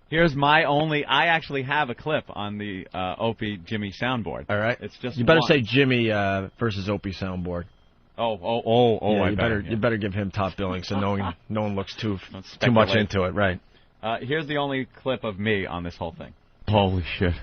Here's I actually have a clip on the Opie Jimmy soundboard. All right. It's just you better say Jimmy versus Opie soundboard. Yeah, you better give him top billing so no one looks too much into it, right? Here's the only clip of me on this whole thing. Holy shit.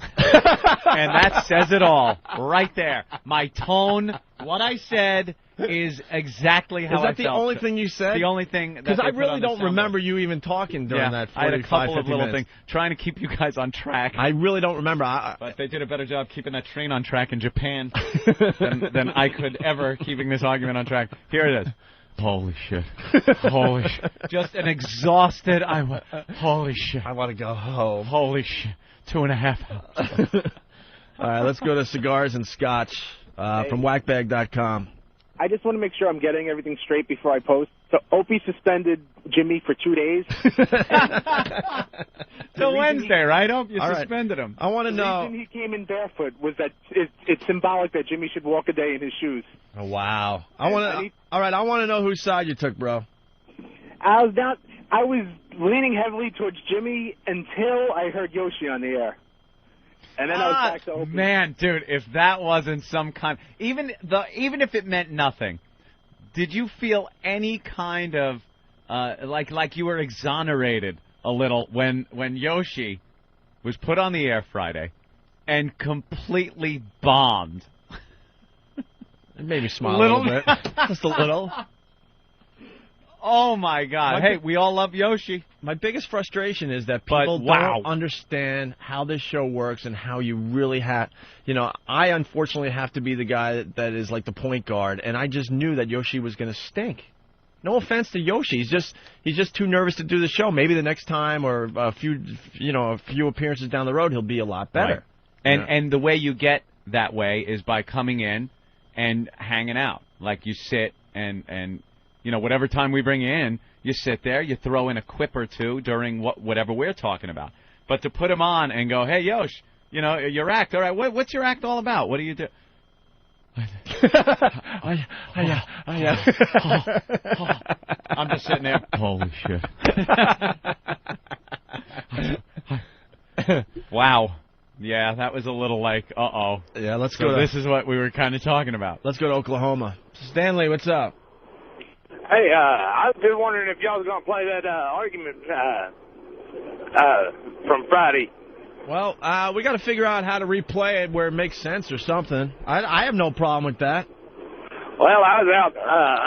And that says it all right there. My tone, what I said is exactly how I felt. Is that the only thing you said? The only thing. Because I really don't remember you even talking during that 45, I had a couple of little minutes. things trying to keep you guys on track. I really don't remember. But they did a better job keeping that train on track in Japan than I could ever keeping this argument on track. Here it is. Holy shit. Holy shit. Just an exhausted, holy shit. I want to go home. Holy shit. 2.5 hours. All right, let's go to Cigars and Scotch from whackbag.com. I just want to make sure I'm getting everything straight before I post. So Opie suspended Jimmy for 2 days. Till Wednesday, right? You suspended him. I want to know. The reason he came in barefoot was that it's symbolic that Jimmy should walk a day in his shoes. Oh, wow. All right, I want to know whose side you took, bro. I was leaning heavily towards Jimmy until I heard Yoshi on the air. And then I was back to Opie. Man, dude, if that wasn't some kind... Even if it meant nothing, did you feel any kind of... like you were exonerated a little when Yoshi was put on the air Friday and completely bombed? It made me smile a little bit. Just a little. Oh, my God. Hey, we all love Yoshi. My biggest frustration is that people don't understand how this show works and how you really have... I unfortunately have to be the guy that is like the point guard, and I just knew that Yoshi was going to stink. No offense to Yoshi. He's just too nervous to do the show. Maybe the next time or a few appearances down the road, he'll be a lot better. Right. And the way you get that way is by coming in and hanging out. Like you sit and whatever time we bring you in, you sit there, you throw in a quip or two during whatever we're talking about. But to put him on and go, hey, Yosh, your act, all right, what's your act all about? What do you do? I'm just sitting there. Holy shit. Wow. Yeah, that was a little like, uh-oh. Yeah, let's go. This is what we were kind of talking about. Let's go to Oklahoma. Stanley, what's up? Hey, I was just wondering if y'all was going to play that argument from Friday. Well, we got to figure out how to replay it where it makes sense or something. I have no problem with that. Well, I was out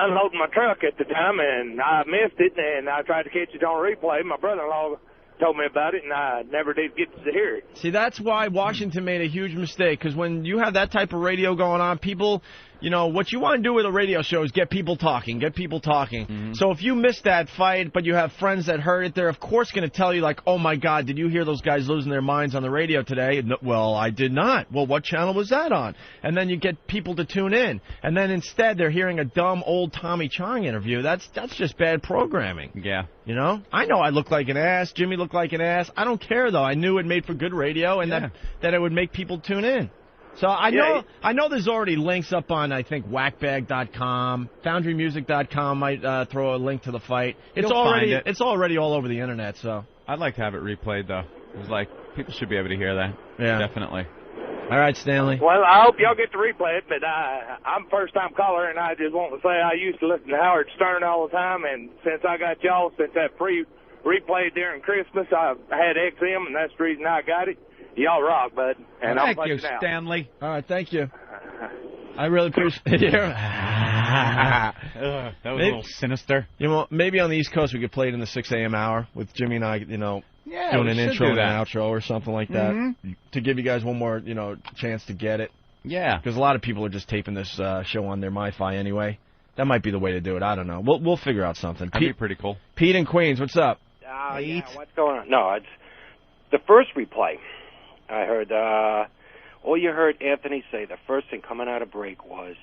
unloading my truck at the time, and I missed it, and I tried to catch it on replay. My brother-in-law told me about it, and I never did get to hear it. See, that's why Washington made a huge mistake, because when you have that type of radio going on, people, what you want to do with a radio show is get people talking. Mm-hmm. So if you missed that fight, but you have friends that heard it, they're of course going to tell you, like, oh, my God, did you hear those guys losing their minds on the radio today? No, well, I did not. Well, what channel was that on? And then you get people to tune in. And then instead they're hearing a dumb old Tommy Chong interview. That's just bad programming. Yeah. I know I look like an ass. Jimmy looked like an ass. I don't care, though. I knew it made for good radio and that it would make people tune in. So I know there's already links up on, I think, whackbag.com. FoundryMusic.com might throw a link to the fight. It's already all over the internet, so. I'd like to have it replayed, though. It was like, people should be able to hear that. Yeah. Definitely. All right, Stanley. Well, I hope y'all get to replay it, but I'm a first-time caller, and I just want to say I used to listen to Howard Stern all the time, and since I got y'all, since that replay during Christmas, I had XM, and that's the reason I got it. Y'all rock, bud. And Thank I'll you, out. Stanley. All right, thank you. I really appreciate it. That was a little sinister. You know, maybe on the East Coast we could play it in the 6 a.m. hour with Jimmy and I, doing an intro and an outro or something like that to give you guys one more, chance to get it. Yeah. Because a lot of people are just taping this show on their MiFi anyway. That might be the way to do it. I don't know. We'll figure out something. That'd be pretty cool. Pete in Queens, what's up? Yeah, what's going on? No, it's the first replay. I heard, all you heard Anthony say, the first thing coming out of break was,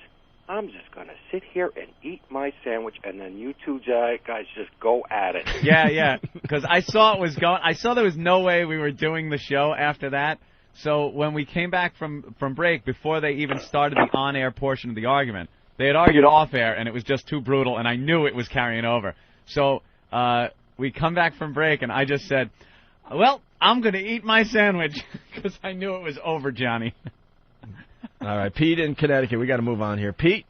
I'm just going to sit here and eat my sandwich, and then you two guys just go at it. Yeah, because I saw it was going. I saw there was no way we were doing the show after that. So when we came back from break, before they even started the on-air portion of the argument, they had argued off-air, and it was just too brutal, and I knew it was carrying over. So we come back from break, and I just said, well, I'm going to eat my sandwich because I knew it was over, Johnny. All right, Pete in Connecticut. We got to move on here. Pete?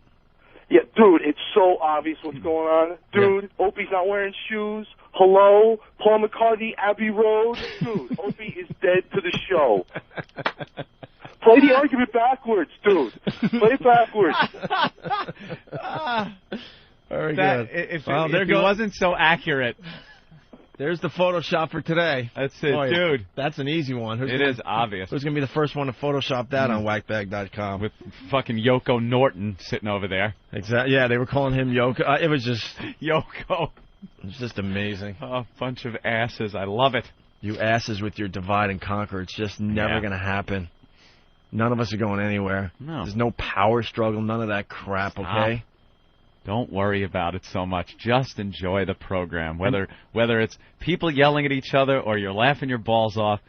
Yeah, dude, it's so obvious what's going on. Dude, Opie's not wearing shoes. Hello? Paul McCartney, Abbey Road. Dude, Opie is dead to the show. Play the argument backwards, dude. Play it backwards. Very good. If it wasn't so accurate. There's the Photoshop for today. That's it, dude. That's an easy one. It is obvious. Who's going to be the first one to Photoshop that on whackbag.com? With fucking Yoko Norton sitting over there. Exactly. Yeah, they were calling him Yoko. It was just... Yoko. It was just amazing. Oh, bunch of asses. I love it. You asses with your divide and conquer. It's just never going to happen. None of us are going anywhere. No. There's no power struggle. None of that crap, okay? Don't worry about it so much. Just enjoy the program. Whether it's people yelling at each other or you're laughing your balls off,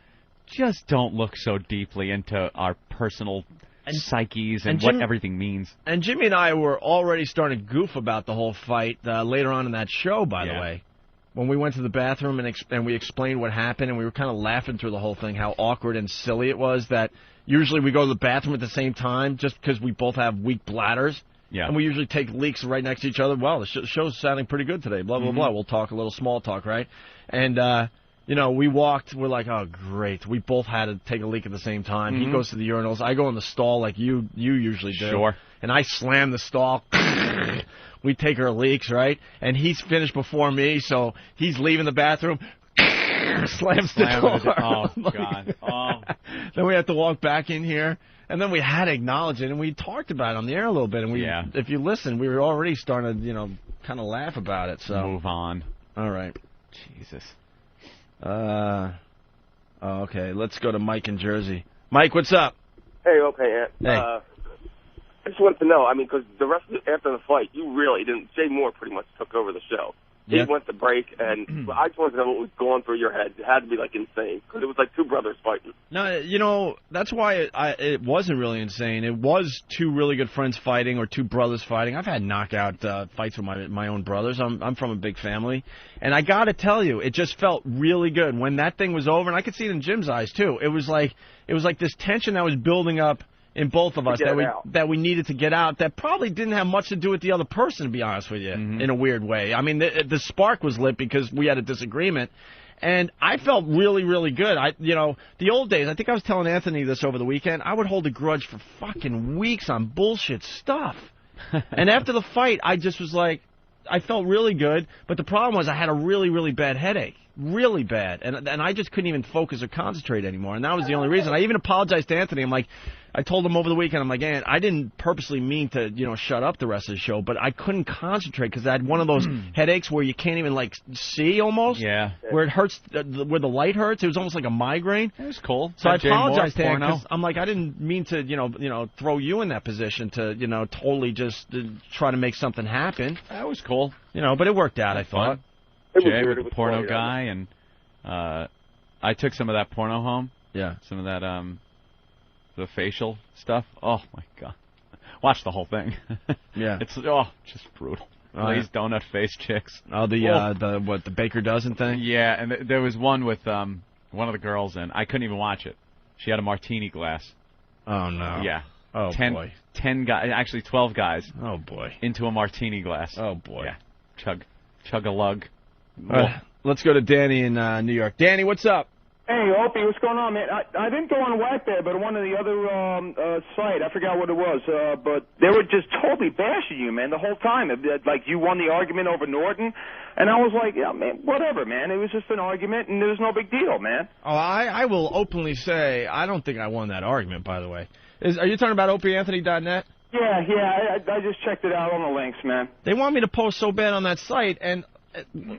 just don't look so deeply into our personal psyches and what everything means. And Jimmy and I were already starting to goof about the whole fight later on in that show, by the way. When we went to the bathroom and we explained what happened, and we were kind of laughing through the whole thing, how awkward and silly it was that usually we go to the bathroom at the same time just because we both have weak bladders. Yeah. And we usually take leaks right next to each other. Well, the show's sounding pretty good today. Blah, blah, blah. We'll talk a little small talk, right? And, we walked. We're like, oh, great. We both had to take a leak at the same time. He goes to the urinals. I go in the stall like you usually do. Sure. And I slam the stall. We take our leaks, right? And he's finished before me, so he's leaving the bathroom. Slams the door. Oh, God. Oh. Then we have to walk back in here. And then we had to acknowledge it, and we talked about it on the air a little bit. And if you listen, we were already starting to, kind of laugh about it. So move on. All right. Jesus. Okay. Let's go to Mike in Jersey. Mike, what's up? Hey, okay, Ant. Hey. I just wanted to know, because the rest of after the fight, you really didn't. Jay Moore pretty much took over the show. He went to break, and I just wanted to know what was going through your head. It had to be, insane, because it was like two brothers fighting. No, that's why it wasn't really insane. It was two really good friends fighting or two brothers fighting. I've had knockout fights with my own brothers. I'm from a big family. And I got to tell you, it just felt really good. When that thing was over, and I could see it in Jim's eyes, too, it was like this tension that was building up in both of us that we needed to get out that probably didn't have much to do with the other person, to be honest with you, in a weird way. I mean, the spark was lit because we had a disagreement, and I felt really, really good. The old days, I think I was telling Anthony this over the weekend, I would hold a grudge for fucking weeks on bullshit stuff. And after the fight, I just was like, I felt really good, but the problem was I had a really, really bad headache. Really bad. And I just couldn't even focus or concentrate anymore. And that was the only reason. I even apologized to Anthony. I'm like, I told him over the weekend, I'm like, Ant, I didn't purposely mean to, shut up the rest of the show, but I couldn't concentrate because I had one of those headaches where you can't even, see almost. Yeah. Where it hurts, where the light hurts. It was almost like a migraine. It was cool. So I apologized to him because I'm like, I didn't mean to, throw you in that position to, totally just try to make something happen. That was cool. But it worked out, I thought. Jay with the porno guy, and I took some of that porno home. Yeah. Some of that, the facial stuff. Oh, my God. Watch the whole thing. Yeah. It's just brutal. Glazed donut face chicks. Oh, the Baker Dozen thing? Yeah, and there was one with one of the girls in. I couldn't even watch it. She had a martini glass. Oh, no. Yeah. Oh, 10, boy. 10 guys, actually 12 guys. Oh, boy. Into a martini glass. Oh, boy. Yeah. Chug a lug. Let's go to Danny in New York. Danny, what's up? Hey, Opie, what's going on, man? I didn't go on Whack there, but one of the other site, I forgot what it was, but they were just totally bashing you, man, the whole time. Like, you won the argument over Norton, and I was like, yeah, man, whatever, man. It was just an argument, and there was no big deal, man. Oh, I will openly say I don't think I won that argument, by the way. Are you talking about OpieAnthony.net? Yeah, I just checked it out on the links, man. They want me to post so bad on that site, and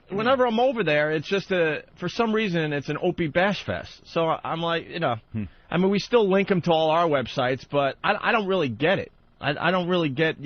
whenever I'm over there, it's just for some reason, it's an Opie Bash Fest. So I'm like, I mean, we still link them to all our websites, but I don't really get it. I don't really get,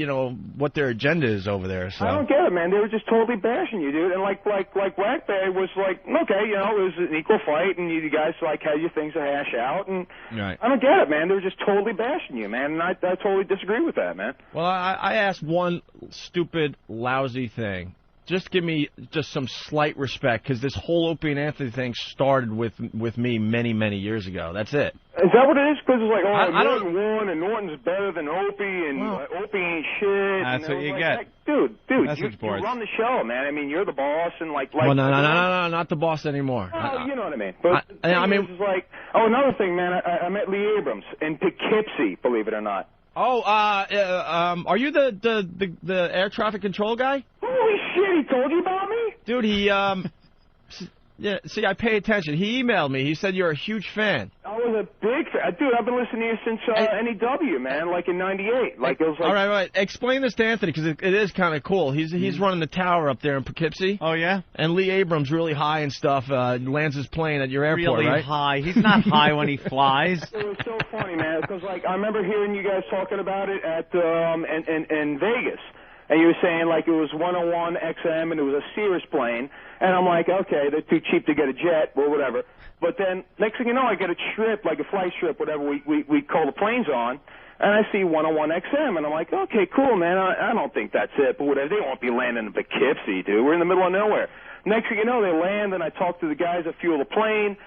what their agenda is over there. So I don't get it, man. They were just totally bashing you, dude. And like Whackberry was like, okay, it was an equal fight, and you guys had your things to hash out, and right. I don't get it, man. They were just totally bashing you, man, and I totally disagree with that, man. Well, I asked one stupid, lousy thing. Just give me just some slight respect, because this whole Opie and Anthony thing started with me many, many years ago. That's it. Is that what it is? Because it's like, Norton won, and Norton's better than Opie, and Opie ain't shit. That's what you get. Dude, you run the show, man. I mean, you're the boss, and like. Well, no, not the boss anymore. You know what I mean. But it's like, another thing, man. I met Lee Abrams in Poughkeepsie, believe it or not. Oh, are you the air traffic control guy? Holy shit, he told you about me? Dude, he, yeah, see, I pay attention. He emailed me. He said you're a huge fan. I was a big fan. Dude, I've been listening to you since NEW, man, like in '98. Like, it was like... All right. Explain this to Anthony, because it is kind of cool. He's running the tower up there in Poughkeepsie. Oh, yeah? And Lee Abrams, really high and stuff, lands his plane at your airport, really right? High. He's not high when he flies. It was so funny, man, because, like, I remember hearing you guys talking about it at in Vegas. And you were saying, like, it was 101 XM and it was a Cirrus plane. And I'm like, okay, they're too cheap to get a jet or whatever. But then, next thing you know, I get a trip, like a flight trip, whatever we call the planes on. And I see 101 XM. And I'm like, okay, cool, man. I don't think that's it. But whatever. They won't be landing in Poughkeepsie, dude. We're in the middle of nowhere. Next thing you know, they land, and I talk to the guys that fuel the plane.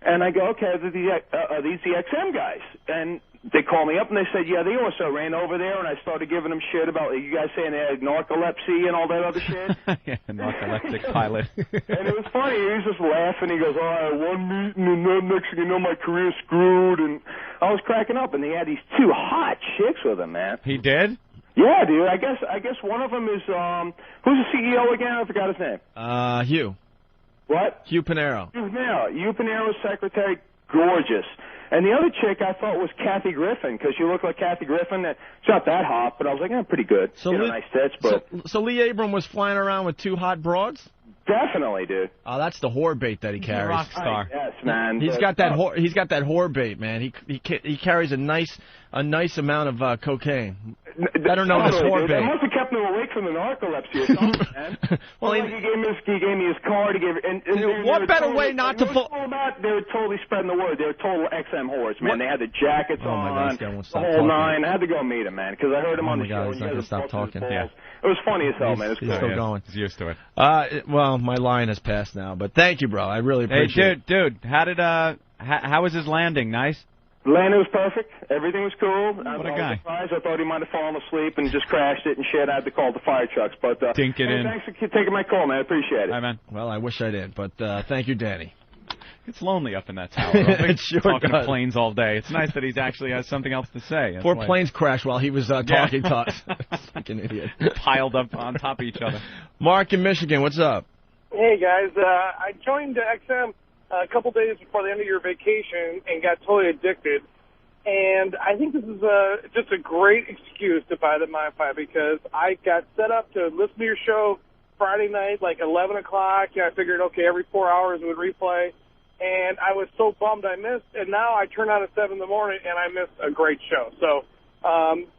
And I go, okay, are these the XM guys? And they called me up and they said, yeah, they also ran over there, and I started giving them shit about you guys saying they had narcolepsy and all that other shit. Yeah, narcoleptic pilot. And it was funny. He was just laughing. He goes, all right, one meeting, and then next thing you know, my career's screwed. And I was cracking up, and he had these two hot chicks with him, man. He did? Yeah, dude. I guess one of them is, who's the CEO again? I forgot his name. Hugh. What? Hugh Pinero. Hugh Pinero's secretary, gorgeous. And the other chick I thought was Kathy Griffin, because she looked like Kathy Griffin. She's not that hot, but I was like, pretty good. So nice tits, but... So Lee Abrams was flying around with two hot broads? Definitely, dude. Oh, that's the whore bait that he carries. He's a rock star. Yes, man. He's got that whore bait, man. He carries a nice amount of cocaine. Better known as whore bait. I must have kept him awake from the narcolepsy or something, man. Well, he gave me his card. What better way not to... They were totally spreading the word. They were total XM whores, man. They had the jackets on, the whole nine. I had to go meet him, man, because I heard him on the show. He's not going to stop talking. Yeah. It was funny as hell, man. He's still going. He's used to it. Well, my line has passed now, but thank you, bro. I really appreciate it. Hey, dude, how was his landing? Nice? Landing was perfect. Everything was cool. What a guy. Surprised. I thought he might have fallen asleep and just crashed it and shit. I had to call the fire trucks. But Dink it in. Thanks for taking my call, man. I appreciate it. Hi, man. Well, I wish I did, but thank you, Danny. It's lonely up in that tower. It sure talking does. to planes all day. It's nice that he actually has something else to say. That's 4 planes crashed while he was talking to us. Like an idiot. Piled up on top of each other. Mark in Michigan, what's up? Hey, guys. I joined XM a couple days before the end of your vacation and got totally addicted. And I think this is just a great excuse to buy the MiFi, because I got set up to listen to your show Friday night, like 11 o'clock. And I figured, okay, every 4 hours it would replay. And I was so bummed I missed. And now I turn on at 7 in the morning and I missed a great show. So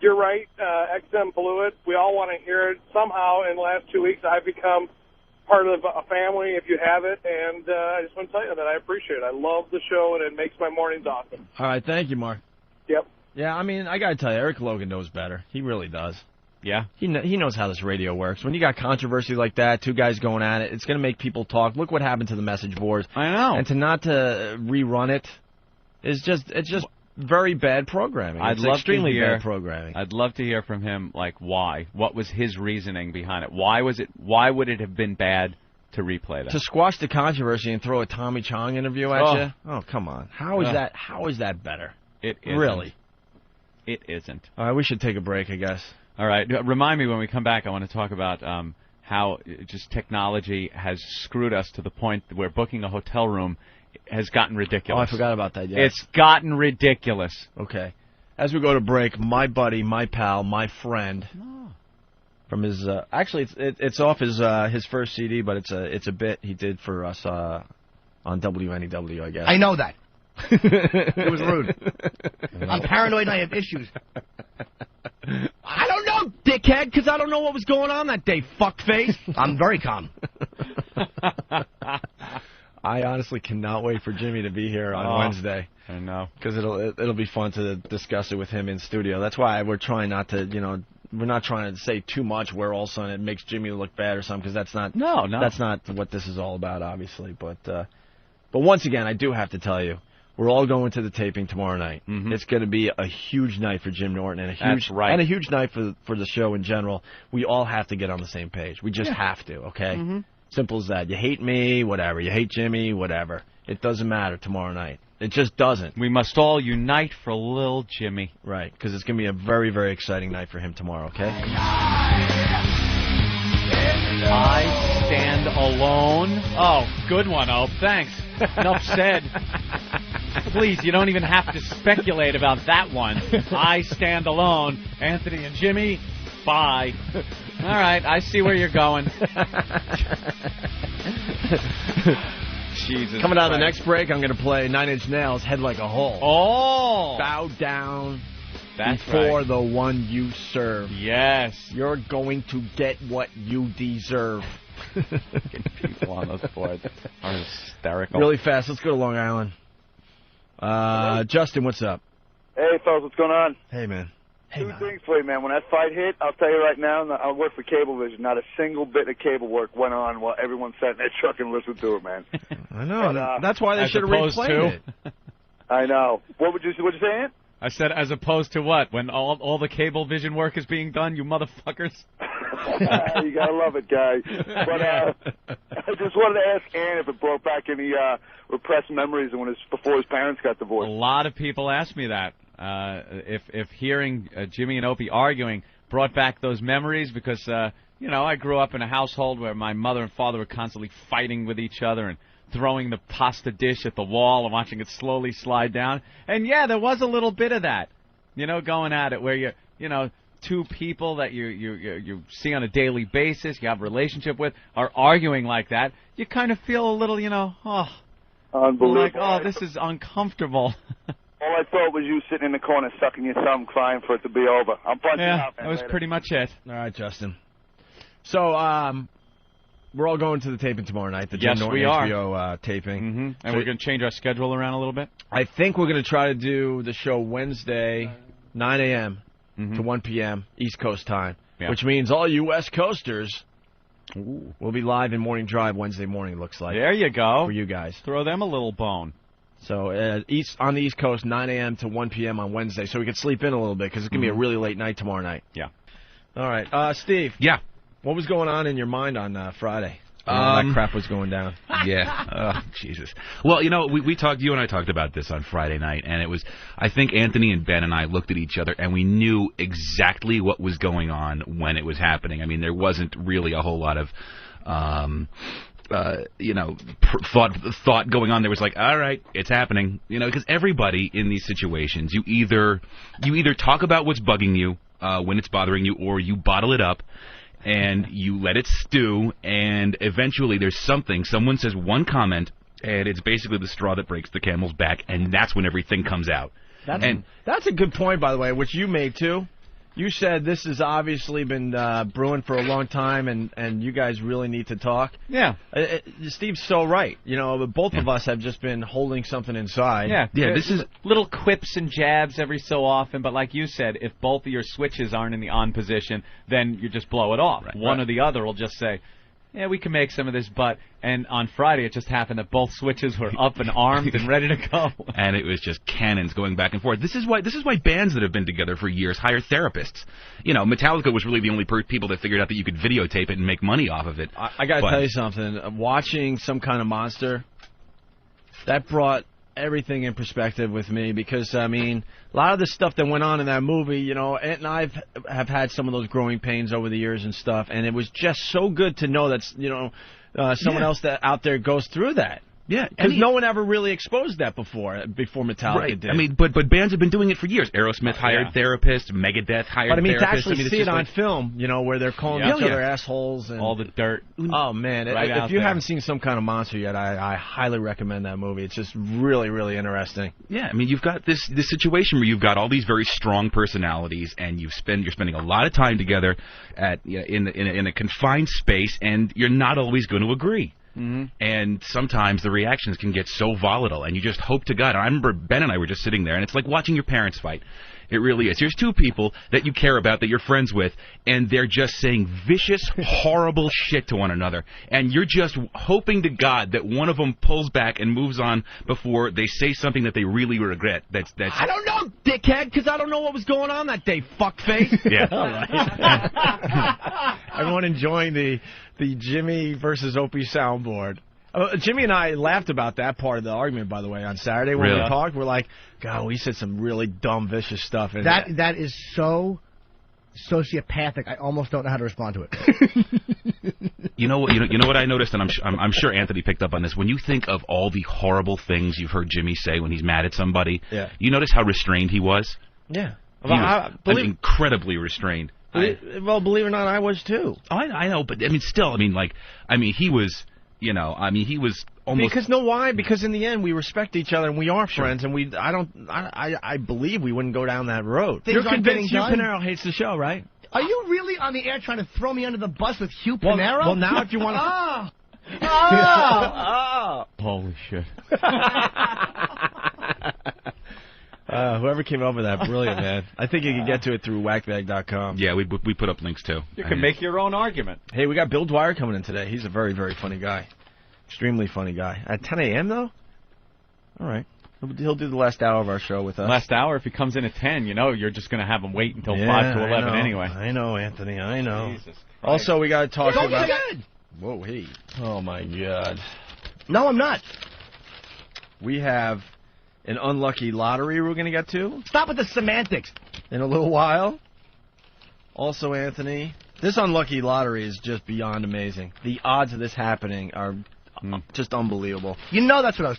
you're right. XM blew it. We all want to hear it. Somehow in the last 2 weeks I've become part of a family, if you have it. And I just want to tell you that I appreciate it. I love the show and it makes my mornings awesome. All right, thank you, Mark. Yep. Yeah, I mean, I got to tell you, Eric Logan knows better. He really does. Yeah? He knows how this radio works. When you got controversy like that, two guys going at it, it's going to make people talk. Look what happened to the message boards. I know. And to not to rerun it is just, it's just very bad programming. It's extremely bad programming. I'd love to hear from him, like, why? What was his reasoning behind it? Why would it have been bad to replay that? To squash the controversy and throw a Tommy Chong interview at you? Oh, come on. How is that better? It isn't. Really? It isn't. All right, we should take a break, I guess. All right. Remind me when we come back, I want to talk about how just technology has screwed us to the point where booking a hotel room has gotten ridiculous. Oh, I forgot about that, yeah. It's gotten ridiculous. Okay. As we go to break, my buddy, my pal, my friend, from his actually it's off his first CD, but it's a bit he did for us on WNEW, I guess. I know that. It was rude. I'm paranoid and I have issues. I don't know, dickhead, because I don't know what was going on that day, fuckface. I'm very calm. I honestly cannot wait for Jimmy to be here on Wednesday. I know. Because it'll be fun to discuss it with him in studio. That's why we're trying not to, we're not trying to say too much where all of a sudden it makes Jimmy look bad or something, because that's not that's not what this is all about, obviously. But once again, I do have to tell you, we're all going to the taping tomorrow night. Mm-hmm. It's going to be a huge night for Jim Norton and a huge night for the show in general. We all have to get on the same page. We just have to, okay? Mm-hmm. Simple as that. You hate me, whatever. You hate Jimmy, whatever. It doesn't matter tomorrow night. It just doesn't. We must all unite for little Jimmy. Right, because it's going to be a very, very exciting night for him tomorrow, okay? I stand alone. Oh, good one, Ope. Thanks. Enough said. Please, you don't even have to speculate about that one. I stand alone. Anthony and Jimmy, bye. All right, I see where you're going. Jesus. Coming out of the next break, I'm going to play 9 Inch Nails' Head Like a Hole. Oh! Bow down That's before the one you serve. Yes. You're going to get what you deserve. People on those boards are hysterical. Really fast. Let's go to Long Island. Justin, what's up? Hey, fellas, what's going on? Hey, man. Two things for you, man. When that fight hit, I'll tell you right now, I work for Cablevision. Not a single bit of cable work went on while everyone sat in their truck and listened to it, man. I know. That's why they should have replayed it. I know. What'd you say, Ant? I said, as opposed to what? When all the Cablevision work is being done, you motherfuckers? You gotta love it, guy. But I just wanted to ask Ant if it brought back any repressed memories before his parents got divorced. A lot of people ask me that. If hearing Jimmy and Opie arguing brought back those memories, because I grew up in a household where my mother and father were constantly fighting with each other and throwing the pasta dish at the wall and watching it slowly slide down. And yeah, there was a little bit of that, going at it, where two people that you see on a daily basis, you have a relationship with, are arguing like that. You kind of feel a little, unbelievable. Like, oh, this is uncomfortable. All I thought was you sitting in the corner sucking your thumb, crying for it to be over. I'm punching out, man. That was pretty much it. All right, Justin. So, we're all going to the taping tomorrow night, the Jim Norton HBO taping. Mm-hmm. And we're going to change our schedule around a little bit? I think we're going to try to do the show Wednesday, 9 a.m. to 1 p.m. East Coast time, which means all you West Coasters will be live in Morning Drive Wednesday morning, looks like. There you go. For you guys. Throw them a little bone. So on the East Coast, 9 a.m. to 1 p.m. on Wednesday, so we can sleep in a little bit, because it's going to be a really late night tomorrow night. Yeah. All right. Steve. Yeah. What was going on in your mind on Friday? All that crap was going down. Yeah. Oh, Jesus. Well, we talked. You and I talked about this on Friday night, and it was. I think Anthony and Ben and I looked at each other, and we knew exactly what was going on when it was happening. I mean, there wasn't really a whole lot of, thought going on. There was like, all right, it's happening. Because everybody in these situations, you either talk about what's bugging you when it's bothering you, or you bottle it up. And you let it stew, and eventually there's someone says one comment, and it's basically the straw that breaks the camel's back, and that's when everything comes out. That's a good point, by the way, which you made, too. You said this has obviously been brewing for a long time, and you guys really need to talk. Yeah. Steve's so right. Both of us have just been holding something inside. Yeah, this is little quips and jabs every so often, but like you said, if both of your switches aren't in the on position, then you just blow it off. Right. One or the other will just say, yeah, we can make some of this, and on Friday it just happened that both switches were up and armed and ready to go. And it was just cannons going back and forth. This is why bands that have been together for years hire therapists. You know, Metallica was really the only people that figured out that you could videotape it and make money off of it. I got to tell you something. Watching Some Kind of Monster, that brought everything in perspective with me, because I mean, a lot of the stuff that went on in that movie, you know, Ant and I have had some of those growing pains over the years and stuff, and it was just so good to know that, you know, someone else that out there goes through that. Yeah, because no one ever really exposed that before Metallica did. I mean, but bands have been doing it for years. Aerosmith hired therapists, Megadeth hired therapists. But I mean, to actually see it on film, you know, where they're calling each other assholes and all the dirt. Oh man, if you haven't seen Some Kind of Monster yet, I highly recommend that movie. It's just really, really interesting. Yeah, I mean, you've got this situation where you've got all these very strong personalities, and you're spending a lot of time together in a confined space, and you're not always going to agree. Mm-hmm. And sometimes the reactions can get so volatile, and you just hope to God. I remember Ben and I were just sitting there, and it's like watching your parents fight. It really is. Here's two people that you care about, that you're friends with, and they're just saying vicious, horrible shit to one another. And you're just hoping to God that one of them pulls back and moves on before they say something that they really regret. That's. I don't know, dickhead, because I don't know what was going on that day, fuckface. Yeah. All right. Everyone enjoying the Jimmy versus Opie soundboard. Jimmy and I laughed about that part of the argument, by the way, on Saturday when we talked. We're like, God, we said some really dumb, vicious stuff. That is so sociopathic. I almost don't know how to respond to it. You know what I noticed, and I'm sure Anthony picked up on this. When you think of all the horrible things you've heard Jimmy say when he's mad at somebody, you notice how restrained he was. Yeah, he was incredibly restrained. Well, believe it or not, I was too. Oh, I know, but I mean, still, he was. You know, I mean, he was almost... Because, why? Because in the end, we respect each other, and we are friends, and I believe we wouldn't go down that road. You're convinced Hugh Pinero hates the show, right? Are you really on the air trying to throw me under the bus with Hugh Pinero? Well, now if you want to... Holy shit. Whoever came up with that, brilliant, man. I think you can get to it through whackbag.com. Yeah, we put up links, too. You can make your own argument. Hey, we got Bill Dwyer coming in today. He's a very, very funny guy. Extremely funny guy. At 10 a.m., though? All right. He'll do the last hour of our show with us. Last hour, if he comes in at 10, you're just going to have him wait until 5 to 11 anyway. I know, Anthony, I know. Jesus Christ. Also, we got to talk about... Good. Whoa, hey. Oh, my God. No, I'm not. We have... an unlucky lottery we're going to get to. Stop with the semantics. In a little while. Also, Anthony, this unlucky lottery is just beyond amazing. The odds of this happening are just unbelievable. You know that's what I was talking about.